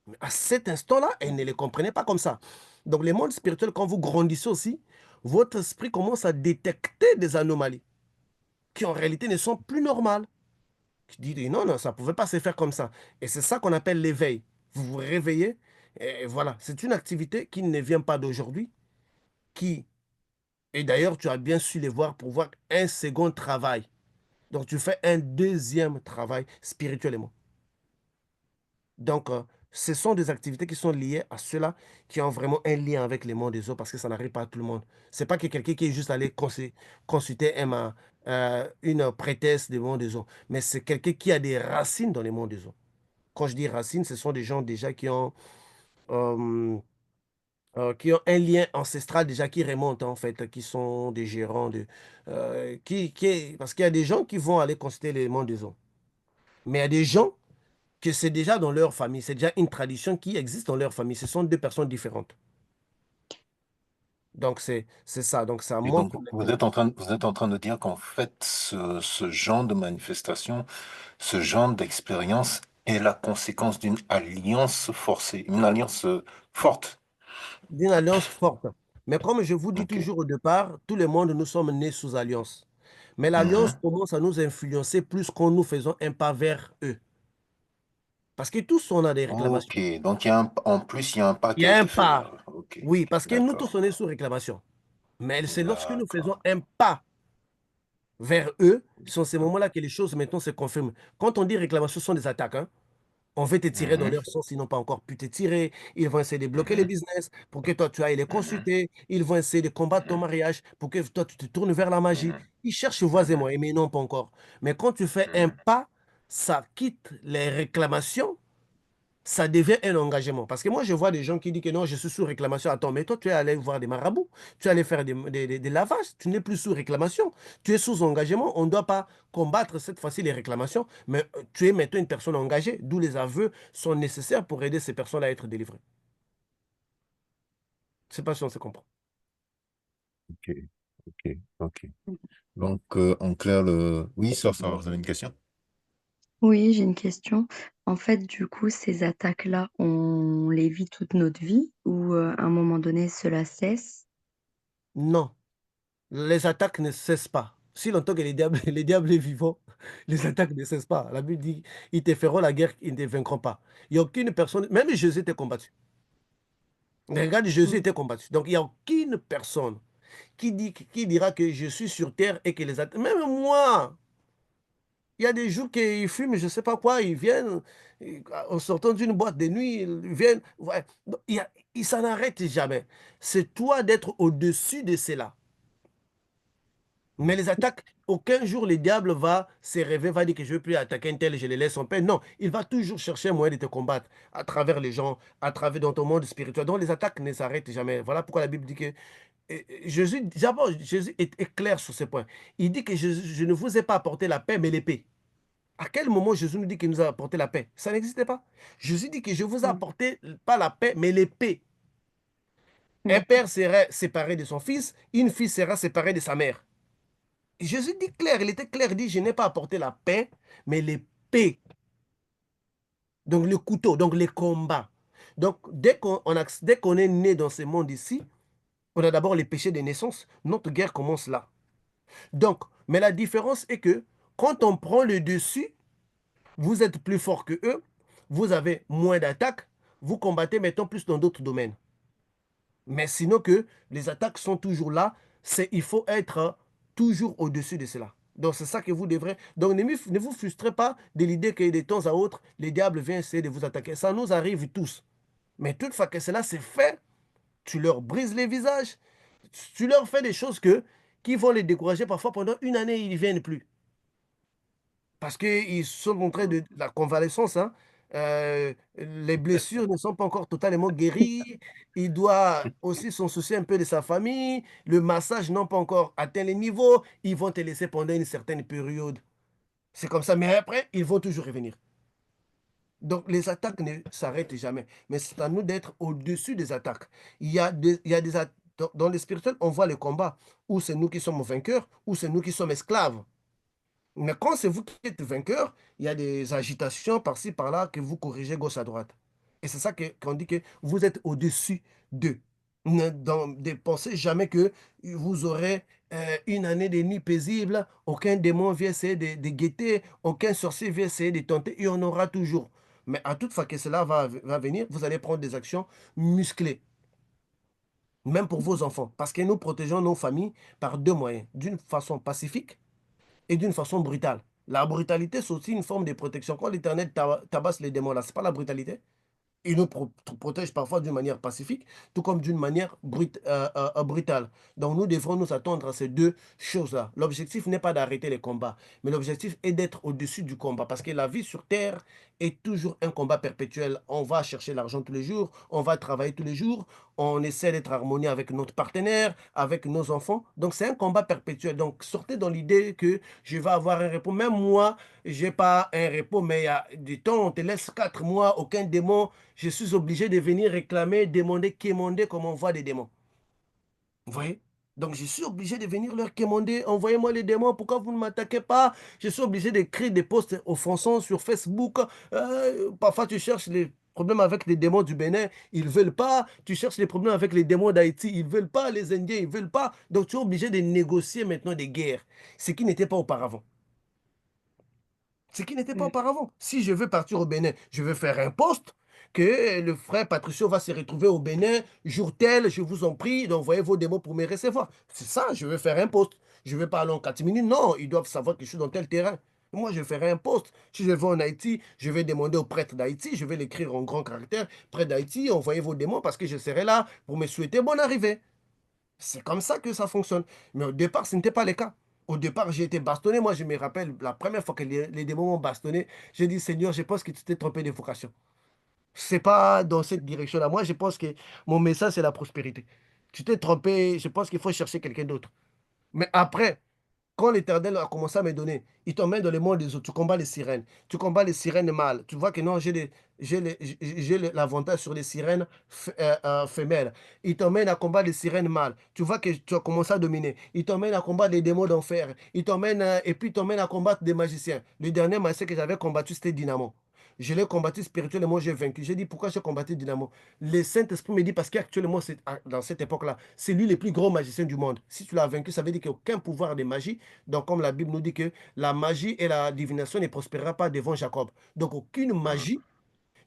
Mais à cet instant-là, elle ne les comprenait pas comme ça. Donc, les mondes spirituels, quand vous grandissez aussi, votre esprit commence à détecter des anomalies qui en réalité ne sont plus normales. Qui dit non, non, ça ne pouvait pas se faire comme ça. Et c'est ça qu'on appelle l'éveil. Vous vous réveillez, et voilà. C'est une activité qui ne vient pas d'aujourd'hui, qui, et d'ailleurs, tu as bien su les voir pour voir un second travail. Donc, tu fais un deuxième travail spirituellement. Donc, ce sont des activités qui sont liées à ceux-là qui ont vraiment un lien avec les mondes des autres parce que ça n'arrive pas à tout le monde. C'est pas que quelqu'un qui est juste allé consulter une prêtresse des mondes des autres, mais c'est quelqu'un qui a des racines dans les mondes des autres. Quand je dis racines, ce sont des gens déjà euh, qui ont un lien ancestral déjà qui remonte en fait, qui sont des gérants parce qu'il y a des gens qui vont aller consulter les mondes des autres. Mais il y a des gens que c'est déjà dans leur famille, c'est déjà une tradition qui existe dans leur famille. Ce sont deux personnes différentes. Donc, c'est ça. Donc, c'est à Et moi donc, qu'on vous êtes en train de dire qu'en fait, ce genre de manifestation, ce genre d'expérience est la conséquence d'une alliance forcée, une alliance forte. d'une alliance forte. Mais comme je vous dis Ok. toujours au départ, tout le monde, nous sommes nés sous alliance. Mais l'alliance Mhm. commence à nous influencer plus quand nous faisons un pas vers eux. Parce que tous, on a des réclamations. Ok. Donc, en plus, il y a un pas Il y qui a a un été fait. pas. Ok. Oui, parce que nous tous, D'accord. on est sous réclamation. Mais c'est lorsque nous faisons D'accord. un pas vers eux, c'est en ces moments-là que les choses maintenant se confirment. Quand on dit réclamation, ce sont des attaques, hein. On veut te tirer dans Mhm. leur sens, ils n'ont pas encore pu te tirer. Ils vont essayer de bloquer le Mhm. business pour que toi, tu ailles les Mhm. consulter. Ils vont essayer de combattre ton Mhm. mariage pour que toi, tu te tournes vers la magie. Mhm. Ils cherchent voies et Mhm. moyens, mais non, pas encore. Mais quand tu fais un Mhm. pas, ça quitte les réclamations ça devient un engagement. Parce que moi, je vois des gens qui disent que non, je suis sous réclamation. Attends, mais toi, tu es allé voir des marabouts, tu es allé faire des lavages, tu n'es plus sous réclamation, tu es sous engagement. On ne doit pas combattre cette fois-ci les réclamations, mais tu es maintenant une personne engagée, d'où les aveux sont nécessaires pour aider ces personnes à être délivrées. Je ne sais pas si on se comprend. Ok, ok, ok. Donc, en clair, oui, ça, vous avez une question? Oui, j'ai une question. En fait, du coup, ces attaques-là, on les vit toute notre vie ou à un moment donné, cela cesse? Non, les attaques ne cessent pas. Si longtemps que les diables est vivant, les attaques ne cessent pas. La Bible dit, ils te feront la guerre, ils ne te vaincront pas. Il n'y a aucune personne, même Jésus était combattu. Regarde, Jésus Mm. était combattu. Donc, il n'y a aucune personne qui dira que je suis sur terre et que les attaques... Même moi, il y a des jours qu'ils fument, je ne sais pas quoi, ils viennent, en sortant d'une boîte de nuit, ils viennent... Ouais. Donc, ça n'arrête jamais. C'est toi d'être au-dessus de cela. Mais les attaques, aucun jour le diable va se rêver, va dire que je ne veux plus attaquer un tel, je le laisse en paix. Non, il va toujours chercher un moyen de te combattre à travers les gens, à travers dans ton monde spirituel. Donc les attaques ne s'arrêtent jamais. Voilà pourquoi la Bible dit que Jésus, d'abord, Jésus est clair sur ce point. Il dit que je ne vous ai pas apporté la paix, mais l'épée. À quel moment Jésus nous dit qu'il nous a apporté la paix? Ça n'existait pas. Jésus dit que je vous ai Mm. apporté pas la paix, mais l'épée. Un Mm. père serait séparé de son fils, une fille sera séparée de sa mère. Jésus dit clair, il était clair, il dit, je n'ai pas apporté la paix, mais l'épée. Donc le couteau, donc les combats. Donc dès qu'on est né dans ce monde ici, on a d'abord les péchés de naissance. Notre guerre commence là. Donc, mais la différence est que quand on prend le dessus, vous êtes plus fort que eux, vous avez moins d'attaques, vous combattez maintenant plus dans d'autres domaines. Mais sinon que les attaques sont toujours là, il faut être toujours au-dessus de cela. Donc c'est ça que vous devrez. Donc ne vous frustrez pas de l'idée que de temps à autre, les diables viennent essayer de vous attaquer. Ça nous arrive tous. Mais toutefois que cela c'est fait, tu leur brises les visages, tu leur fais des choses qui vont les décourager. Parfois pendant une année, ils ne viennent plus. Parce qu'ils sont en train de la convalescence, hein. Les blessures ne sont pas encore totalement guéries. Il doit aussi s'en soucier un peu de sa famille. Le massage n'a pas encore atteint les niveaux. Ils vont te laisser pendant une certaine période. C'est comme ça. Mais après, ils vont toujours revenir. Donc, les attaques ne s'arrêtent jamais. Mais c'est à nous d'être au-dessus des attaques. Il y a des dans le spirituel, on voit les combats où c'est nous qui sommes vainqueurs, où c'est nous qui sommes esclaves. Mais quand c'est vous qui êtes vainqueur, il y a des agitations par-ci, par-là que vous corrigez gauche à droite. Et c'est ça qu'on dit que vous êtes au-dessus d'eux. Ne pensez jamais que vous aurez une année de nuit paisible, aucun démon vient essayer de guetter, aucun sorcier vient essayer de tenter, il y en aura toujours. Mais à toute fois que cela va venir, vous allez prendre des actions musclées, même pour vos enfants. Parce que nous protégeons nos familles par deux moyens. D'une façon pacifique, et d'une façon brutale. La brutalité, c'est aussi une forme de protection. Quand l'Éternel tabasse les démons, là, ce n'est pas la brutalité. Il nous protège parfois d'une manière pacifique, tout comme d'une manière brutale. Donc nous devrons nous attendre à ces deux choses-là. L'objectif n'est pas d'arrêter les combats, mais l'objectif est d'être au-dessus du combat. Parce que la vie sur Terre est toujours un combat perpétuel. On va chercher l'argent tous les jours, on va travailler tous les jours, on essaie d'être harmonieux avec notre partenaire, avec nos enfants. Donc c'est un combat perpétuel. Donc sortez dans l'idée que je vais avoir un repos. Même moi, je n'ai pas un repos, mais il y a du temps, on te laisse 4 mois, aucun démon. Je suis obligé de venir réclamer, demander, quémander comme on voit des démons. Vous voyez? Donc je suis obligé de venir leur quémander, envoyez-moi les démons, pourquoi vous ne m'attaquez pas? Je suis obligé d'écrire des posts offensants sur Facebook. Parfois tu cherches les problèmes avec les démons du Bénin, ils ne veulent pas. Tu cherches les problèmes avec les démons d'Haïti, ils ne veulent pas. Les Indiens, ils ne veulent pas. Donc tu es obligé de négocier maintenant des guerres, ce qui n'était pas auparavant. Ce qui n'était pas Mm. auparavant. Si je veux partir au Bénin, je veux faire un poste que le frère Patricio va se retrouver au Bénin, jour tel, je vous en prie d'envoyer vos démos pour me recevoir. C'est ça, je veux faire un poste. Je ne veux pas aller en 4 minutes. Non, ils doivent savoir que je suis dans tel terrain. Moi, je ferai un poste. Si je vais en Haïti, je vais demander au prêtre d'Haïti, je vais l'écrire en grand caractère, prêtre d'Haïti, envoyez vos démons parce que je serai là pour me souhaiter bonne arrivée. C'est comme ça que ça fonctionne. Mais au départ, ce n'était pas le cas. Au départ, j'ai été bastonné. Moi, je me rappelle, la première fois que les démons m'ont bastonné, j'ai dit, Seigneur, je pense que tu t'es trompé de vocation. C'est pas dans cette direction-là. Moi, je pense que mon message, c'est la prospérité. Tu t'es trompé, je pense qu'il faut chercher quelqu'un d'autre. Mais après, quand l'Éternel a commencé à me donner, il t'emmène dans le monde des autres. Tu combats les sirènes. Tu combats les sirènes mâles. Tu vois que non, l'avantage sur les sirènes femelles. Il t'emmène à combattre les sirènes mâles. Tu vois que tu as commencé à dominer. Il t'emmène à combattre les démons d'enfer. Et puis il t'emmène à combattre des magiciens. Le dernier magicien que j'avais combattu, c'était Dynamo. Je l'ai combattu spirituellement, j'ai vaincu. J'ai dit pourquoi j'ai combattu Dynamo. Le Saint-Esprit me dit parce qu'actuellement, dans cette époque-là, c'est lui le plus gros magicien du monde. Si tu l'as vaincu, ça veut dire qu'aucun pouvoir de magie. Donc, comme la Bible nous dit que la magie et la divination ne prospérera pas devant Jacob. Donc, aucune magie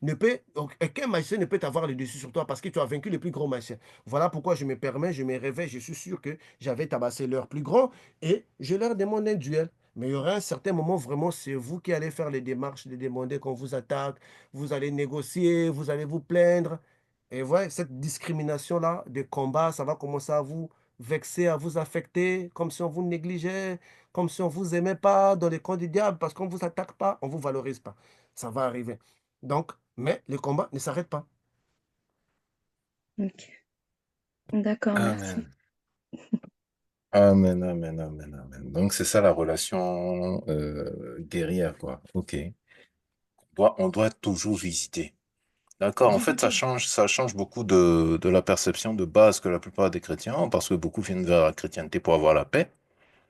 ne peut, aucun magicien ne peut avoir le dessus sur toi parce que tu as vaincu le plus gros magicien. Voilà pourquoi je me permets, je me réveille, je suis sûr que j'avais tabassé leur plus grand et je leur demande un duel. Mais il y aura un certain moment, vraiment, c'est vous qui allez faire les démarches de demander qu'on vous attaque, vous allez négocier, vous allez vous plaindre. Et voilà, cette discrimination-là de combat, ça va commencer à vous vexer, à vous affecter, comme si on vous négligeait, comme si on vous aimait pas dans les camps du diable, parce qu'on ne vous attaque pas, on ne vous valorise pas. Ça va arriver. Donc, mais le combat ne s'arrête pas. Ok. D'accord, merci. Amen. Amen, amen, amen, amen. Donc, c'est ça la relation guerrière, quoi. OK. On doit toujours visiter. D'accord. En fait, ça change beaucoup de la perception de base que la plupart des chrétiens ont, parce que beaucoup viennent vers la chrétienté pour avoir la paix.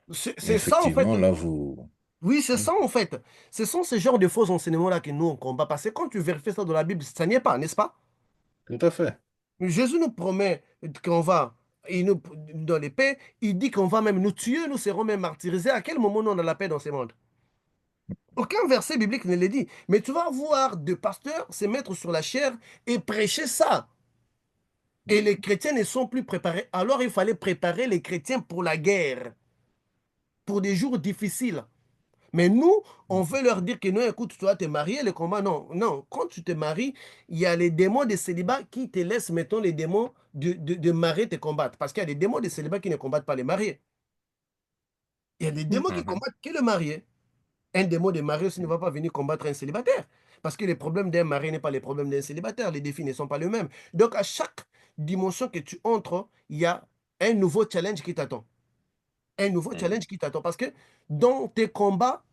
Mais C'est ça, en fait. effectivement, là, vous... Oui, c'est ça, en fait. Ce sont ces genres de faux enseignements-là que nous, on combat. Parce que quand tu vérifies ça dans la Bible, ça n'y est pas, n'est-ce pas? Tout à fait. Jésus nous promet qu'on va, dans les paix, il dit qu'on va même nous tuer, nous serons même martyrisés. À quel moment nous, on a la paix dans ce monde? Aucun verset biblique ne le dit. Mais tu vas voir des pasteurs se mettre sur la chair et prêcher ça. Et les chrétiens ne sont plus préparés. Alors il fallait préparer les chrétiens pour la guerre, pour des jours difficiles. Mais nous, on veut leur dire que non, écoute, tu dois te marier, le combat, non. Non, quand tu te maries, il y a les démons de célibat qui te laissent, mettons, les démons de mariés te combattre. Parce qu'il y a des démons de célibat qui ne combattent pas les mariés. Il y a des démons qui Mhm. combattent que le marié. Un démon de marié aussi ne va pas venir combattre un célibataire. Parce que les problèmes d'un marié n'est pas les problèmes d'un célibataire. Les défis ne sont pas les mêmes. Donc, à chaque dimension que tu entres, il y a un nouveau challenge qui t'attend. Un nouveau Mhm. challenge qui t'attend. Parce que dans tes combats,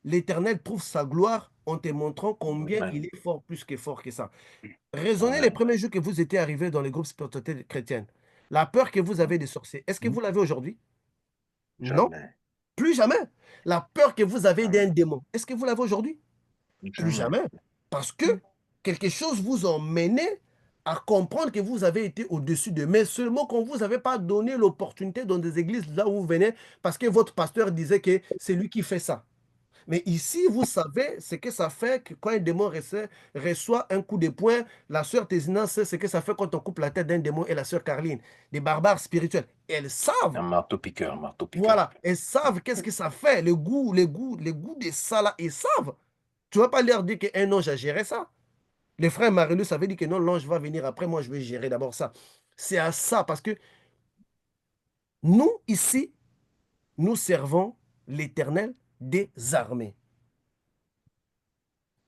l'Éternel prouve sa gloire en te montrant combien il Amen. est fort, plus que fort que ça. Raisonnez les Amen. premiers jours que vous étiez arrivés dans les groupes spirituels chrétiens. La peur que vous avez des sorciers, est-ce que vous l'avez aujourd'hui? Non, Jamais. plus jamais. La peur que vous avez d'un Jamais. démon, est-ce que vous l'avez aujourd'hui? Plus Jamais. jamais. Parce que quelque chose vous a mené à comprendre que vous avez été au-dessus d'eux. Mais seulement qu'on ne vous avait pas donné l'opportunité dans des églises là où vous venez, parce que votre pasteur disait que c'est lui qui fait ça. Mais ici, vous savez ce que ça fait que quand un démon reçoit un coup de poing, la sœur Tézina sait ce que ça fait quand on coupe la tête d'un démon et la sœur Carline, des barbares spirituels. Elles savent, Un marteau piqueur, marteau piqueur. voilà, elles savent qu'est-ce que ça fait, le goût de ça là, elles savent. Tu ne vas pas leur dire qu'un ange a géré ça. Les frères Marilus avaient dit que non, l'ange va venir après, moi je vais gérer d'abord ça. C'est à ça, parce que nous, ici, nous servons l'Éternel des armées.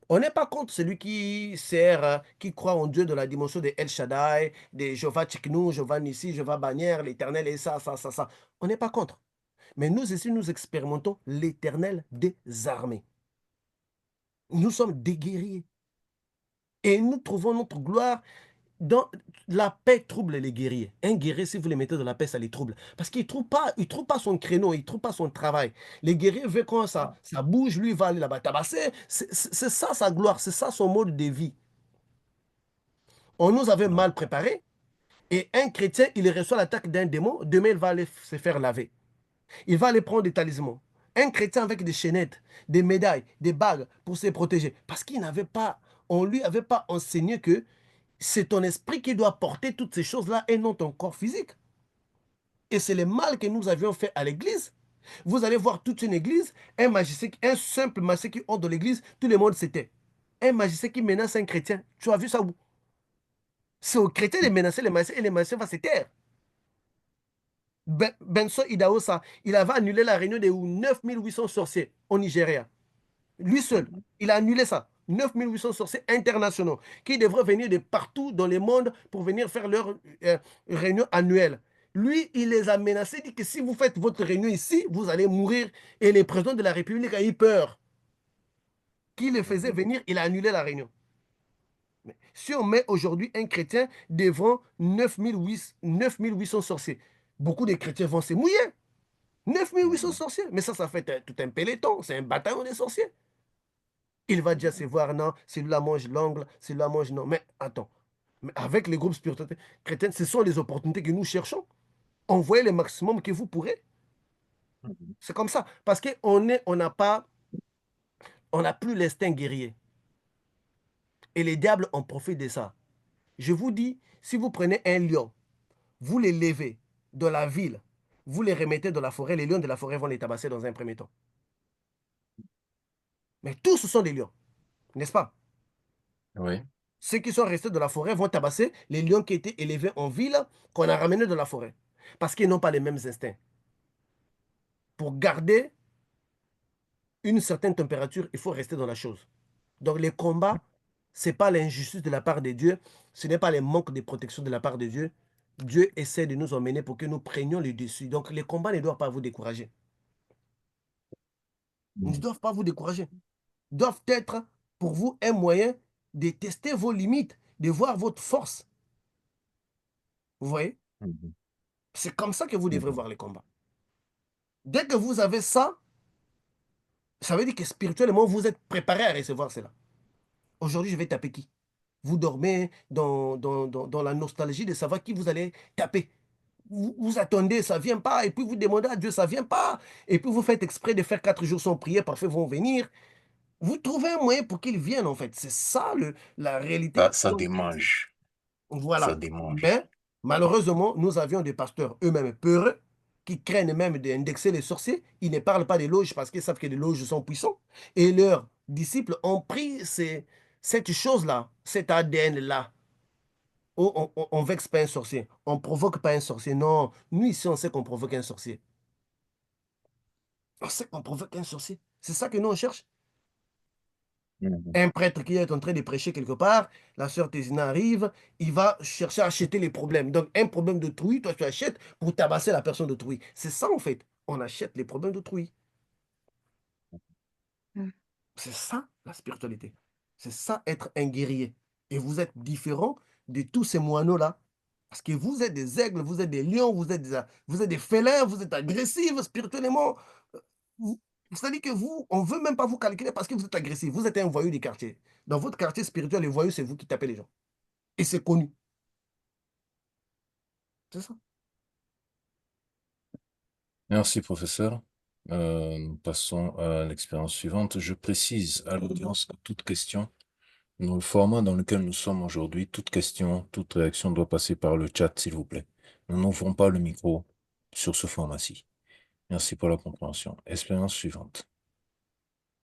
On n'est pas contre celui qui sert, qui croit en Dieu de la dimension de El Shaddai, de Jehovah Tchiknou, Jehovah Nissi, Jehovah Bannière, l'Éternel et ça, ça, ça, ça. On n'est pas contre. Mais nous ici, nous expérimentons l'Éternel des armées. Nous sommes des guerriers. Et nous trouvons notre gloire dans la paix trouble les guerriers. Un guerrier, si vous les mettez dans la paix, ça les trouble. Parce qu'il ne trouve pas son créneau, il ne trouve pas son travail. Les guerriers veulent quand ça bouge, lui, il va aller là-bas tabasser. C'est ça sa gloire, c'est ça son mode de vie. On nous avait mal préparé. Et un chrétien, il reçoit l'attaque d'un démon. Demain, il va aller se faire laver. Il va aller prendre des talismans. Un chrétien avec des chaînettes, des médailles, des bagues pour se protéger. Parce qu'il n'avait pas, on lui avait pas enseigné que c'est ton esprit qui doit porter toutes ces choses-là et non ton corps physique. Et c'est le mal que nous avions fait à l'église. Vous allez voir toute une église, un magicien, un simple magicien qui entre dans l'église, tout le monde s'était. Un magicien qui menace un chrétien. Tu as vu ça où? C'est aux chrétiens de menacer les magiciens et les magiciens vont se taire. Benson Idahosa, il avait annulé la réunion de 9800 sorciers au Nigeria. Lui seul, il a annulé ça. 9800 sorciers internationaux qui devraient venir de partout dans le monde pour venir faire leur réunion annuelle. Lui, il les a menacés, il dit que si vous faites votre réunion ici, vous allez mourir. Et le président de la République a eu peur. Qui le faisait venir, il a annulé la réunion. Mais si on met aujourd'hui un chrétien devant 9800 sorciers, beaucoup de chrétiens vont se mouiller. 9800 sorciers. Mais ça fait tout un peloton. C'est un bataillon de sorciers. Il va déjà se voir, non, celui-là mange l'angle, celui-là mange non. Mais attends, mais avec les groupes spirituels chrétiens, ce sont les opportunités que nous cherchons. Envoyez le maximum que vous pourrez. C'est comme ça. Parce qu'on n'a plus l'instinct guerrier. Et les diables en profitent de ça. Je vous dis, si vous prenez un lion, vous les levez de la ville, vous les remettez dans la forêt, les lions de la forêt vont les tabasser dans un premier temps. Mais tous ce sont des lions, n'est-ce pas? Oui. Ceux qui sont restés dans la forêt vont tabasser les lions qui étaient élevés en ville, qu'on a ramenés de la forêt. Parce qu'ils n'ont pas les mêmes instincts. Pour garder une certaine température, il faut rester dans la chose. Donc les combats, ce n'est pas l'injustice de la part de Dieu, ce n'est pas le manque de protection de la part de Dieu. Dieu essaie de nous emmener pour que nous prenions le dessus. Donc les combats ne doivent pas vous décourager. Ils ne doivent pas vous décourager. Ils doivent être pour vous un moyen de tester vos limites, de voir votre force. Vous voyez? C'est comme ça que vous devrez voir les combats. Dès que vous avez ça, ça veut dire que spirituellement, vous êtes préparé à recevoir cela. Aujourd'hui, je vais taper qui? Vous dormez dans la nostalgie de savoir qui vous allez taper. Vous attendez, ça ne vient pas, et puis vous demandez à Dieu, ça ne vient pas. Et puis vous faites exprès de faire 4 jours sans prière, parfois ils vont venir. Vous trouvez un moyen pour qu'ils viennent, en fait. C'est ça la réalité. Ça démange. Voilà. Ça démange. Mais malheureusement, nous avions des pasteurs eux-mêmes peureux qui craignent même d'indexer les sorciers. Ils ne parlent pas des loges parce qu'ils savent que les loges sont puissants. Et leurs disciples ont pris cette chose-là, cet ADN-là. Oh, on vexe pas un sorcier. On ne provoque pas un sorcier. Non, nous ici, on sait qu'on provoque un sorcier. On sait qu'on provoque un sorcier. C'est ça que nous, on cherche. Un prêtre qui est en train de prêcher quelque part, la sœur Tésina arrive, il va chercher à acheter les problèmes. Donc, un problème d'autrui, toi, tu achètes pour tabasser la personne d'autrui. C'est ça, en fait. On achète les problèmes d'autrui. C'est ça, la spiritualité. C'est ça, être un guerrier. Et vous êtes différent de tous ces moineaux-là. Parce que vous êtes des aigles, vous êtes des lions, vous êtes des félins, vous êtes agressifs spirituellement. C'est-à-dire que vous, on ne veut même pas vous calculer parce que vous êtes agressif. Vous êtes un voyou du quartier. Dans votre quartier spirituel, les voyous, c'est vous qui tapez les gens. Et c'est connu. C'est ça. Merci, professeur. Nous passons à l'expérience suivante. Je précise à l'audience que toute question, dans le format dans lequel nous sommes aujourd'hui, toute question, toute réaction doit passer par le chat, s'il vous plaît. Nous n'ouvrons pas le micro sur ce format-ci. Merci pour la compréhension. Expérience suivante.